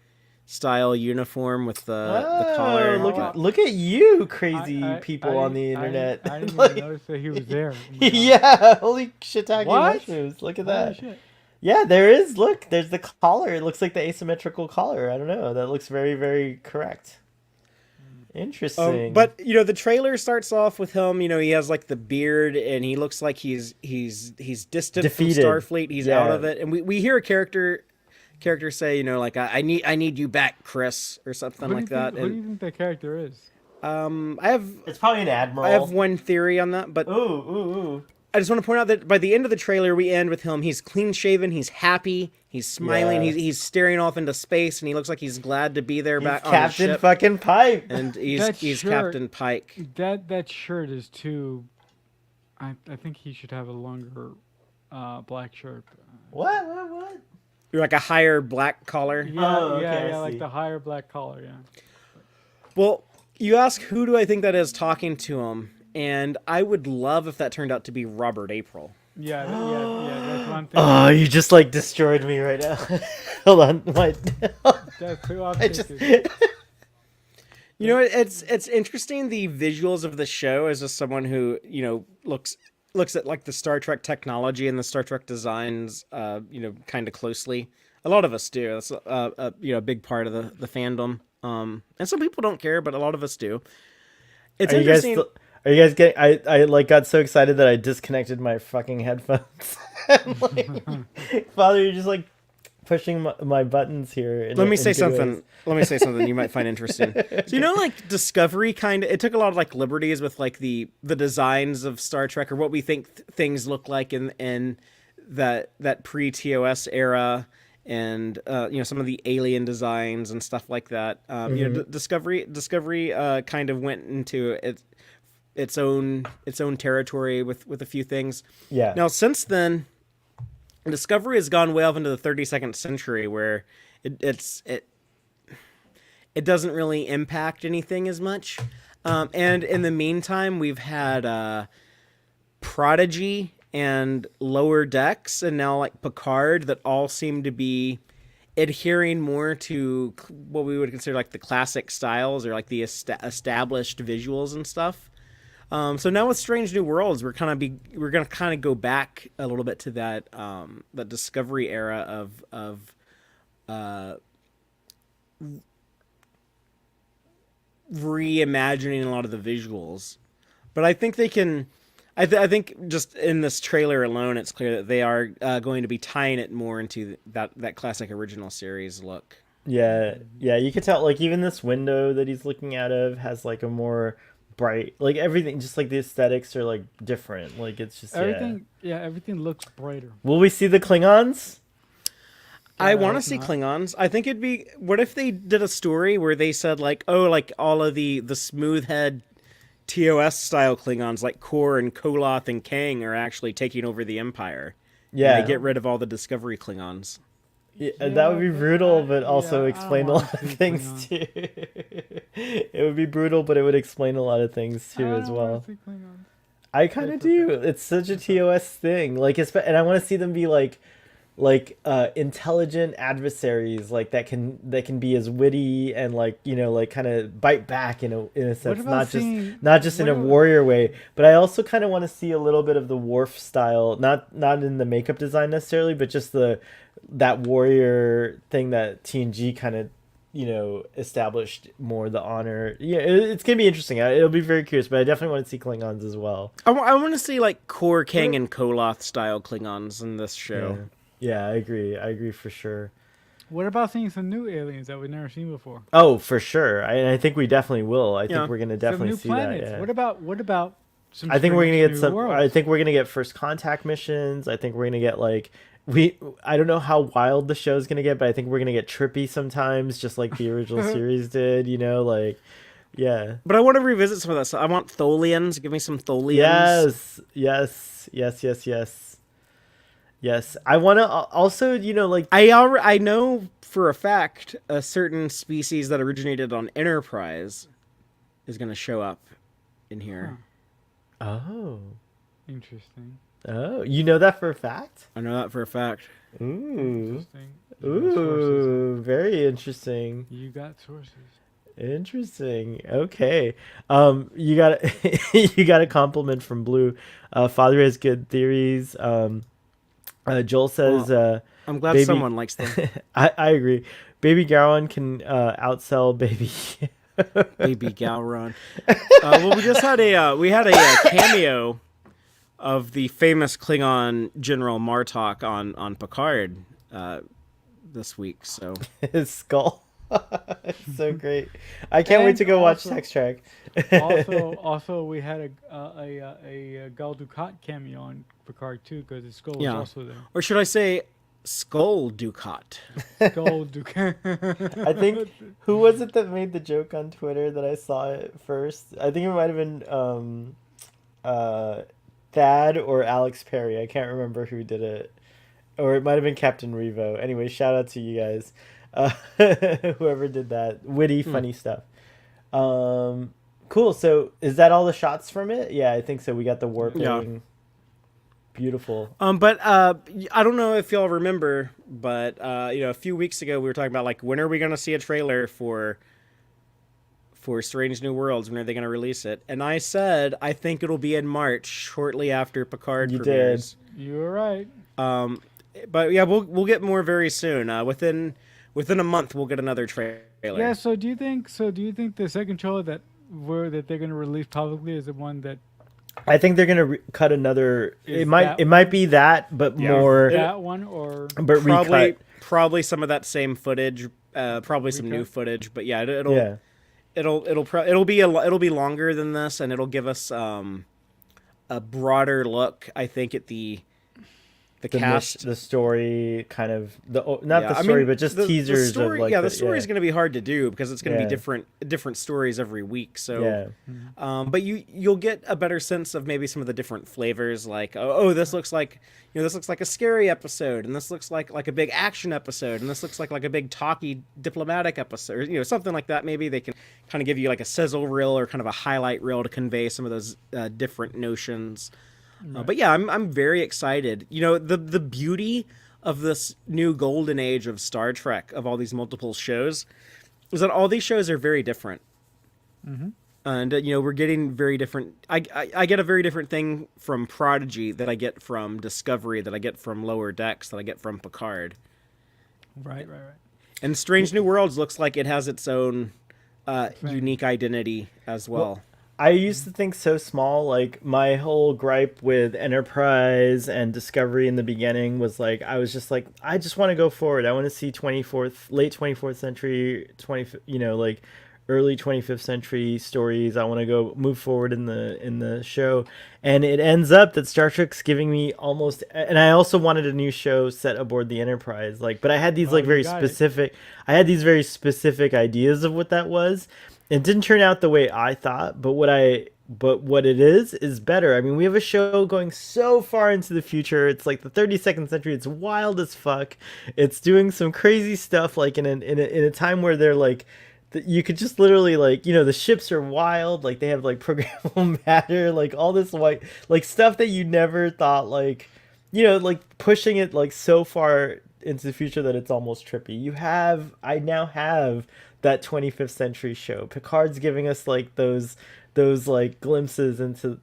style uniform with the collar. Look at you, crazy people on the I didn't- internet. I didn't Like- even notice that he was there. Oh my God. Yeah, holy shiitake What? mushrooms. Look at Holy that. shit. Yeah, there is. Look, there's the collar. It looks like the asymmetrical collar. I don't know. That looks very, very correct. Interesting. But the trailer starts off with him. He has like the beard, and he looks like he's distant Defeated. from Starfleet. He's Yeah. out of it, and we hear a character characters say, like I need you back, Chris, or something like that. Who do you think that character is? It's probably an admiral. I have one theory on that, but Ooh. I just want to point out that by the end of the trailer, we end with him. He's clean shaven. He's happy. He's smiling. Yeah. He's staring off into space, and he looks like he's glad to be there back on the Captain ship. fucking Pike. And he's Captain Pike. That shirt is too. I think he should have a longer black shirt. What? You're like a higher black collar. Yeah, okay, I yeah, like see. the higher black collar. Yeah. Well, you ask who do I think that is talking to him, and I would love if that turned out to be Robert April. Yeah, that's one thing. Oh, you just like destroyed me right now. Hold on, That's who I'm thinking. You know, it's interesting, the visuals of the show, as just someone who looks at like the Star Trek technology and the Star Trek designs, kind of closely. A lot of us do. That's a big part of the fandom. And some people don't care, but a lot of us do. It's interesting. Are you guys getting? I like got so excited that I disconnected my fucking headphones. Father, you're just like pushing my buttons here. Let me say something you might find interesting. So like Discovery it took a lot of like liberties with like the designs of Star Trek, or what we think things look like in that pre-TOS era, and some of the alien designs and stuff like that. Discovery kind of went into its own territory with a few things. Yeah. Now since then, Discovery has gone way off into the 32nd century, where it doesn't really impact anything as much. And in the meantime, we've had Prodigy and Lower Decks, and now like Picard, that all seem to be adhering more to what we would consider like the classic styles, or like the established visuals and stuff. So now with Strange New Worlds, we're gonna kind of go back a little bit to that Discovery era of reimagining a lot of the visuals. But I think they can. I think just in this trailer alone, it's clear that they are going to be tying it more into that classic original series look. Yeah, you could tell, like, even this window that he's looking out of has like a more bright, like, everything, just like the aesthetics are like different, like it's just everything everything looks brighter. Will we see the Klingons? I want to see Klingons. I think it'd be, what if they did a story where they said like, oh, like all of the smooth head TOS style Klingons like Kor and Koloth and Kang are actually taking over the Empire. Yeah, and they get rid of all the Discovery Klingons. Yeah, that would be brutal, but also explain a lot of things too. It would be brutal, but it would explain a lot of things too as well. I kind of do. It's such a TOS thing, like, and I want to see them be like intelligent adversaries, like that can be as witty and like like kind of bite back in a sense, not just in a warrior way. But I also kind of want to see a little bit of the Worf style, not in the makeup design necessarily, but just that warrior thing that TNG kind of established more, the honor. Yeah, it's gonna be interesting. It'll be very curious, but I definitely want to see Klingons as well. I want to see like Kor, Kang, and Koloth style Klingons in this show. Yeah, I agree for sure. What about seeing some new aliens that we've never seen before? Oh, for sure. I think we definitely will. I think we're gonna definitely some new see planets. that. Yeah. What about some? I think we're gonna get some. Worlds? I think we're gonna get first contact missions. I think we're gonna get like I don't know how wild the show's gonna get, but I think we're gonna get trippy sometimes, just like the original series did. Like, yeah. But I want to revisit some of that stuff. I want Tholians. Give me some Tholians. Yes. I want to also, like, I know for a fact a certain species that originated on Enterprise is going to show up in here. Huh. Oh, interesting. Oh, you know that for a fact? I know that for a fact. Ooh, Interesting. Very interesting. You got sources. Interesting. Okay. You got you got a compliment from Blue. Father has good theories. Joel says, I'm glad someone likes them. I agree. Baby Gowron can outsell Baby. Baby Gowron. Well, we just had a cameo of the famous Klingon General Martok on Picard this week. So His skull. It's so great. I can't wait And to go watch also- Sex Track. Also, we had a Gal Dukat cameo on Picard too, because his skull was Yeah. also there. or should I say Skull Ducat? Skull Dukat. I think who was it that made the joke on Twitter that I saw it first? I think it might have been Thad or Alex Perry. I can't remember who did it. Or it might have been Captain Revo. Anyway, shout out to you guys. Whoever did that. Witty, funny stuff. Cool. So is that all the shots from it? Yeah, I think so. We got the warping. Yeah. Beautiful. But I don't know if y'all remember, but a few weeks ago we were talking about like when are we gonna see a trailer for Strange New Worlds? When are they gonna release it? And I said I think it'll be in March, shortly after Picard You did. premieres. You were right. But yeah, we'll get more very soon. Within a month we'll get another trailer. Yeah. So do you think the second trailer that they're going to release publicly is the one that I think they're gonna cut another. Is It might be that, but Yeah. more. that one or But recut. Probably some of that same footage, probably some new Recut? footage. But yeah, Yeah. it'll be longer than this, and it'll give us a broader look. I think at the cast. The story, kind of not Yeah, the I story, mean, but just the teasers story, of like the story is going to be hard to do because it's going to Yeah. be different stories every week. So, Yeah. but you'll get a better sense of maybe some of the different flavors. Like, this looks like a scary episode, and this looks like a big action episode, and this looks like a big talky diplomatic episode. Something like that. Maybe they can kind of give you like a sizzle reel or kind of a highlight reel to convey some of those different notions. But yeah, I'm very excited. The beauty of this new golden age of Star Trek, of all these multiple shows, is that all these shows are very different. Mm-hmm. And we're getting very different. I get a very different thing from Prodigy that I get from Discovery, that I get from Lower Decks, that I get from Picard. right. And Strange New Worlds looks like it has its own unique identity as well. I used to think so small. Like my whole gripe with Enterprise and Discovery in the beginning was like I was just like I just want to go forward. I want to see late 24th century, like early 25th century stories. I want to go move forward in the show, and it ends up that Star Trek's giving me almost. And I also wanted a new show set aboard the Enterprise. But I had these Well, you very got it. specific. I had these very specific ideas of what that was. It didn't turn out the way I thought, but what it is better. I mean, we have a show going so far into the future. It's like the 32nd century. It's wild as fuck. It's doing some crazy stuff, like in a time where they're like, you could just literally the ships are wild. Like they have like programmable matter, like all this stuff that you never thought like pushing it like so far into the future that it's almost trippy. I now have that 25th century show. Picard's giving us like those like glimpses into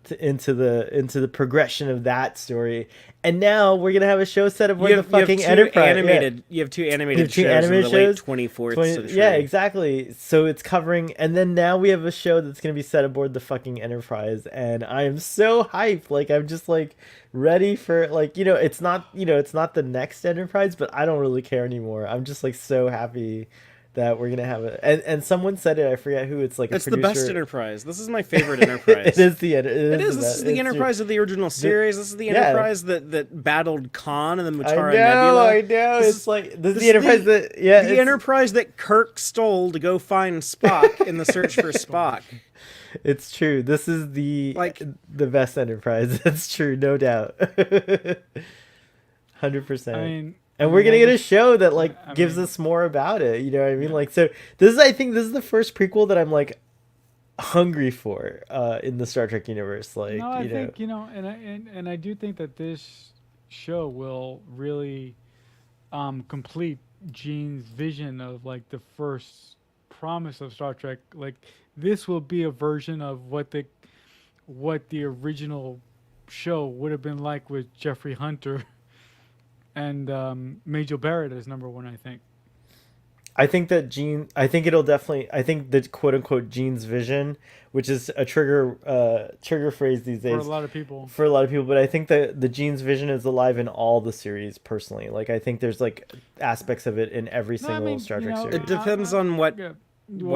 the progression of that story, and now we're gonna have a show set aboard the fucking Enterprise. You have two animated two shows animated in the late shows? 24th century. Yeah, exactly. So it's covering, and then now we have a show that's gonna be set aboard the fucking Enterprise, and I am so hyped. Like I'm just like ready for it's not the next Enterprise, but I don't really care anymore. I'm just like so happy that we're gonna have it. And someone said it, I forget who. It's like It's a the producer. best Enterprise. This is my favorite Enterprise. It is the This is the Enterprise of the original series. This is the Enterprise that battled Khan and the Mutara Nebula. I know. This is the Enterprise the Enterprise that Kirk stole to go find Spock in the search for Spock. It's true. This is the best Enterprise. That's true, no doubt. 100%. I mean, and we're gonna get a show that gives mean- us more about it. You know what I mean? So I think this is the first prequel that I'm like hungry for in the Star Trek universe. I think and I do think that this show will really complete Gene's vision of like the first promise of Star Trek. Like this will be a version of what the original show would have been like with Jeffrey Hunter and Majel Barrett as number one, I think. I think that Gene. I think it'll definitely. I think the quote unquote Gene's vision, which is a trigger phrase these For a days lot of people. for a lot of people, but I think that the Gene's vision is alive in all the series. Personally, like I think there's like aspects of it in every No, I single mean, Star you Trek know, series. It depends on what yeah,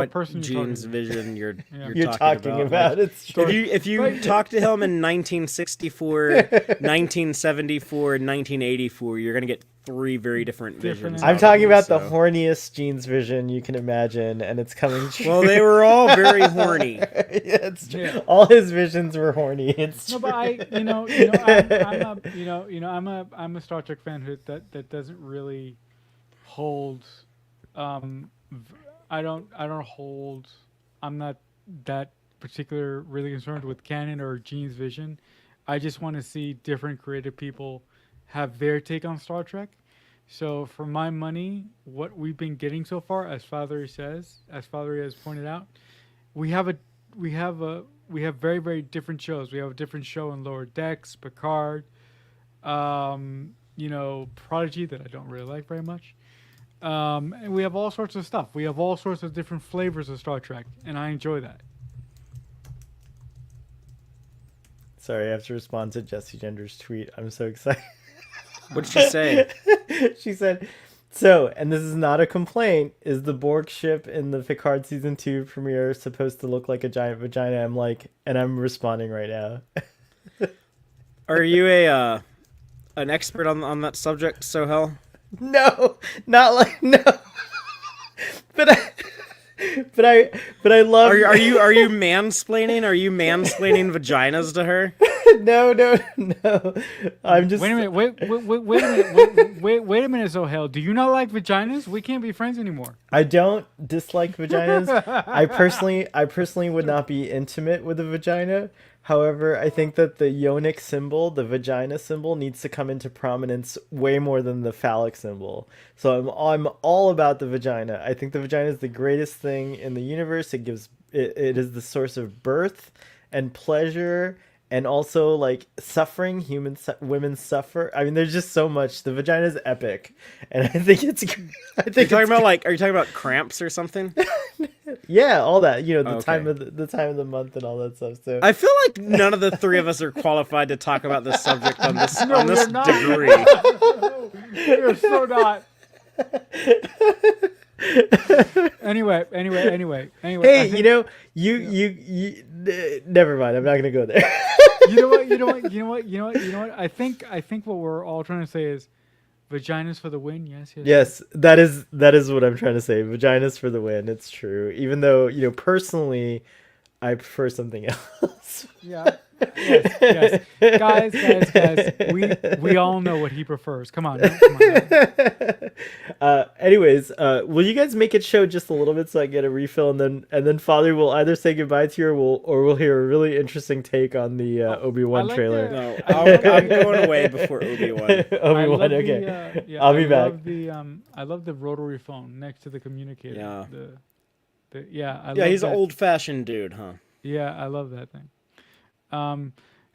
person you're talking Gene's to. vision Yeah. you're You're talking about. Like, it's true. if you But- talk to him in 1964, 1974, 1984, you're gonna get three very different visions. I'm I'm out talking of him, about the so. horniest Gene's vision you can imagine, and it's coming true. Well, they were all very horny. Yeah, it's true. Yeah. All his visions were horny. It's No, true. but I'm a Star Trek fan that doesn't really hold. I don't hold. I'm not that particular really concerned with canon or Gene's vision. I just want to see different creative people have their take on Star Trek. So for my money, what we've been getting so far, as Father has pointed out, we have very, very different shows. We have a different show in Lower Decks, Picard, Prodigy that I don't really like very much. And we have all sorts of stuff. We have all sorts of different flavors of Star Trek, and I enjoy that. Sorry, I have to respond to Jessie Gender's tweet. I'm so excited. What'd she say? She said, "So, and this is not a complaint, is the Borg ship in the Picard season 2 premiere supposed to look like a giant vagina?" I'm like, and I'm responding right now. Are you an expert on that subject, Sohel? No, not like no. but I, but I love. Are you mansplaining? Are you mansplaining vaginas to her? No. I'm just. Wait a minute. Wait a minute. Wait a minute, Zohel. Do you not like vaginas? We can't be friends anymore. I don't dislike vaginas. I personally would not be intimate with a vagina. However, I think that the yonic symbol, the vagina symbol, needs to come into prominence way more than the phallic symbol. So I'm all about the vagina. I think the vagina is the greatest thing in the universe. It is the source of birth and pleasure. And also, like, suffering, women suffer. I mean, there's just so much. The vagina is epic, and I think it's. I think Are you talking about cramps or something? yeah, all that. The Okay. time of the time of the month and all that stuff. So I feel like none of the three of us are qualified to talk about this subject on this we're not. degree. You're so not. Anyway. hey, you never mind. I'm not gonna go there. You know what? I think what we're all trying to say is vaginas for the win. Yes. Yes, that is what I'm trying to say. Vaginas for the win. It's true. Even though personally, I prefer something else. Yeah. Yes. Guys. We all know what he prefers. Come on. Anyways, will you guys make it show just a little bit so I get a refill, and then Father will either say goodbye to you, or we'll hear a really interesting take on the Obi-Wan like trailer. No, I'm going away before Obi-Wan. Obi-Wan, okay. I'll be back. I love the rotary phone next to the communicator. Yeah. Yeah, He's an old-fashioned dude, huh? Yeah, I love that thing.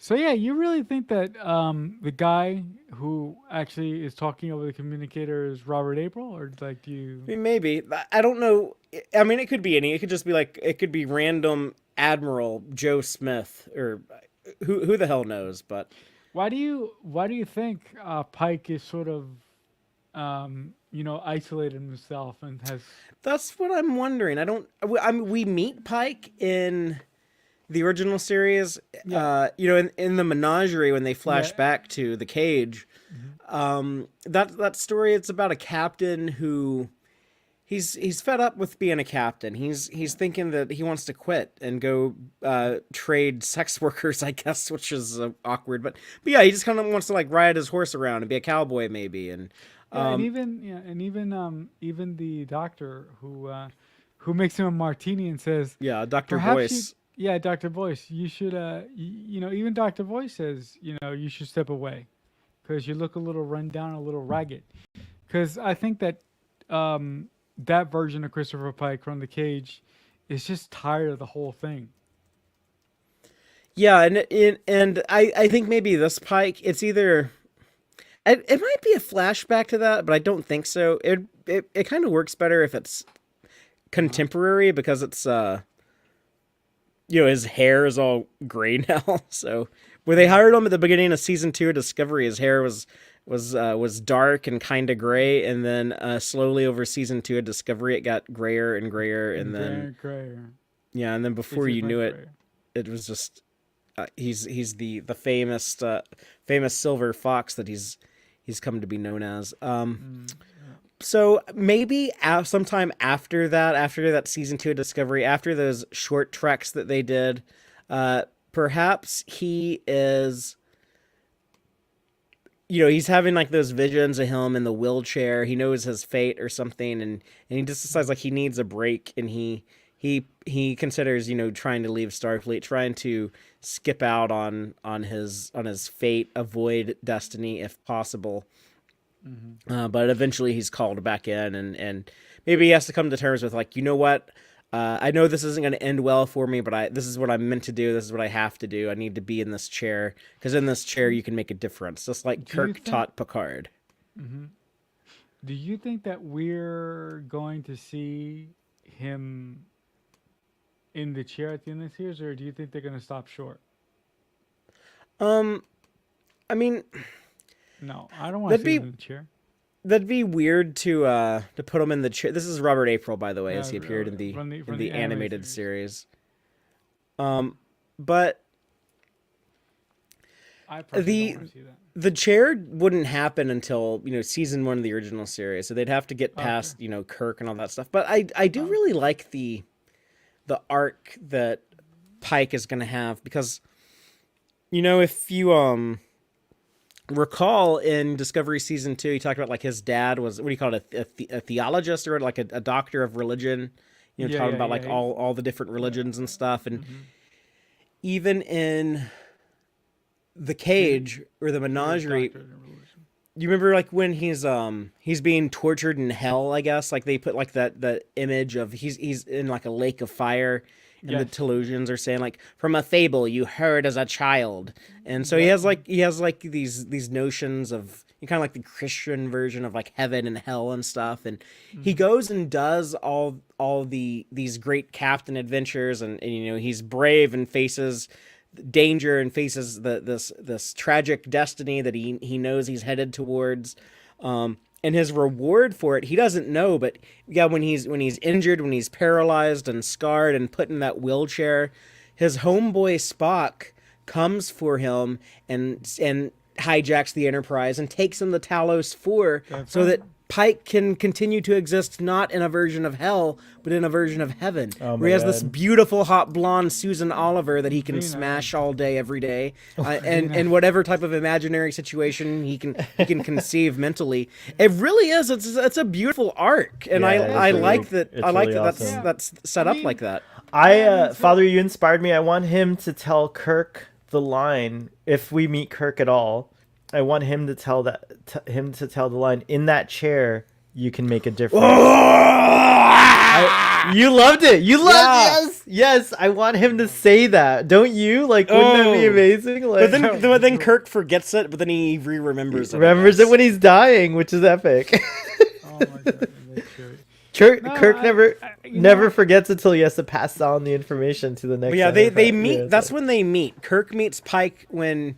So yeah, you really think that the guy who actually is talking over the communicator is Robert April, or like do you? I mean, maybe. I don't know. I mean, it could be any. It could just be it could be random Admiral Joe Smith, or who the hell knows? But Why do you think Pike is sort of isolated himself and has? that's what I'm wondering. I mean, we meet Pike in the original series, in the menagerie when they flash back to the cage. That story, it's about a captain who he's fed up with being a captain. He's thinking that he wants to quit and go trade sex workers, I guess, which is awkward. But yeah, he just kind of wants to ride his horse around and be a cowboy maybe. And even the doctor who makes him a martini and says, Dr. "Perhaps Boyce. Dr. Boyce, you should, even Dr. Boyce says, you should step away because you look a little run down, a little ragged." Because I think that that version of Christopher Pike from the cage is just tired of the whole thing. Yeah, and I think maybe this Pike, it's either It might be a flashback to that, but I don't think so. It kind of works better if it's contemporary because it's his hair is all gray now. So when they hired him at the beginning of season 2 of Discovery, his hair was dark and kind of gray, and then slowly over season 2 of Discovery, it got grayer and grayer, and then grayer. yeah, and then before you knew it, Grayer. it was just he's the famous silver fox that he's come to be known as. So maybe sometime after that season 2 of Discovery, after those short treks that they did, perhaps he is, he's having like those visions of him in the wheelchair. He knows his fate or something, and he just decides like he needs a break, and he considers trying to leave Starfleet, trying to skip out on his fate, avoid destiny if possible. But eventually he's called back in, and maybe he has to come to terms with like, what, I know this isn't going to end well for me, but this is what I'm meant to do. This is what I have to do. I need to be in this chair, because in this chair you can make a difference, just like Kirk taught Picard. Do you think that we're going to see him in the chair at the end of the series, or do you think they're going to stop short? I mean, no, I don't want to see him in the chair. That'd be weird to put him in the chair. This is Robert April, by the way, as he appeared in the animated series. But I personally don't want to see that. The chair wouldn't happen until season 1 of the original series, so they'd have to get past Kirk and all that stuff. But I do really like the arc that Pike is going to have, because if you recall in Discovery season 2, he talked about like his dad was, what do you call it, a theologist, or like a doctor of religion, talking about like all the different religions and stuff. And even in the cage or the menagerie, you remember like when he's being tortured in hell, I guess, like they put like that image of he's in like a lake of fire, and the Telosians are saying like, from a fable you heard as a child. And so he has like these notions of kind of like the Christian version of like heaven and hell and stuff. And he goes and does all these great captain adventures, and he's brave and faces danger and faces this tragic destiny that he knows he's headed towards. And his reward for it, he doesn't know, but when he's injured, when he's paralyzed and scarred and put in that wheelchair, his homeboy Spock comes for him and hijacks the Enterprise and takes him to Talos 4 that Pike can continue to exist not in a version of hell, but in a version of heaven, where he has this beautiful hot blonde Susan Oliver that he can smash all day, every day, and whatever type of imaginary situation he can conceive mentally. It really is. It's a beautiful arc, and I like that. I like that awesome. That's set up like that. Father, you inspired me. I want him to tell Kirk the line, if we meet Kirk at all. I want him to tell the line, in that chair you can make a difference. You loved it. You loved yes. I want him to say that. Don't you? Like, wouldn't that be amazing? Like, but then Kirk forgets it, but then he remembers it. Remembers it when he's dying, which is epic. Oh my god, Kirk never forgets until he has to pass on the information to the next. But they meet. Yeah, that's when they meet. Kirk meets Pike when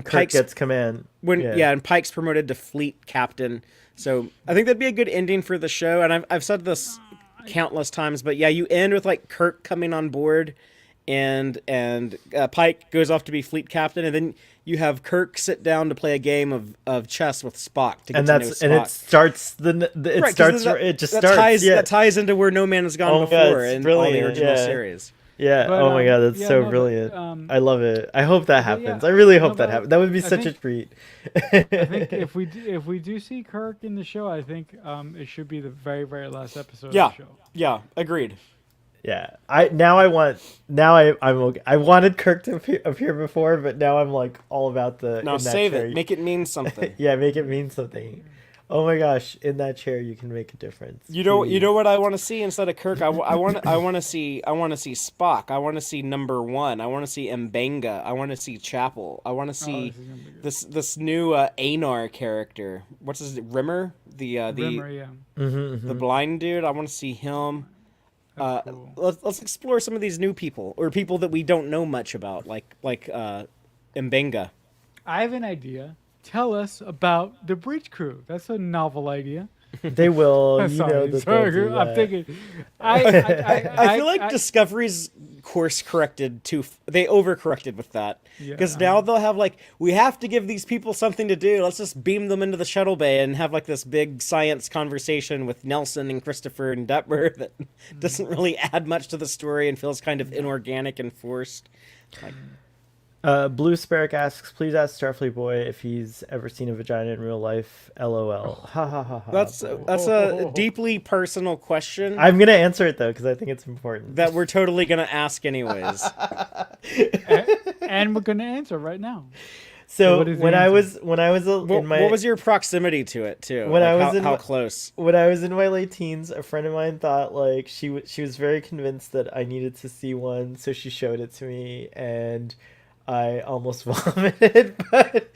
Kirk gets command. And Pike's promoted to fleet captain. So I think that'd be a good ending for the show. And I've said this countless times, but you end with like Kirk coming on board, and Pike goes off to be fleet captain, and then you have Kirk sit down to play a game of chess with Spock to get to know Spock. And it starts that ties into where No Man Has Gone before in all the original series. Yeah. But, my god, that's so brilliant. I love it. I hope that happens. I really hope that happens. That would be such a treat. I think if we do see Kirk in the show, I think it should be the very, very last episode of the show. Yeah, agreed. Yeah. I'm okay. I wanted Kirk to appear before, but now I'm like all about the. Now save it. Make it mean something. Yeah, make it mean something. Oh my gosh, in that chair you can make a difference. You Please. know what I want to see instead of Kirk? I want to see Spock. I want to see Number One. I want to see Mbenga. I want to see Chapel. I want to Oh, see this is gonna be good. this new Anar character. What's his Rimmer? Rimmer, yeah, The blind dude. I want to see him. that's cool. Let's explore some of these new people or people that we don't know much about, like Mbenga. I have an idea. Tell us about the bridge crew. That's a novel idea. They will. You know Sorry, that they'll do I'm that. thinking. I feel like Discovery's course corrected they overcorrected with that Yeah, because now they'll have like we have to give these people something to do. Let's just beam them into the shuttle bay and have like this big science conversation with Nelson and Christopher and Detmer that doesn't really add much to the story and feels kind of inorganic and forced. Like, Blue Sparrow asks, please ask Starfleet Boy if he's ever seen a vagina in real life. LOL. Ha ha ha ha. that's a deeply personal question I'm gonna answer it though because I think it's important. that we're totally gonna ask anyways. and we're gonna answer right now. So what is the when I answer? was in my What was your proximity to it too? When I Like, was in how my- close? when I was in my late teens, a friend of mine thought like she was very convinced that I needed to see one, so she showed it to me, and I almost vomited, but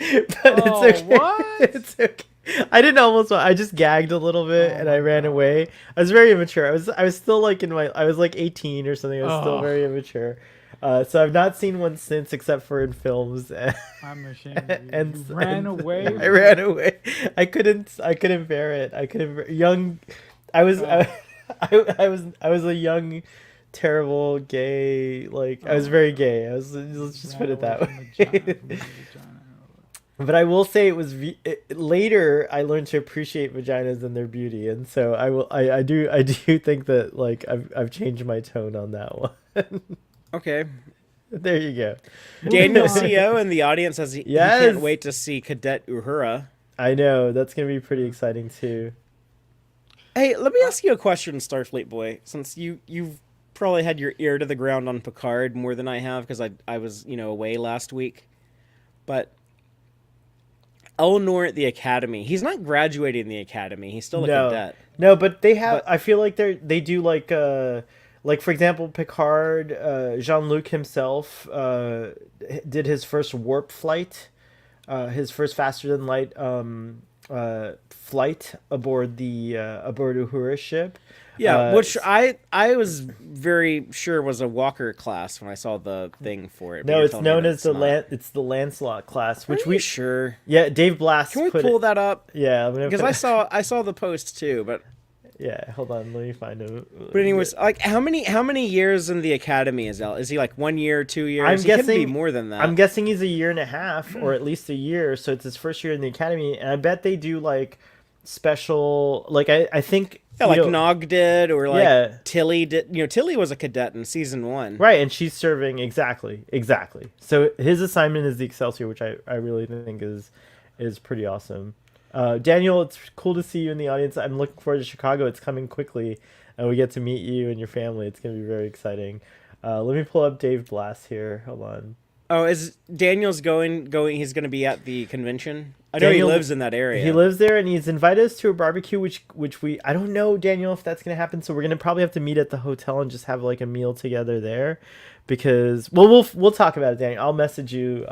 Oh, it's okay. what? It's okay. I didn't almost. I just gagged a little bit and I ran away. I was very immature. I was still like I was like 18 or something. I was still Oh. very immature. So I've not seen one since, except for in films. I'm ashamed of you. And You ran away. I ran away. I couldn't bear it. Young. I was. I was a young, terrible gay. Like I was very gay. Let's just put it that way. But I will say it was later I learned to appreciate vaginas and their beauty, and so I do think that like I've changed my tone on that one. Okay. There you go. Daniel CO in the audience says he Yes. can't wait to see Cadet Uhura. I know that's gonna be pretty exciting too. Hey, let me ask you a question, Starfleet Boy. Since you've probably had your ear to the ground on Picard more than I have, because I was away last week. But Elnor at the Academy, he's not graduating the Academy. He's still a cadet. No, but they have. I feel like they do like for example, Picard, Jean-Luc himself did his first warp flight, his first faster than light flight aboard Uhura's ship. Yeah, which I was very sure was a Walker class when I saw the thing for it. but No, you're it's telling me known that as it's the Lancelot class, not. which Are you sure? yeah, Dave Blass. Can we put pull it, that up? Yeah, I'm gonna Because put I saw the post too, but yeah, hold on, let me find him. But anyways, like how many years in the academy is El? Is he like 1 year, 2 years? I'm He guessing could be more than that. I'm guessing he's a year and a half, or at least a year. So it's his first year in the academy, and I bet they do like special. Like I think yeah, like you know, Nog did, or like Yeah. Tilly did. Tilly was a cadet in season 1. right, and she's serving exactly. So his assignment is the Excelsior, which I really think is pretty awesome. Daniel, it's cool to see you in the audience. I'm looking forward to Chicago. It's coming quickly, and we get to meet you and your family. It's going to be very exciting. Let me pull up Dave Blass here. Hold on. Oh, is Daniel's going? He's going to be at the convention. I know Daniel- he lives in that area. He lives there, and he's invited us to a barbecue, which we I don't know, Daniel, if that's going to happen. So we're going to probably have to meet at the hotel and just have like a meal together there, because we'll talk about it, Daniel. I'll message you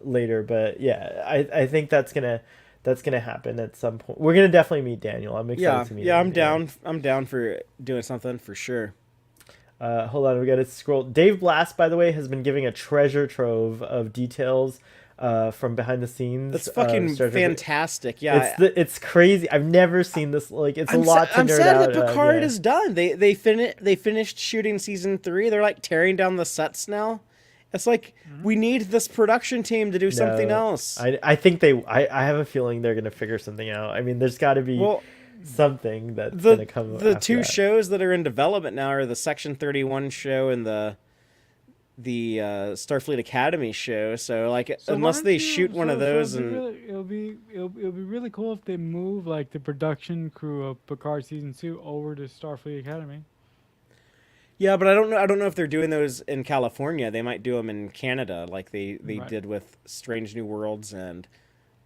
later, but yeah, I think that's gonna happen at some point. We're gonna definitely meet Daniel. I'm excited to meet him. I'm down. I'm down for doing something for sure. Hold on, we gotta scroll. Dave Blass, by the way, has been giving a treasure trove of details from behind the scenes. That's fucking Star Trek. fantastic. Yeah, It's crazy. I've never seen this. Like, it's a lot to I'm nerd sad out. that Picard yeah. is done. They finished shooting season 3. They're like tearing down the sets now. It's like we need this production team to do something No, else. I think I have a feeling they're gonna figure something out. I mean, there's got to be something that's gonna come. The after two that. shows that are in development now are the Section 31 show and the Starfleet Academy show. So like, So unless why they don't you- shoot one of so those and it'll be really cool if they move like the production crew of Picard season 2 over to Starfleet Academy. yeah, but I don't know if they're doing those in California. They might do them in Canada, like they Right. did with Strange New Worlds and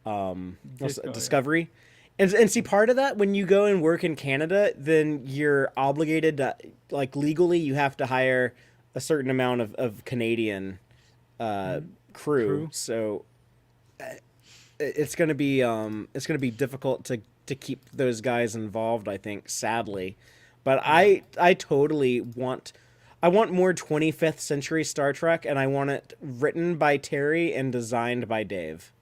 Disco, yeah. Discovery. And see, part of that, when you go and work in Canada, then you're obligated to, like, legally, you have to hire a certain amount of Canadian crew. Crew. So it's gonna be difficult to keep those guys involved, I think, sadly. But I totally want more 25th century Star Trek, and I want it written by Terry and designed by Dave.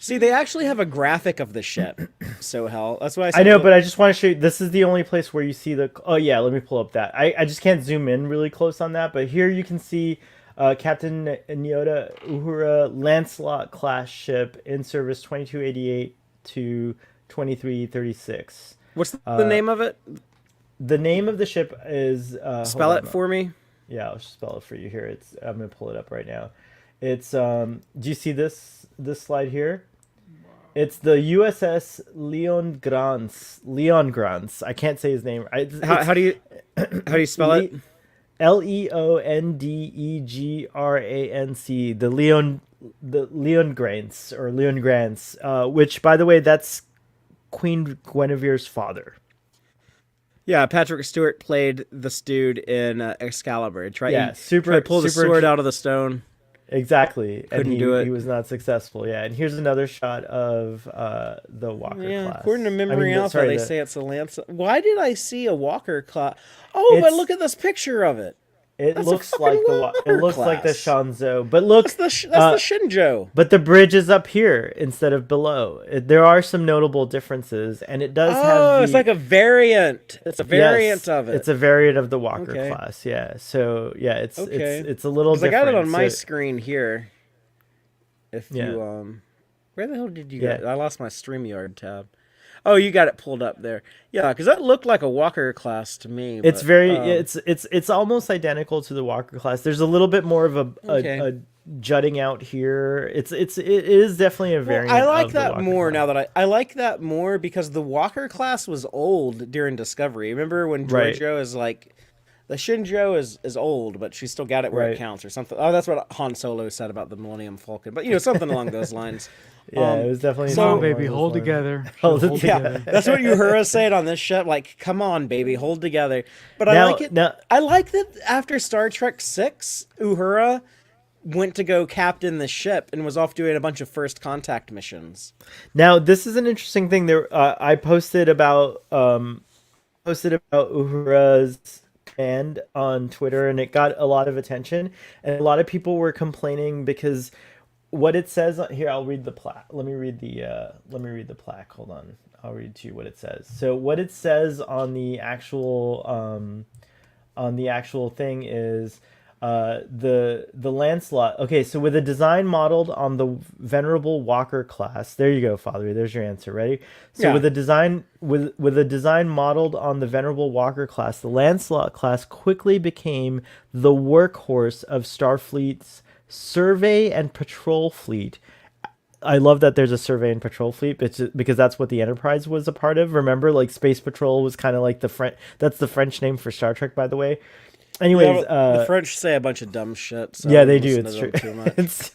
See, they actually have a graphic of the ship. So hell, that's why I know, but I just want to show you. This is the only place where you see the. Oh yeah, let me pull up that. I just can't zoom in really close on that, but here you can see Captain Nyota Uhura Lancelot class ship in service 2288 to 2336. What's the name of it? The name of the ship is. Spell it for me. Yeah, I'll spell it for you here. I'm gonna pull it up right now. It's do you see this slide here? It's the USS Leon Grants. I can't say his name. How do you spell it? Leondegrance. The Leon Grants or Leon Grants. Which, by the way, that's Queen Guinevere's father. Yeah, Patrick Stewart played this dude in Excalibur, right? Yeah, he pulled the sword out of the stone. Exactly. Couldn't do it. He was not successful. Yeah, and here's another shot of the Walker class. According to Memory Alpha, they say it's a Lance. Why did I see a Walker class? Oh, but look at this picture of it. It looks like the Shanzhou, but look, that's the Shinjo. But the bridge is up here instead of below. There are some notable differences, and it does have. Oh, it's like a variant. It's a variant of it. It's a variant of the Walker class. Yeah. So yeah, it's a little different. I got it on my screen here. If you where the hell did you get it? I lost my StreamYard tab. Oh, you got it pulled up there. Yeah, because that looked like a Walker class to me. It's it's almost identical to the Walker class. There's a little bit more of a jutting out here. It is definitely a variant. I like of that the more class. now that I like that more because the Walker class was old during Discovery. Remember when Giorgio is like, the Shinjo is old, but she still got it where it counts or something. Oh, that's what Han Solo said about the Millennium Falcon. But something along those lines. Yeah, it was definitely. Come on, baby, hold together. Hold it together. Yeah, that's what Uhura said on this ship. Like, come on, baby, hold together. But I like it. I like that after Star Trek VI, Uhura went to go captain the ship and was off doing a bunch of first contact missions. Now, this is an interesting thing. There, I posted about Uhura's command on Twitter, and it got a lot of attention, and a lot of people were complaining because. What it says here, I'll read the plaque. Let me read the plaque. Hold on, I'll read to you what it says. So what it says on the actual thing is the Lancelot. Okay, so with a design modeled on the Venerable Walker class. There you go, Father. There's your answer. Ready? So with a design modeled on the Venerable Walker class, the Lancelot class quickly became the workhorse of Starfleet's survey and patrol fleet. I love that there's a survey and patrol fleet because that's what the Enterprise was a part of. Remember, like Space Patrol was kind of like the French. That's the French name for Star Trek, by the way. Anyways, the French say a bunch of dumb shit. So yeah, they do. It's true.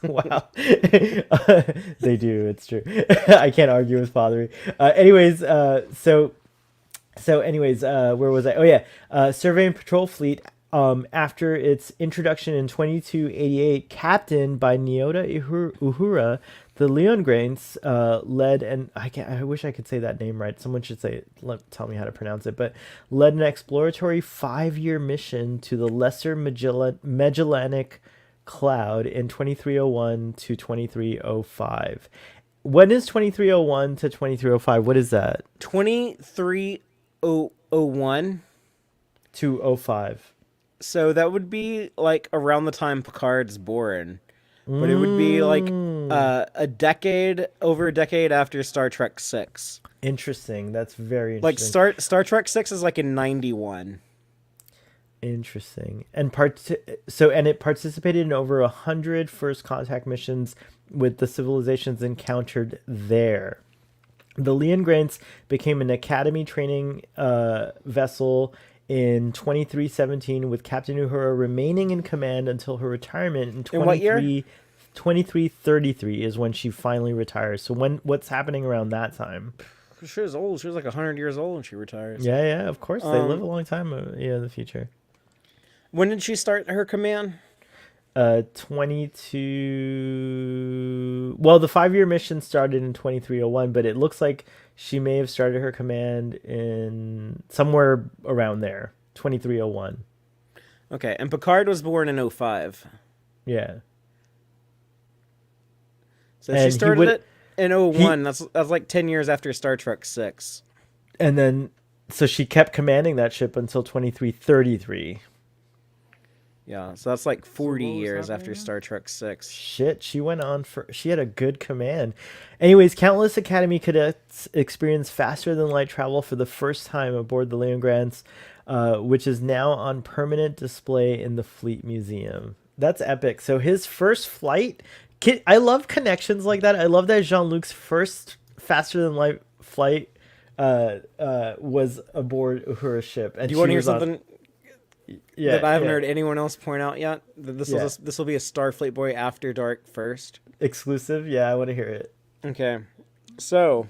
Wow, they do. It's true. I can't argue with Fathery. Where was I? Oh yeah, survey and patrol fleet. After its introduction in 2288, captained by Nyota Uhura, the Leongrains led, and I wish I could say that name right. Someone should tell me how to pronounce it. But led an exploratory 5-year mission to the Lesser Magellanic Cloud in 2301 to 2305. When is 2301 to 2305? What is that? 2301 to 05. So that would be like around the time Picard's born, but it would be like over a decade after Star Trek 6. Interesting. That's very interesting. Like Star Trek 6 is like in 91. Interesting. And it participated in over 100 first contact missions with the civilizations encountered there. The Leongrains became an academy training vessel in 2317, with Captain Uhura remaining in command until her retirement in 23... In what year? 2333 is when she finally retires. So what's happening around that time? She was old. She was like 100 years old when she retires. Yeah, of course. They live a long time in the future. When did she start her command? 22. Well, the 5-year mission started in 2301, but it looks like she may have started her command in somewhere around there, 2301. Okay, and Picard was born in 05. Yeah. So she started it in 01. That's like 10 years after Star Trek 6. And then, so she kept commanding that ship until 2333. Yeah, so that's like 40 years after happening? Star Trek 6. Shit, she had a good command. Anyways, countless Academy cadets experience faster than light travel for the first time aboard the Leongrants, which is now on permanent display in the Fleet Museum. That's epic. So his first flight, I love connections like that. I love that Jean-Luc's first faster than light flight was aboard Uhura's ship. And Do you want to hear was on- something that I haven't heard anyone else point out yet? This will be a Starfleet Boy After Dark first. Exclusive? Yeah, I want to hear it. Okay. So,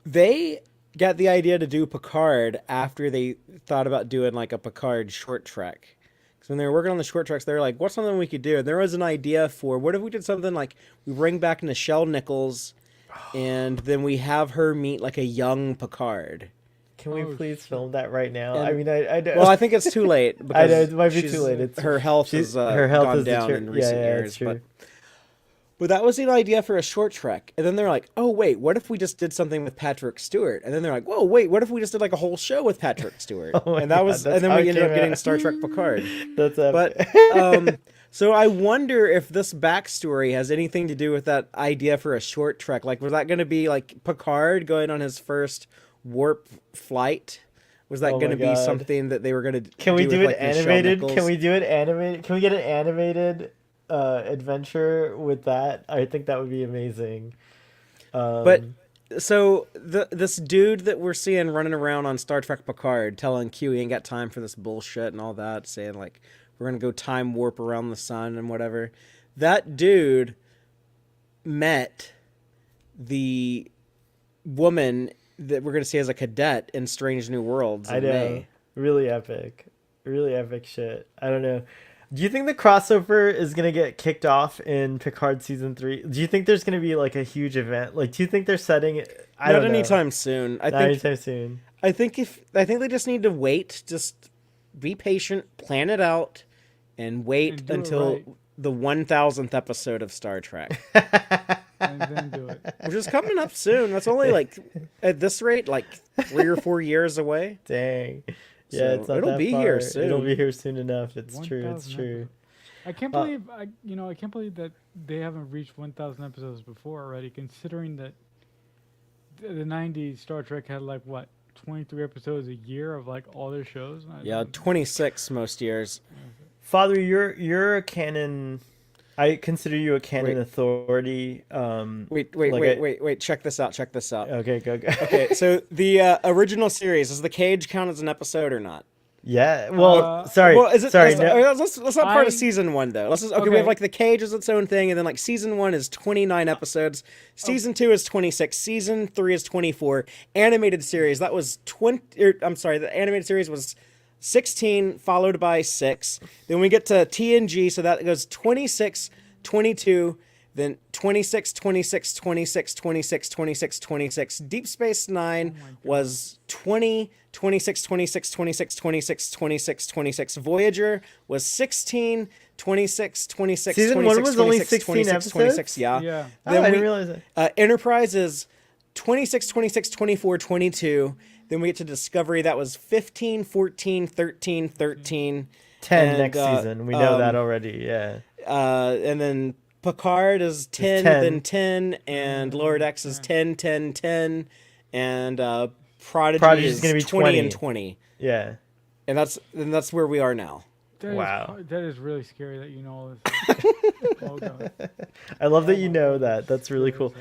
they got the idea to do Picard after they thought about doing like a Picard short trek. So when they were working on the short treks, they were like, what's something we could do? And there was an idea for, what if we did something like we bring back Nichelle Nichols and then we have her meet like a young Picard. Can we please film that right now? And- I mean, I don't. Well, I think it's too late. I know it might be she's- too late. Her health has gone down in recent years. It's true. But that was the idea for a short trek. And then they're like, oh, wait, what if we just did something with Patrick Stewart? And then they're like, whoa, wait, what if we just did like a whole show with Patrick Stewart? And that was, and then we ended up getting Star Trek Picard. That's epic. But, so I wonder if this backstory has anything to do with that idea for a short trek. Like, was that going to be like Picard going on his first warp flight? Was that going to be something that they were going to Can we do with, it like, Nichelle animated? Nichols? Can we do it animated? Can we get an animated adventure with that? I think that would be amazing. But so this dude that we're seeing running around on Star Trek Picard telling Q he ain't got time for this bullshit and all that, saying like we're gonna go time warp around the sun and whatever. That dude met the woman that we're gonna see as a cadet in Strange New Worlds. I know. May. Really epic shit. I don't know. Do you think the crossover is gonna get kicked off in Picard season 3? Do you think there's gonna be like a huge event? Like, do you think they're setting it? Not anytime soon. Not anytime soon. I think they just need to wait. Just be patient, plan it out, and wait And do it until right. the 1000th episode of Star Trek, And then do it. which is coming up soon. That's only like at this rate, like 3 or 4 years away. Dang. Yeah, So it's not it'll that be far. here soon. It'll be here soon enough. It's true. 1,000 true. I can't believe I can't believe that they haven't reached 1,000 episodes before already. Considering that the '90s Star Trek had like what 23 episodes a year of like all their shows. Yeah, 26 most years. Father, you're a canon. I consider you a canon Wait. authority. Wait. Check this out. Okay, go. Okay, so the original series, does the cage count as an episode or not? Yeah. Well, sorry. Well, is it? Sorry. Let's not part of I- season 1 though. Let's just, we Okay. have like the cage is its own thing, and then like season 1 is 29 episodes, season 2 is 26, season 3 is 24. Animated series that was 20. I'm sorry, the animated series was 16 followed by 6. Then we get to TNG, so that goes 26, 22. Then 26, 26, 26, 26, 26, 26. Deep Space Nine was 20, 26, 26, 26, 26, 26, 26. Voyager was 16, 26, 26, Season 26, one was only 26, 16 26, 26, yeah. Yeah. Oh, Then I didn't realize that. Enterprise is 26, 26, 24, 22. Then we get to Discovery. That was 15, 14, 13, 13. 10 And, next season. We know that already. Yeah. And then Picard is 10, 10. then 10, and Lord X is 10, 10, 10, and Prodigy Prodigy's is gonna be 20 and 20. Yeah. And that's where we are now. Wow. That is really scary that you know all this. Oh, God. I love that you know that. That's really cool.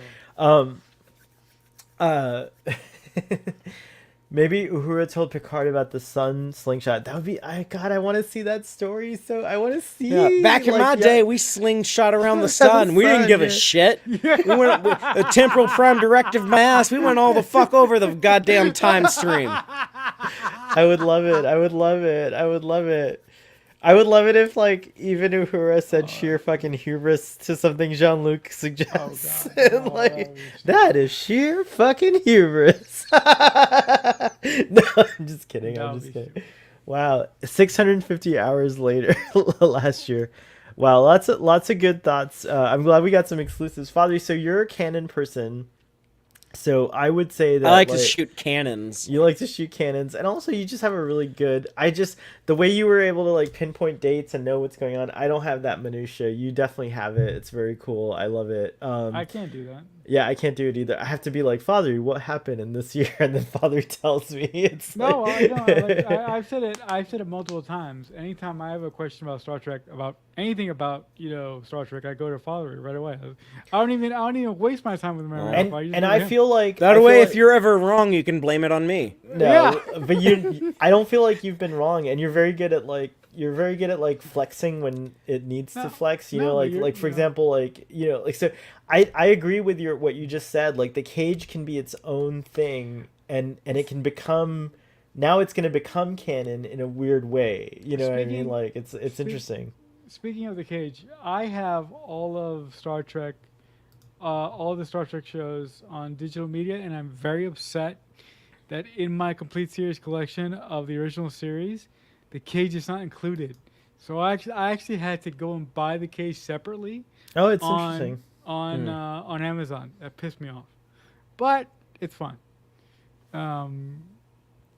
Man, Maybe Uhura told Picard about the sun slingshot. That would be, I want to see that story. So I want to see. Yeah, back in my day, we slingshot around the sun. We didn't give a shit. We went the temporal prime directive my ass. We went all the fuck over the goddamn time stream. I would love it. I would love it. I would love it. I would love it if, like, even Uhura said sheer fucking hubris to something Jean-Luc suggests. Like, that is sheer fucking hubris. No, I'm just kidding. I'm just kidding. Wow, 650 hours later, last year. Wow, lots of good thoughts. I'm glad we got some exclusives. Father, so you're a canon person. So I would say that I like to shoot cannons. You like to shoot cannons, and also you just have a really good. The way you were able to like pinpoint dates and know what's going on. I don't have that minutia. You definitely have it. It's very cool. I love it. I can't do that. Yeah, I can't do it either. I have to be like, Father, what happened in this year? And then Father tells me. It's no, like... I've said it. I've said it multiple times. Anytime I have a question about Star Trek, about anything about Star Trek, I go to Father right away. I don't even waste my time with him. And I feel like that way, if you're ever wrong, you can blame it on me. No, but I don't feel like you've been wrong, and you're very good at like. You're very good at like flexing when it needs to flex, like for example, so I agree with what you just said. Like the cage can be its own thing, and it can become, now it's going to become canon in a weird way. You know what I mean? Like it's interesting. Speaking of the cage, I have all of Star Trek, all the Star Trek shows on digital media, and I'm very upset that in my complete series collection of the original series, the cage is not included. So I actually had to go and buy the cage separately. Oh, it's interesting. On Amazon. That pissed me off. But it's fine.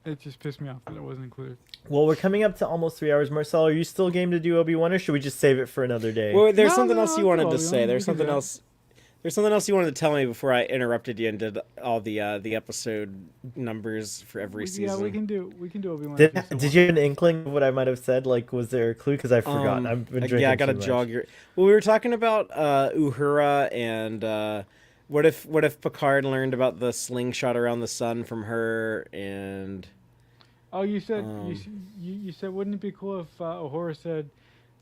It just pissed me off that it wasn't included. Well, we're coming up to almost 3 hours. Marcel, are you still game to do Obi-Wan, or should we just save it for another day? Well, there's something else you wanted to say. There's something else. There's something else you wanted to tell me before I interrupted you and did all the episode numbers for every season. Yeah, we can do Obi-Wan. Did you have an inkling of what I might have said? Like, was there a clue? Because I've forgotten. I've been drinking. Yeah, I got to jog your. Well, we were talking about Uhura and what if Picard learned about the slingshot around the sun from her and. Oh, you said you said wouldn't it be cool if Uhura said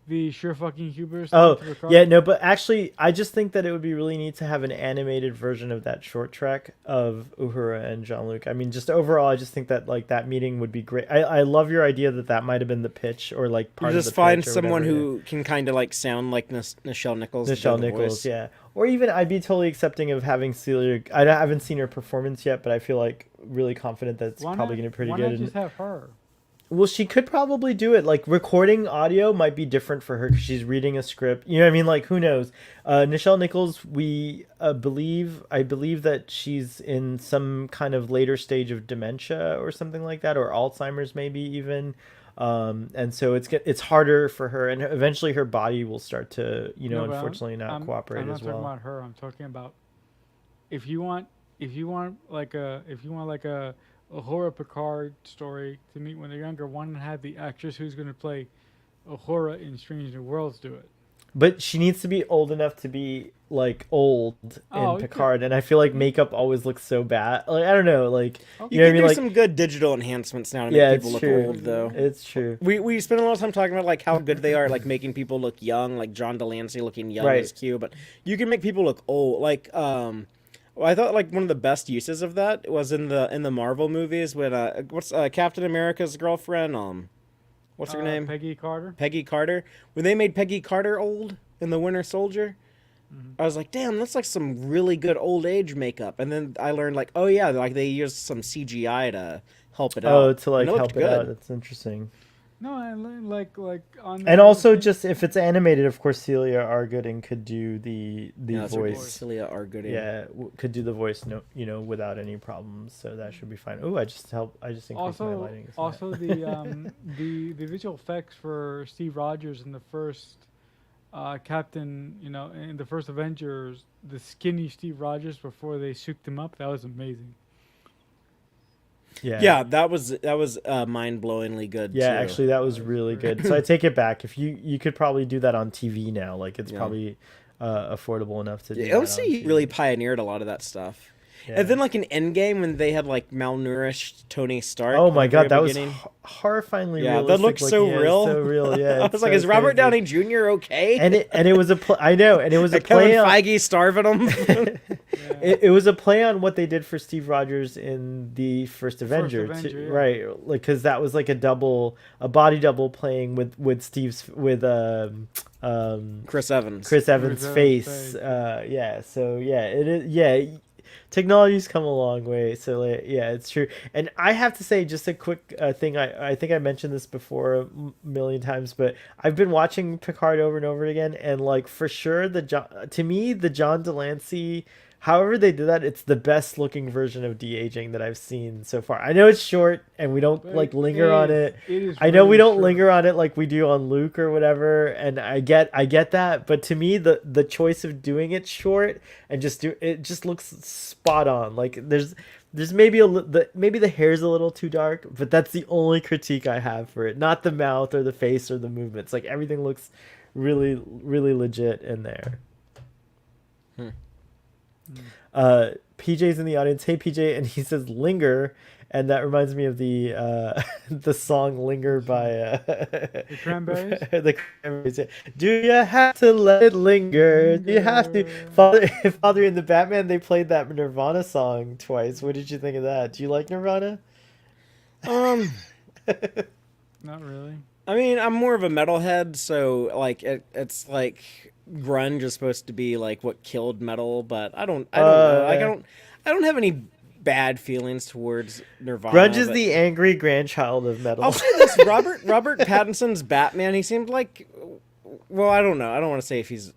the sure fucking hubris? Oh, yeah, no, but actually, I just think that it would be really neat to have an animated version of that short trek of Uhura and Jean-Luc. I mean, just overall, I just think that like that meeting would be great. I love your idea that might have been the pitch or like part of the pitch. Just find someone who can kind of like sound like Nichelle Nichols. Nichelle Nichols, yeah. Or even I'd be totally accepting of having Celia. I haven't seen her performance yet, but I feel like really confident that it's probably going to be pretty good. Why not just have her? Well, she could probably do it. Like, recording audio might be different for her because she's reading a script. You know what I mean? Like, who knows? Nichelle Nichols, I believe that she's in some kind of later stage of dementia or something like that, or Alzheimer's maybe even. And so it's harder for her, and eventually her body will start to, unfortunately not cooperate as well. I'm not talking about her. I'm talking about if you want like a Uhura Picard story to meet when they're younger, one had the actress who's going to play Uhura in Strange New Worlds do it. But she needs to be old enough to be like old in Picard, and I feel like makeup always looks so bad. Like I don't know, like you know what I mean. Like some good digital enhancements now to make people look old, though. It's true. We spend a lot of time talking about like how good they are, like making people look young, like John Delancey looking young as Q. But you can make people look old, like I thought like one of the best uses of that was in the Marvel movies when what's Captain America's girlfriend what's her name? Peggy Carter. Peggy Carter. When they made Peggy Carter old in the Winter Soldier, I was like, damn, that's like some really good old age makeup. And then I learned like, oh yeah, like they used some CGI to help it out. Oh, to like help it out. That's interesting. No, I like on. And also, just if it's animated, of course, Celia Argooding could do the voice. Celia Argooding. Yeah, could do the voice, without any problems. So that should be fine. Oh, I just increased my lighting. Also, the visual effects for Steve Rogers in the first Captain, in the first Avengers, the skinny Steve Rogers before they souped him up, that was amazing. Yeah, that was mind-blowingly good. Yeah, too. Actually, that was really good. So I take it back. If you could probably do that on TV now, like it's probably affordable enough to do. LC really pioneered a lot of that stuff. And then like in Endgame when they had like malnourished Tony Stark. Oh at my the very god, that beginning. was horrifyingly Yeah, realistic. that looked so looking. Yeah, real. so real. Yeah, I it's was like, so is Robert crazy. Downey Jr. okay? And it was a I know, and it was a Kevin play on Feige starving him. it was a play on what they did for Steve Rogers in the first Avenger, Avenger, yeah. right? Like because that was like a body double playing with Steve's Chris Evans. Chris Evans' Evans' face. face. Yeah. So yeah, it is. Yeah, technology's come a long way. So like, yeah, it's true. And I have to say, just a quick thing. I think I mentioned this before a million times, but I've been watching Picard over and over again, and like for sure, to me the John Delancey. However they did that, it's the best looking version of de-aging that I've seen so far. I know it's short and we don't like linger on it. I know we don't linger on it like we do on Luke or whatever, and I get that, but to me the choice of doing it short and it just looks spot on. Like there's maybe maybe the hair's a little too dark, but that's the only critique I have for it. Not the mouth or the face or the movements. Like everything looks really really legit in there. PJ's in the audience. Hey PJ, and he says linger, and that reminds me of the the song "Linger" by The Cranberries. the Cranberries. Yeah. Do you have to let it linger? Do you have to? Father in the Batman, they played that Nirvana song twice. What did you think of that? Do you like Nirvana? Not really. I mean, I'm more of a metalhead, so like it's like grunge is supposed to be like what killed metal, but I don't know. Like I don't have any bad feelings towards Nirvana. Grunge is the angry grandchild of metal. I'll say this: Robert Pattinson's Batman. He seemed like, well, I don't know. I don't want to say if he's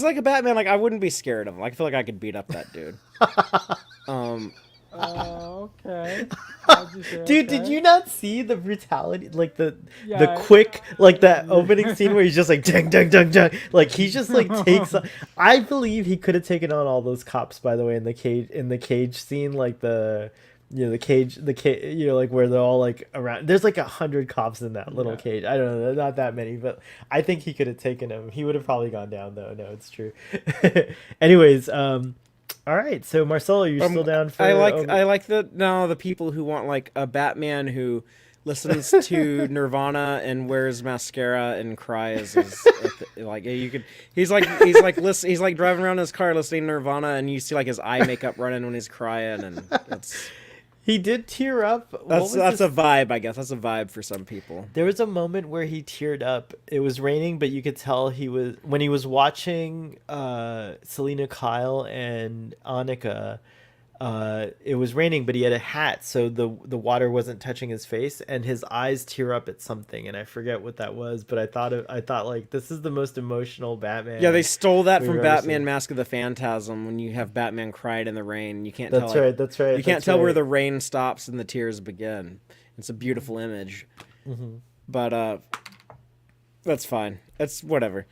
like a Batman. Like I wouldn't be scared of him. Like, I feel like I could beat up that dude. Okay. Dude, did you not see the brutality, like the Yeah, quick, like that opening scene where he's just like dang dang dang dang, like he just like takes. I believe he could have taken on all those cops. By the way, in the cage scene, like the cage, like where they're all like around. There's like 100 cops in that little cage. I don't know, not that many, but I think he could have taken him. He would have probably gone down though. No, it's true. Anyways, all right, so Marcelo, you're still down for? I like the people who want like a Batman who listens to Nirvana and wears mascara and cries. Like you could, he's like driving around in his car listening to Nirvana, and you see like his eye makeup running when he's crying, and that's. He did tear up. That's a vibe, I guess. That's a vibe for some people. There was a moment where he teared up. It was raining, but you could tell when he was watching Selena Kyle and Annika. It was raining, but he had a hat, so the water wasn't touching his face, and his eyes tear up at something, and I forget what that was. But I thought like this is the most emotional Batman. Yeah, they stole that we've from ever Batman: seen. Mask of the Phantasm. When you have Batman cried in the rain, you can't That's tell. right. That's right. You can't that's tell right. where the rain stops and the tears begin. It's a beautiful image, but that's fine. It's whatever.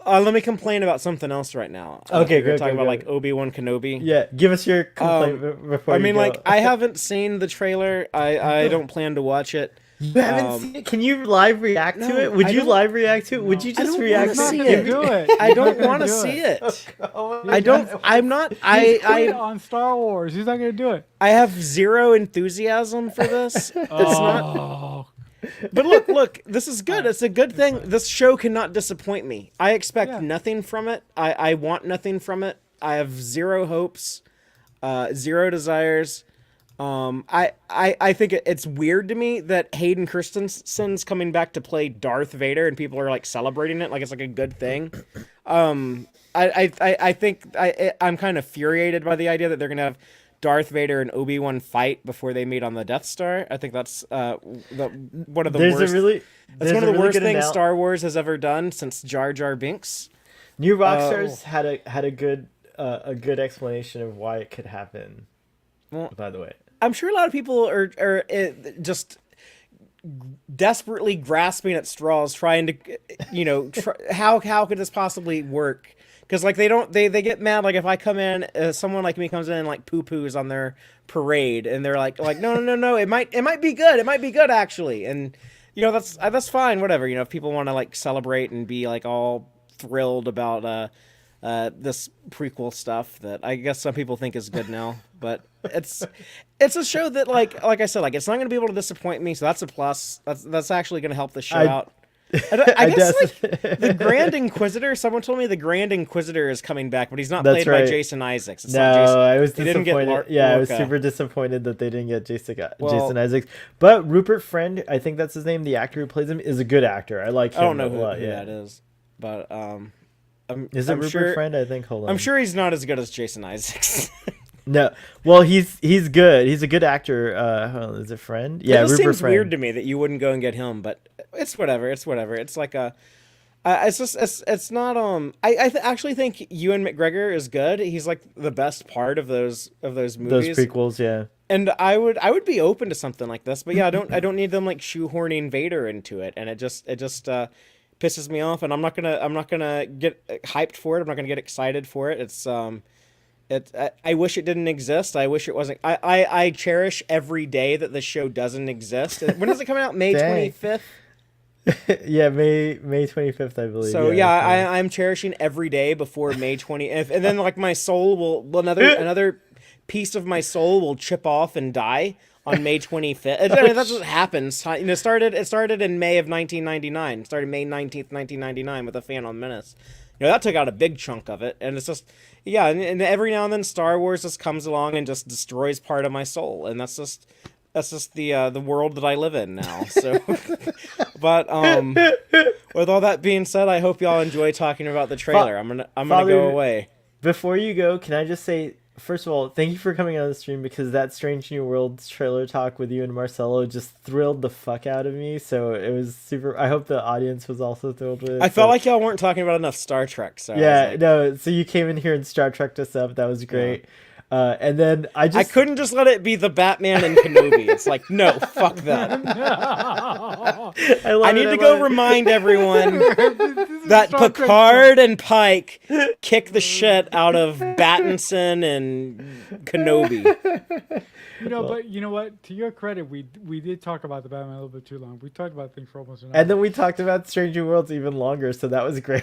Let me complain about something else right now. Okay, we're good. talking Go, about go. like Obi-Wan Kenobi. Yeah, give us your complaint before. I you mean, go. like I haven't seen the trailer. I don't plan to watch it. You haven't seen it? Can you live react to no, it? Would I you don't- live react to it? Would you I just don't react wanna to see it? it. Do it. I He's don't not gonna want to do see it. it. Oh my I don't. God. I'm not. He's quit I on Star Wars. He's not gonna do it. I have zero enthusiasm for this. It's not. Oh, But look. This is good. It's a good thing. This show cannot disappoint me. I expect Yeah. nothing from it. I want nothing from it. I have zero hopes, zero desires. I think it's weird to me that Hayden Christensen's coming back to play Darth Vader, and people are like celebrating it like it's like a good thing. I think I'm kind of infuriated by the idea that they're gonna have Darth Vader and Obi-Wan fight before they meet on the Death Star. I think that's one of the worst. That's one of the worst things Star Wars has ever done since Jar Jar Binks. New Rockstars had a good explanation of why it could happen. Well, by the way, I'm sure a lot of people are just desperately grasping at straws, trying to, how could this possibly work? Because like they get mad like if I come in, someone like me comes in and like poo poos on their parade, and they're like no, it might be good actually, and that's fine, whatever, if people want to like celebrate and be like all thrilled about this prequel stuff that I guess some people think is good now, but it's a show that like I said, like it's not going to be able to disappoint me, so that's a plus. That's actually going to help the show out. I guess like the Grand Inquisitor. Someone told me the Grand Inquisitor is coming back, but he's not played by Jason Isaacs. It's not Jason. I was disappointed. I was super disappointed that they didn't get Jason Isaacs. But Rupert Friend, I think that's his name. The actor who plays him is a good actor. I like him. I don't know a lot. who that is, but is it Rupert Friend? I think. Hold on. I'm sure he's not as good as Jason Isaacs. No, well, he's good. He's a good actor. Is it Friend? Yeah, it just Rupert seems Friend. weird to me that you wouldn't go and get him, but it's whatever. It's whatever. It's like it's not. I actually think Ewan McGregor is good. He's like the best part of those movies. Those prequels, yeah. And I would be open to something like this, but yeah, I don't need them like shoehorning Vader into it, and it just pisses me off, and I'm not gonna get hyped for it. I'm not gonna get excited for it. It's I wish it didn't exist. I wish it wasn't. I cherish every day that the show doesn't exist. When is it coming out? May 25th? Yeah, May 25th, I believe. So I'm cherishing every day before May 20th, and then like my soul will another piece of my soul will chip off and die on May 25th. That's what happens. It started in May of 1999. It started May 19th, 1999 with A Phantom Menace. That took out a big chunk of it, and it's just, yeah, and every now and then Star Wars just comes along and just destroys part of my soul, and that's just the world that I live in now. So, but with all that being said, I hope y'all enjoy talking about the trailer. I'm gonna go away. Before you go, can I just say, first of all, thank you for coming on the stream, because that Strange New Worlds trailer talk with you and Marcelo just thrilled the fuck out of me. So it was super. I hope the audience was also thrilled with it. I felt like y'all weren't talking about enough Star Trek. So yeah, so you came in here and Star Trekked us up. That was great. Yeah. And then I couldn't just let it be the Batman and Kenobi. It's like, no, fuck that. No. I need to go remind everyone that Picard and Pike kick the shit out of Battinson and Kenobi. But you know what? To your credit, we did talk about the Batman a little bit too long. We talked about things for almost an hour. And then we talked about Strange New Worlds even longer, so that was great.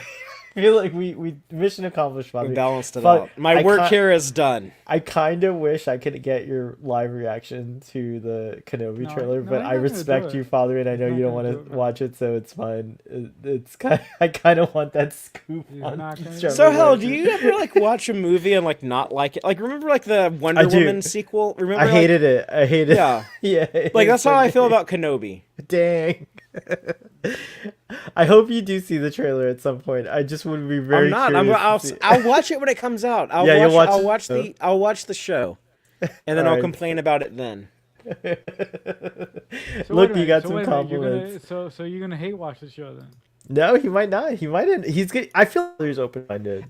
I feel like we mission accomplished, Bobby. We balanced it out. My work here is done. I kind of wish I could get your live reaction to the Kenobi trailer, but I respect you, Father, and I know you don't want to watch it, so it's fine. It's kind of, I kind of want that scoop on. So hell, do you ever like watch a movie and like not like it? Like remember like the Wonder Woman sequel? Remember I hated it. I hated it. Yeah, yeah. Like that's how I feel about Kenobi. Dang. I hope you do see the trailer at some point. I just would be very. I'll watch it when it comes out. I'll watch the show, and then I'll complain about it then. Look, you got some compliments. So you're gonna hate watch the show then? No, he might not. He mightn't. He's good. I feel he's open-minded.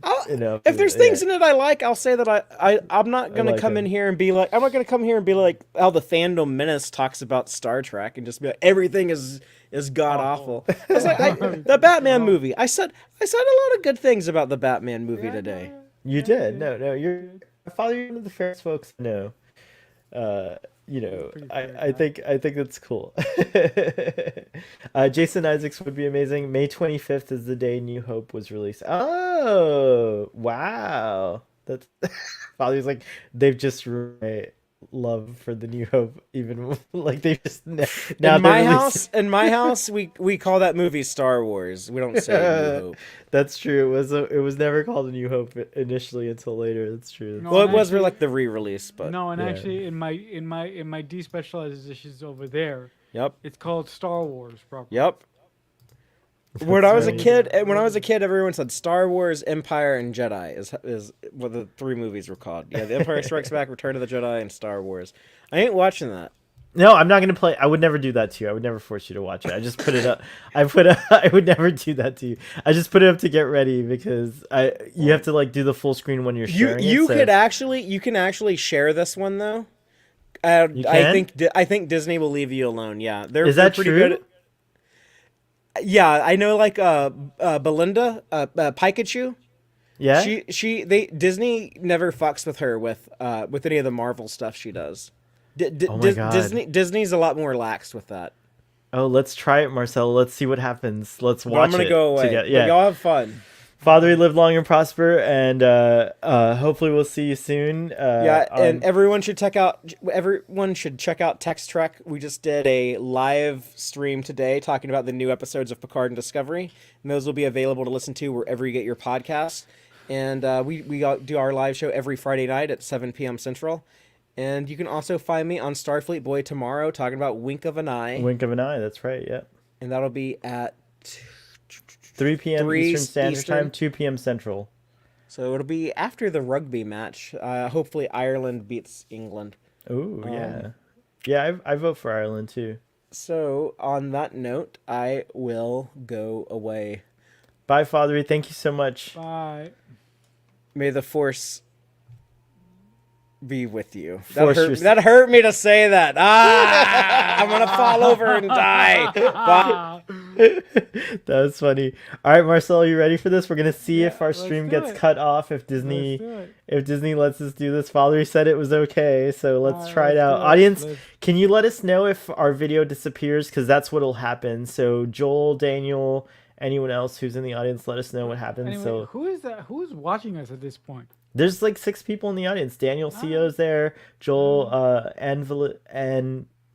If there's things in it I like, I'll say that I'm not gonna come in here and be like, I'm not gonna come here and be like how the Fandom Menace talks about Star Trek and just be like everything is god awful. It's like the Batman movie. I said a lot of good things about the Batman movie today. You did. No, you're one of the fairest folks I know. I think that's cool. Jason Isaacs would be amazing. May 25th is the day New Hope was released. Oh, wow. That's Father's like they've just ruined love for the New Hope, even like they just now in my house we call that movie Star Wars. We don't say New Hope. That's true. It was never called a New Hope initially until later. That's true. No, well, it was for like the re-release, but no, and actually in my despecialized editions over there, yep, it's called Star Wars properly. Yep. When I was a kid, everyone said Star Wars, Empire, and Jedi is what the three movies were called. Yeah, The Empire Strikes Back, Return of the Jedi, and Star Wars. I ain't watching that. No, I'm not gonna play. I would never do that to you. I would never force you to watch it. I just put it up. I would never do that to you. I just put it up to get ready because you have to like do the full screen when you're sharing you can actually share this one though. I think Disney will leave you alone. Yeah, they're pretty true? good. Yeah, I know. Like Belinda, Pikachu. Yeah, Disney never fucks with her with any of the Marvel stuff she does. Oh my God. Disney's a lot more lax with that. Oh, let's try it, Marcelo. Let's see what happens. Let's watch it. I'm gonna go away. Yeah, y'all have fun. Father, live long and prosper, and hopefully we'll see you soon. And everyone should check out Text Trek. We just did a live stream today talking about the new episodes of Picard and Discovery, and those will be available to listen to wherever you get your podcasts. And we do our live show every Friday night at 7 p.m. Central. And you can also find me on Starfleet Boy tomorrow talking about Wink of an Eye. Wink of an Eye, that's right, yeah. And that'll be at 3 p.m. Eastern Standard Time, 2 p.m. Central. So it'll be after the rugby match. Hopefully Ireland beats England. Ooh, yeah. Yeah, I vote for Ireland, too. So, on that note, I will go away. Bye, Father. Thank you so much. Bye. May the Force be with you. Force That hurt me to say that. I'm going to fall over and die. Bye. That was funny. All right, Marcel, you ready for this? We're gonna see if our stream gets it. cut off if Disney lets us do this. Father said it was okay, so let's try it out. Audience, can you let us know if our video disappears? Because that's what'll happen. So Joel, Daniel, anyone else who's in the audience, let us know what happens. Anyway, so who is that? Who's watching us at this point? there's like 6 people in the audience. Daniel CO's there. Joel and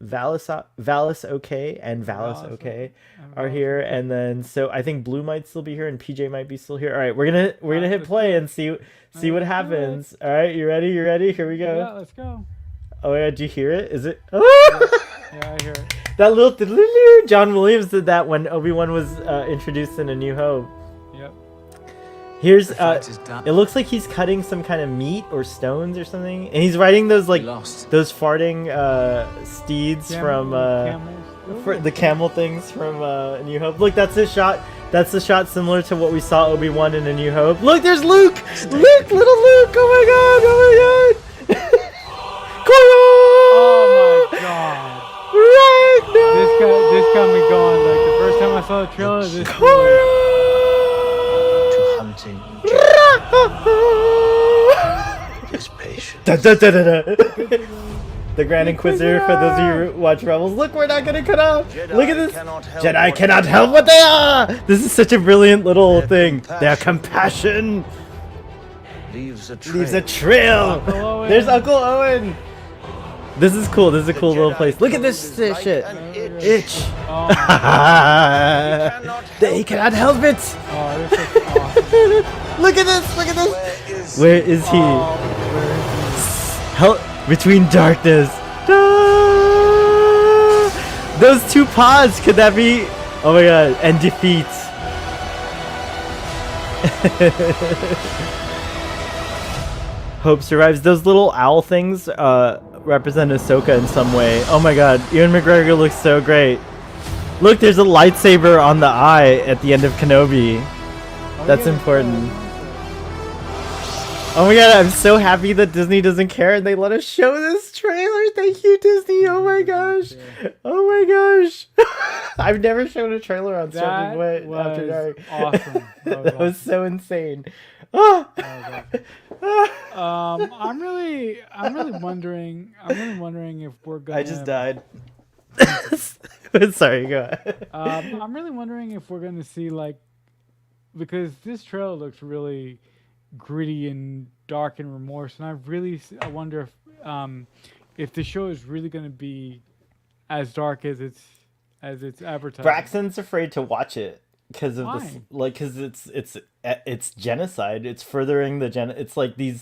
Valis okay and Valis okay are here, and then so I think Blue might still be here and PJ might be still here. All right, we're gonna hit play and see what happens. All right, you ready? Here we go. Yeah, let's go. Oh yeah, do you hear it? Is it? Yeah, I hear it. That little John Williams did that when Obi-Wan was introduced in A New Hope. Yep. Here's it looks like he's cutting some kind of meat or stones or something, and he's riding those those farting steeds from the camel things from A New Hope. Look, that's his shot. That's the shot similar to what we saw Obi-Wan in A New Hope. Look, there's Luke, little Luke. Oh my god! Oh my god! Right now. This got me going. Like the first time I saw the trailer, this. Just patience. The Grand Inquisitor, for those of you who watch Rebels. Look, we're not gonna cut off. Look at this. Jedi cannot help what they are. This is such a brilliant little thing. Their compassion leaves a trail. There's Uncle Owen. This is cool. This is a cool little place. Look at this shit. Itch. Oh, They cannot help it. oh, this is awesome. Look at this. Where is he? Help between darkness. Those 2 paws. Could that be? Oh my god. And defeat. Hope survives. Those little owl things represent Ahsoka in some way. Oh my god. Ewan McGregor looks so great. Look, there's a lightsaber on the eye at the end of Kenobi. That's important. Oh my god, I'm so happy that Disney doesn't care and they let us show this trailer. Thank you, Disney. Oh my gosh. Oh my gosh. I've never shown a trailer on Starfleet Way After Dark. Awesome. That was so insane. Oh. I'm really wondering if we're gonna. I just died. Sorry, go ahead. I'm really wondering if we're gonna see because this trailer looks really gritty and dark and remorse, and I wonder if the show is really gonna be as dark as it's advertised. Braxton's afraid to watch it because of Why? this, because it's genocide. It's furthering the It's like the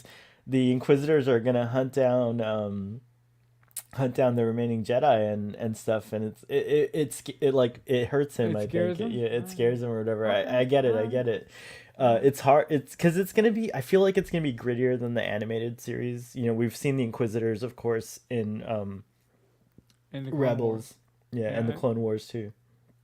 Inquisitors are gonna hunt down the remaining Jedi and stuff, and it hurts him. I think it scares him or whatever. Okay. I get it. It's hard. It's because it's gonna be. I feel like it's gonna be grittier than the animated series. You know, we've seen the Inquisitors, of course, in the Rebels, and the Clone Wars too.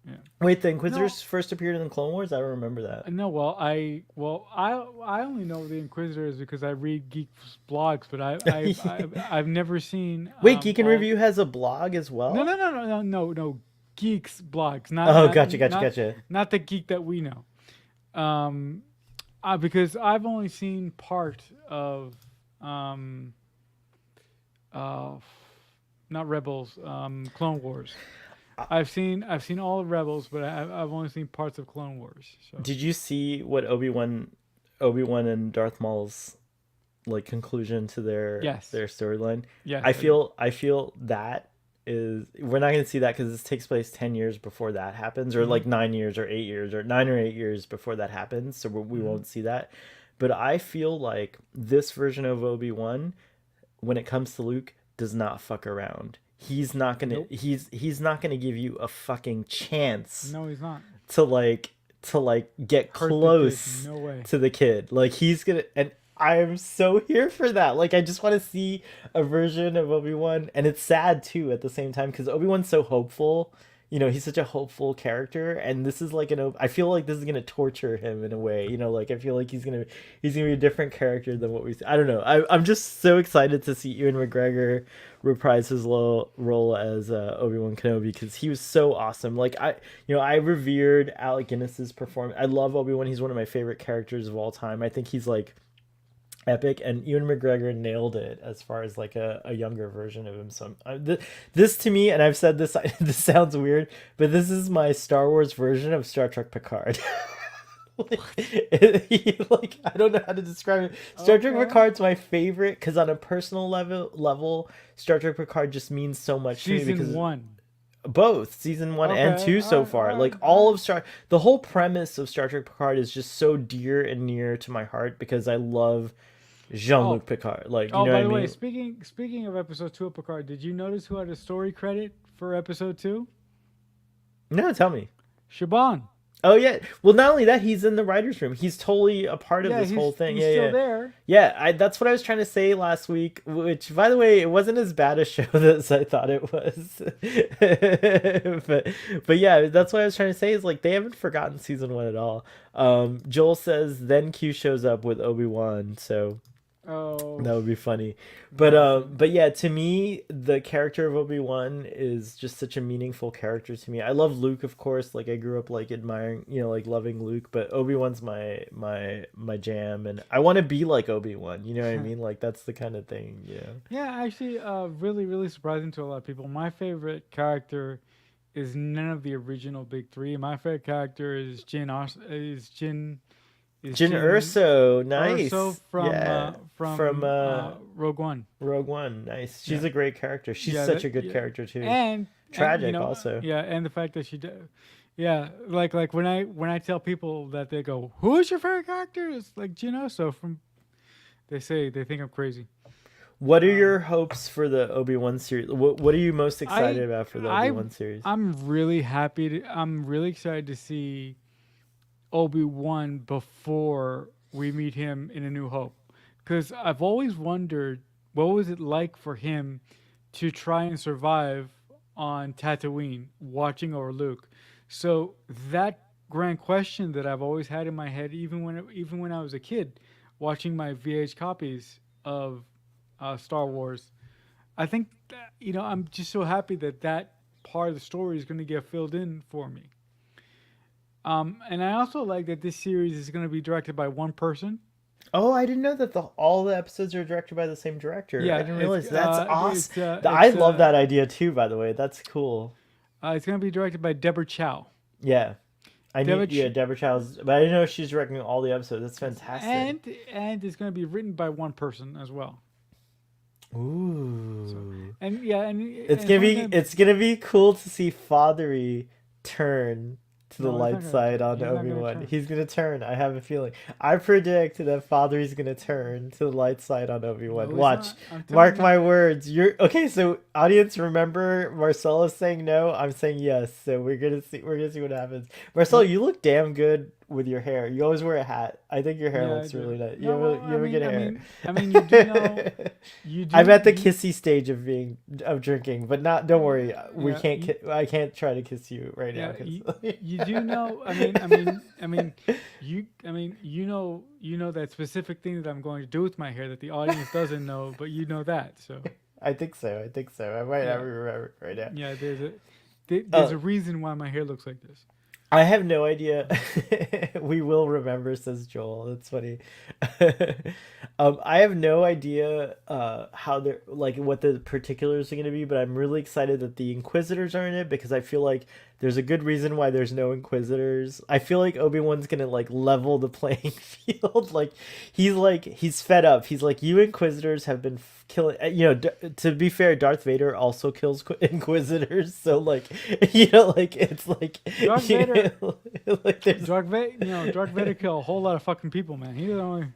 Yeah. Wait, the Inquisitors first appeared in the Clone Wars? I don't remember that. No, I only know the Inquisitors because I read Geek's blogs, but I've never seen. Wait, Geek and Review has a blog as well? No. Geek's blogs, not. Oh, gotcha. Not the geek that we know. Because I've only seen part of not Rebels, Clone Wars. I've seen all of Rebels, but I've only seen parts of Clone Wars. So Did you see what Obi-Wan and Darth Maul's like conclusion to yes, their storyline? yes, I feel that is we're not going to see that because this takes place 10 years before that happens, or hmm like 9 years or 8 years or 9 or 8 years before that happens, so we hmm won't see that. But I feel like this version of Obi-Wan, when it comes to Luke, does not fuck around. Nope. He's not gonna give you a fucking chance No, he's not. to get Hurt the kid. close No way. to the kid. Like he's gonna, and I'm so here for that. Like I just want to see a version of Obi-Wan, and it's sad too at the same time because Obi-Wan's so hopeful. He's such a hopeful character, and this is like I feel like this is gonna torture him in a way. Like I feel like he's gonna be a different character than what we see. I don't know. I'm just so excited to see Ewan McGregor reprise his role as Obi-Wan Kenobi because he was so awesome. Like I revered Alec Guinness's performance. I love Obi-Wan. He's one of my favorite characters of all time. I think he's like epic, and Ewan McGregor nailed it as far as like a younger version of him. So this to me, and I've said this, this sounds weird, but this is my Star Wars version of Star Trek Picard. Like I don't know how to describe it. Star Trek Okay. Picard's my favorite because on a personal level, Star Trek Picard just means so much to me because Season 1. both season 1 and Okay. 2 All so right. far. All Like right. all of the whole premise of Star Trek Picard is just so dear and near to my heart because I love Oh, Jean-Luc Picard. Like, you oh. know what By I the way, mean? speaking of episode 2 of Picard, did you notice who had a story credit for episode 2? No, tell me. Shaban. Oh yeah. Well, not only that, he's in the writers' room. He's totally a part of Yeah, this whole thing. he's Yeah, still yeah. there. Yeah, that's what I was trying to say last week, which by the way, it wasn't as bad a show as I thought it was. but yeah, that's what I was trying to say is like they haven't forgotten season 1 at all. Joel says then Q shows up with Obi-Wan, so Oh, that would be funny. that would be But yeah, to me, the character of Obi-Wan is just such a meaningful character to me. I love Luke, of course. Like I grew up like admiring, like loving Luke, but Obi-Wan's my jam, and I want to be like Obi-Wan. You know what I mean? Like that's the kind of thing, yeah. Actually, really, really surprising to a lot of people. My favorite character is none of the original big three. My favorite character is Jin Jin Urso, Erso nice. Yeah. From Rogue One. Rogue One, nice. She's Yeah, a great character. She's yeah, such a good character too. and Tragic also. yeah, and the fact that yeah, like when I tell people that they go, "Who's your favorite character?" It's like Jin Erso from. They think I'm crazy. What are Um, your hopes for the Obi-Wan series? What are you most excited I about for the I Obi-Wan series? I'm really excited to see Obi-Wan before we meet him in A New Hope. Because I've always wondered what was it like for him to try and survive on Tatooine watching over Luke. So that grand question that I've always had in my head, even when I was a kid, watching my VH copies of Star Wars, I think that, I'm just so happy that part of the story is going to get filled in for me. And I also like that this series is going to be directed by one person. Oh, I didn't know that all the episodes are directed by the same director. I Yeah, didn't realize that's awesome. I it's love that idea too, by the way. That's cool. it's going to be directed by Deborah Chow, Yeah. I knew, Deborah yeah, Ch- Deborah Chow's, but I didn't know she's directing all the episodes. That's fantastic. and it's going to be written by one person as well. So Ooh. and yeah, It's it's gonna not be going to. it's gonna be cool to see Fathery turn to the No, he's not light going to side turn. on He's not going to Obi-Wan. turn. He's gonna turn. I have a feeling. I predict that Fathery's gonna turn to the light side on Obi-Wan. No, he's Watch. not. I'm telling Mark you. my words. You're okay, so audience, remember Marcella's saying no, I'm saying yes. So we're gonna see what happens. Marcella, Nope. you look damn good with your hair. You always wear a hat. I think your hair Yeah, I looks do. really nice. No, well, You have a good hair. you do know, you do. I'm at the You, kissy stage of drinking, but not. Don't worry, we yeah, can't. you, I can't try to kiss you right now yeah, because. you do know. You know that specific thing that I'm going to do with my hair that the audience doesn't know, but you know that. So I think so. I think so. I might not yeah, remember right now. yeah. There's Uh, a reason why my hair looks like this. I have no idea. We will remember, says Joel. That's funny. I have no idea how they're like what the particulars are going to be, but I'm really excited that the Inquisitors are in it because I feel like there's a good reason why there's no Inquisitors. I feel like Obi-Wan's going to like level the playing field. Like he's fed up. He's like, you Inquisitors have been killing. To be fair, Darth Vader also kills Inquisitors. So like, like it's like Darth Vader, like there's Darth Vader kill a whole lot of fucking people, man. He's only.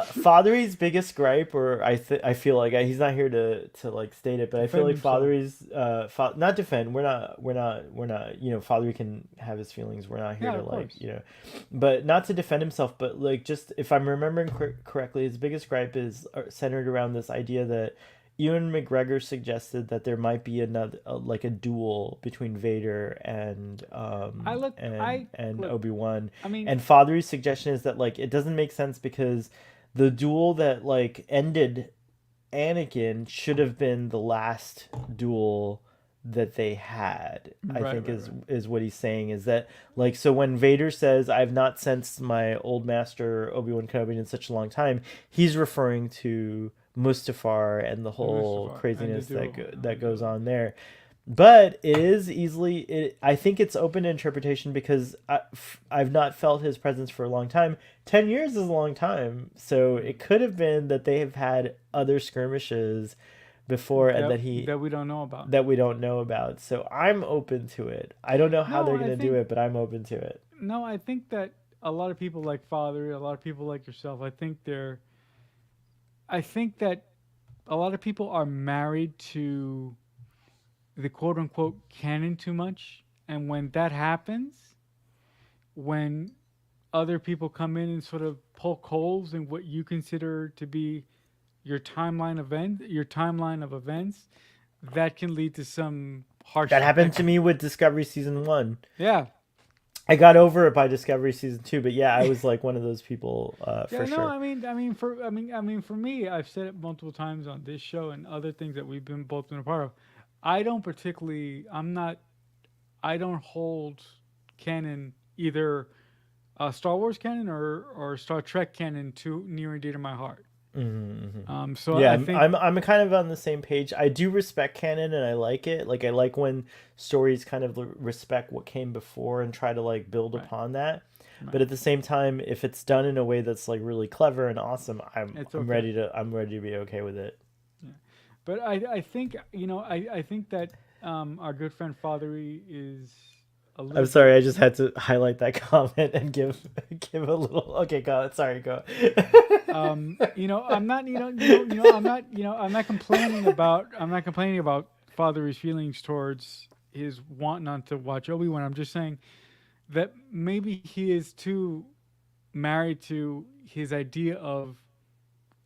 Father's biggest gripe, or I feel like he's not here to like state it, but I feel like Father's not defend. We're not. Father can have his feelings. We're not here to like but not to defend himself. But like just if I'm remembering correctly, his biggest gripe is centered around this idea that Ewan McGregor suggested that there might be another like a duel between Vader and Obi-Wan. I mean, and Father's suggestion is that like it doesn't make sense because the duel that like ended Anakin should have been the last duel that they had. I think is what he's saying, is that like, so when Vader says I've not sensed my old master Obi-Wan Kenobi in such a long time, he's referring to Mustafar and the whole craziness that goes on there. But it is I think it's open to interpretation because I've not felt his presence for a long time. 10 years is a long time. So it could have been that they have had other skirmishes before that we don't know about. That we don't know about. So I'm open to it. I don't know how they're going to do it, but I'm open to it. No, I think that a lot of people like Father, a lot of people like yourself, I think that a lot of people are married to the quote unquote canon too much. And when that happens, when other people come in and sort of poke holes in what you consider to be your timeline of events, that can lead to some harsh. That happened to me with Discovery Season 1. Yeah. I got over it by Discovery Season 2, but yeah, I was like one of those people for sure. For me, I've said it multiple times on this show and other things that we've both been a part of. I don't hold canon, either Star Wars canon or Star Trek canon, too near and dear to my heart. Mm-hmm. So yeah, I think I'm kind of on the same page. I do respect canon and I like it. Like I like when stories kind of respect what came before and try to like build upon that. Right. But at the same time, if it's done in a way that's like really clever and awesome, I'm ready to be okay with it. Yeah. But I think I think that our good friend Fathery is. I'm sorry, I just had to highlight that comment and give a little. Okay, go. Sorry, go. I'm not complaining about Fathery's feelings towards his want not to watch Obi-Wan. I'm just saying that maybe he is too married to his idea of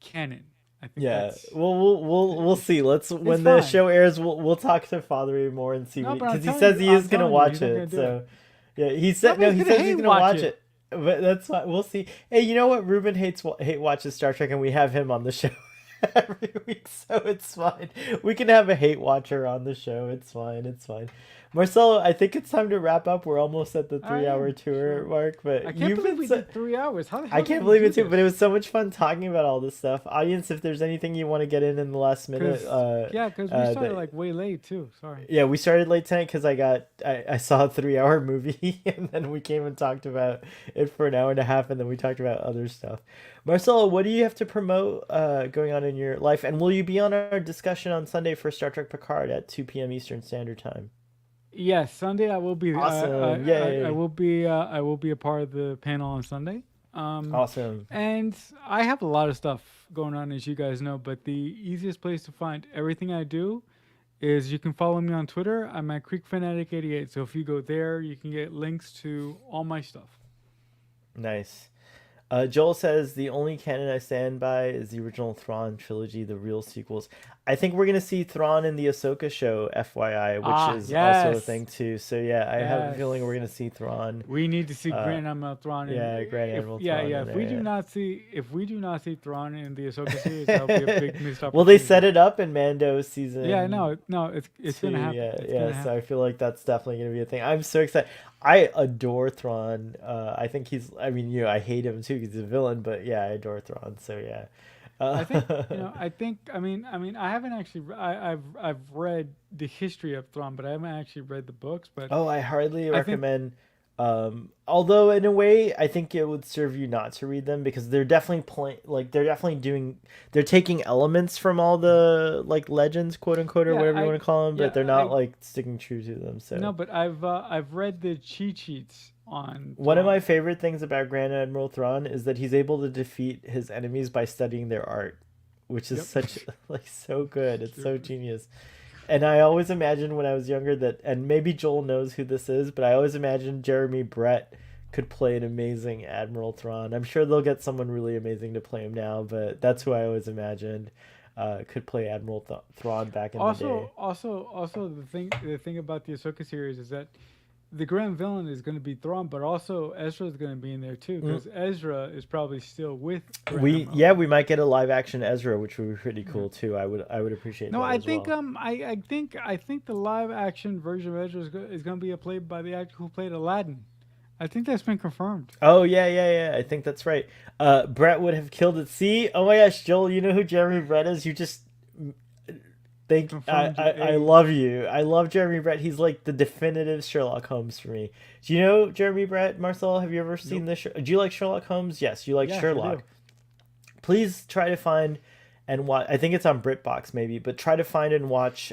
canon. I think we'll see. When the show airs, we'll talk to Fathery more and see, because he says he is gonna watch it. So yeah, he said he's gonna watch it. But that's fine. We'll see. Hey, you know what? Ruben hate watches Star Trek, and we have him on the show every week, so it's fine. We can have a hate watcher on the show. It's fine. Marcelo, I think it's time to wrap up. We're almost at the 3-hour tour mark, but I can't believe we did 3 hours. How the hell I can't believe it too, but it was so much fun talking about all this stuff. Audience, if there's anything you want to get in the last minute, because we started like way late too. Sorry. Yeah, we started late tonight because I saw a 3-hour movie and then we came and talked about it for an hour and a half, and then we talked about other stuff. Marcelo, what do you have to promote going on in your life, and will you be on our discussion on Sunday for Star Trek Picard at 2 p.m. Eastern Standard Time? Yes, Sunday I will be. Awesome! Yay! I will be a part of the panel on Sunday. Awesome! And I have a lot of stuff going on, as you guys know. But the easiest place to find everything I do is you can follow me on Twitter. I'm at CreekFanatic88. So if you go there, you can get links to all my stuff. Nice. Joel says the only canon I stand by is the original Thrawn trilogy, the real sequels. I think we're gonna see Thrawn in the Ahsoka show, FYI, which is also a thing too. So yeah, I have a feeling we're gonna see Thrawn. We need to see Grand Admiral Thrawn. Grand Admiral Thrawn. Yeah. If we do not see Thrawn in the Ahsoka series, that'll be a big missed opportunity. Well, they set it up in Mando season. Yeah, no, it's gonna happen. So I feel like that's definitely gonna be a thing. I'm so excited. I adore Thrawn. I think he's. I mean, I hate him too because he's a villain. But yeah, I adore Thrawn. So yeah. I think Uh, I think I haven't actually I've read the history of Thrawn, but I haven't actually read the books. But oh, I hardly I think recommend. Although in a way, I think it would serve you not to read them because they're definitely they're definitely doing. They're taking elements from all the like legends, quote unquote, or yeah whatever you I want to call them, but yeah they're not I like sticking true to them. no, So. but I've read the cheat sheets on One of Thrawn. my favorite things about Grand Admiral Thrawn is that he's able to defeat his enemies by studying their art, which is Yep. such like so good. It's True. so genius. And I always imagined when I was younger that, and maybe Joel knows who this is, but I always imagined Jeremy Brett could play an amazing Admiral Thrawn. I'm sure they'll get someone really amazing to play him now, but that's who I always imagined could play Admiral Thrawn back in the day. Also, the thing about the Ahsoka series is that the grand villain is going to be Thrawn, but also Ezra is going to be in there too, Mm. because Ezra is probably still with Grand We Admiral. yeah we might get a live action Ezra, which would be pretty Yeah. cool too. I would appreciate No, that I as think well. I think the live action version of Ezra is going to be played by the actor who played Aladdin. I think that's been confirmed. Oh yeah, yeah, yeah. I think that's right. Brett would have killed it. See? Oh my gosh, Joel, you know who Jeremy Brett is? You just think Confirmed your I age. love you. I love Jeremy Brett. He's like the definitive Sherlock Holmes for me. Do you know Jeremy Brett, Marcel? Have you ever seen Nope. this? Do you like Sherlock Holmes? Yes, you like Yes, I do. Sherlock. Please try to find and watch. I think it's on BritBox maybe, but try to find and watch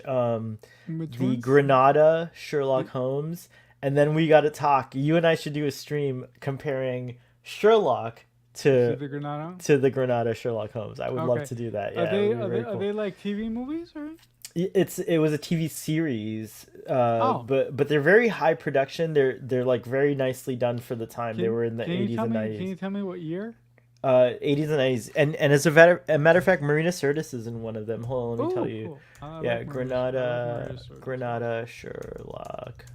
Which the ones? Granada Sherlock Yep. Holmes, and then we got to talk. You and I should do a stream comparing Sherlock To to the Granada. the Granada Sherlock Holmes. I would love Okay. to do that. Are Yeah, it they would be are they very are cool. they like TV movies or? It was a TV series, Oh, but they're very high production. They're like very nicely done for the time. They can were in the can you 80s tell and me? Can 90s. you tell me what year? 80s and 90s. And as a matter of fact, Marina Sirtis is in one of them. Hold on, let me tell Oh, you. cool. I Yeah, like Maria. I like Maria Granada, stories. Granada, Sherlock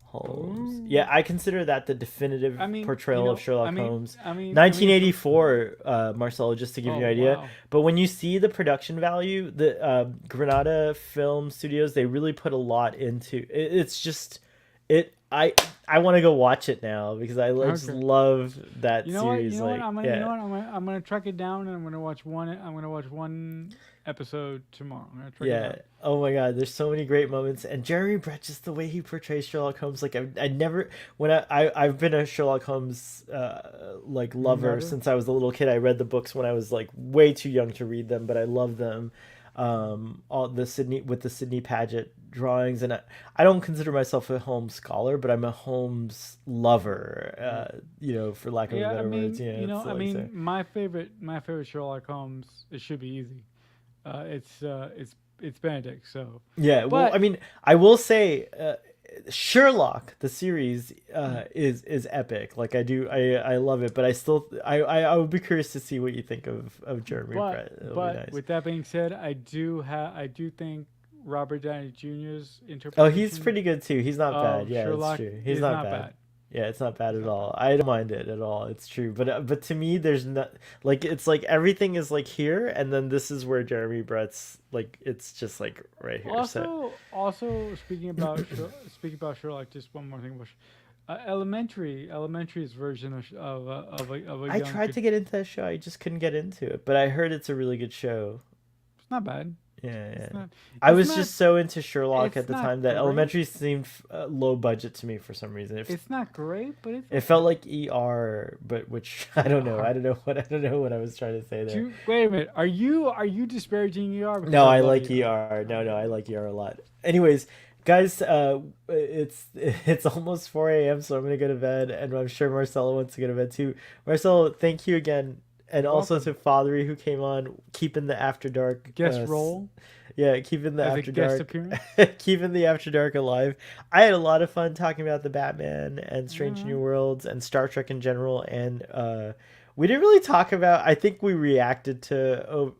Holmes. Oh. Yeah, I consider that the definitive I mean, portrayal of Sherlock Holmes. for, 1984, Marcelo, just to give oh you an idea. wow. But when you see the production value, the Granada Film Studios, they really put a lot into it. It's just it. I want to go watch it now because I just Okay. love that You know what? series. You know what? Like, I'm gonna. You know yeah. what? I'm gonna track it down and I'm gonna watch one. I'm gonna watch one episode tomorrow. I'm gonna track it Yeah. down. Oh my God. There's so many great moments, and Jeremy Brett, just the way he portrays Sherlock Holmes. Like I never when I've been a Sherlock Holmes like lover Lover? since I was a little kid. I read the books when I was like way too young to read them, but I love them. All the Sydney Paget drawings, and I don't consider myself a Holmes scholar, but I'm a Holmes lover. For lack of a Yeah, better words. It's I like so. mean, my favorite Sherlock Holmes. It should be easy. It's Benedict. So, Yeah, well, I but mean, I will say, Sherlock the series mm, is epic. Like I love it, but I would be curious to see what you think of Jeremy but Brett. It'll be but nice. with that being said, I do think Robert Downey Jr.'s Oh, he's interpretation pretty good too. He's not bad. of Yeah, it's Sherlock true. He's is not not bad. bad. Yeah, it's not bad It's at not all. bad. I don't mind it at all. It's true. But to me, there's not like it's like everything is like here, and then this is where Jeremy Brett's like it's just like right here. So Also speaking about Sherlock, just one more thing about Elementary's version of a I young tried kid. to get into that show. I just couldn't get into it, but I heard it's a really good show. It's not bad. Yeah, yeah. It's not. I It's was not. just so into Sherlock at It's the not time that great. Elementary seemed low budget to me for some reason. It's not great, but it's It felt okay. like ER, but which I don't know. I ER. don't know what I don't know what I was trying to say there. Wait a minute. Are you disparaging ER? Because No, I I love like ER. ER. No, I like ER a lot. Anyways, guys, it's almost 4 a.m., so I'm gonna go to bed, and I'm sure Marcelo wants to go to bed too. Marcelo, thank you again, and You're also welcome. to Fathery who came on, keeping the After Dark. Guest role Yeah, keeping the as a After guest Dark, appearance. keeping the After Dark alive. I had a lot of fun talking about the Batman and Strange New Alright. Worlds and Star Trek in general, and we didn't really talk about. I think we reacted to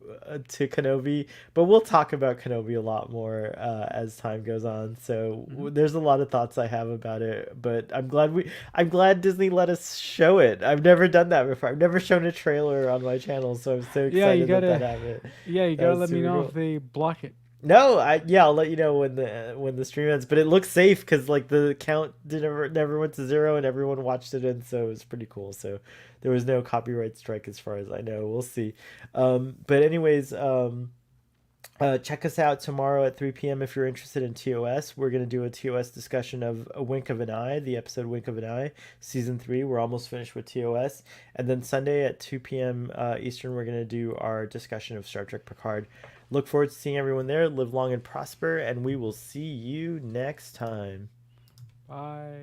Kenobi, but we'll talk about Kenobi a lot more as time goes on. So Mhm. there's a lot of thoughts I have about it, but I'm glad Disney let us show it. I've never done that before. I've never shown a trailer on my channel, so I'm so Yeah, you excited that gotta. happened. Yeah, you That gotta was let me super know cool. if they block it. No, I'll let you know when the stream ends. But it looks safe because like the count never went to zero and everyone watched it, and so it was pretty cool. So there was no copyright strike as far as I know. We'll see. But anyways, check us out tomorrow at 3 p.m. if you're interested in TOS. We're going to do a TOS discussion of A Wink of an Eye, the episode Wink of an Eye, season 3. We're almost finished with TOS. And then Sunday at 2 p.m. Eastern, we're going to do our discussion of Star Trek Picard. Look forward to seeing everyone there. Live long and prosper, and we will see you next time. Bye.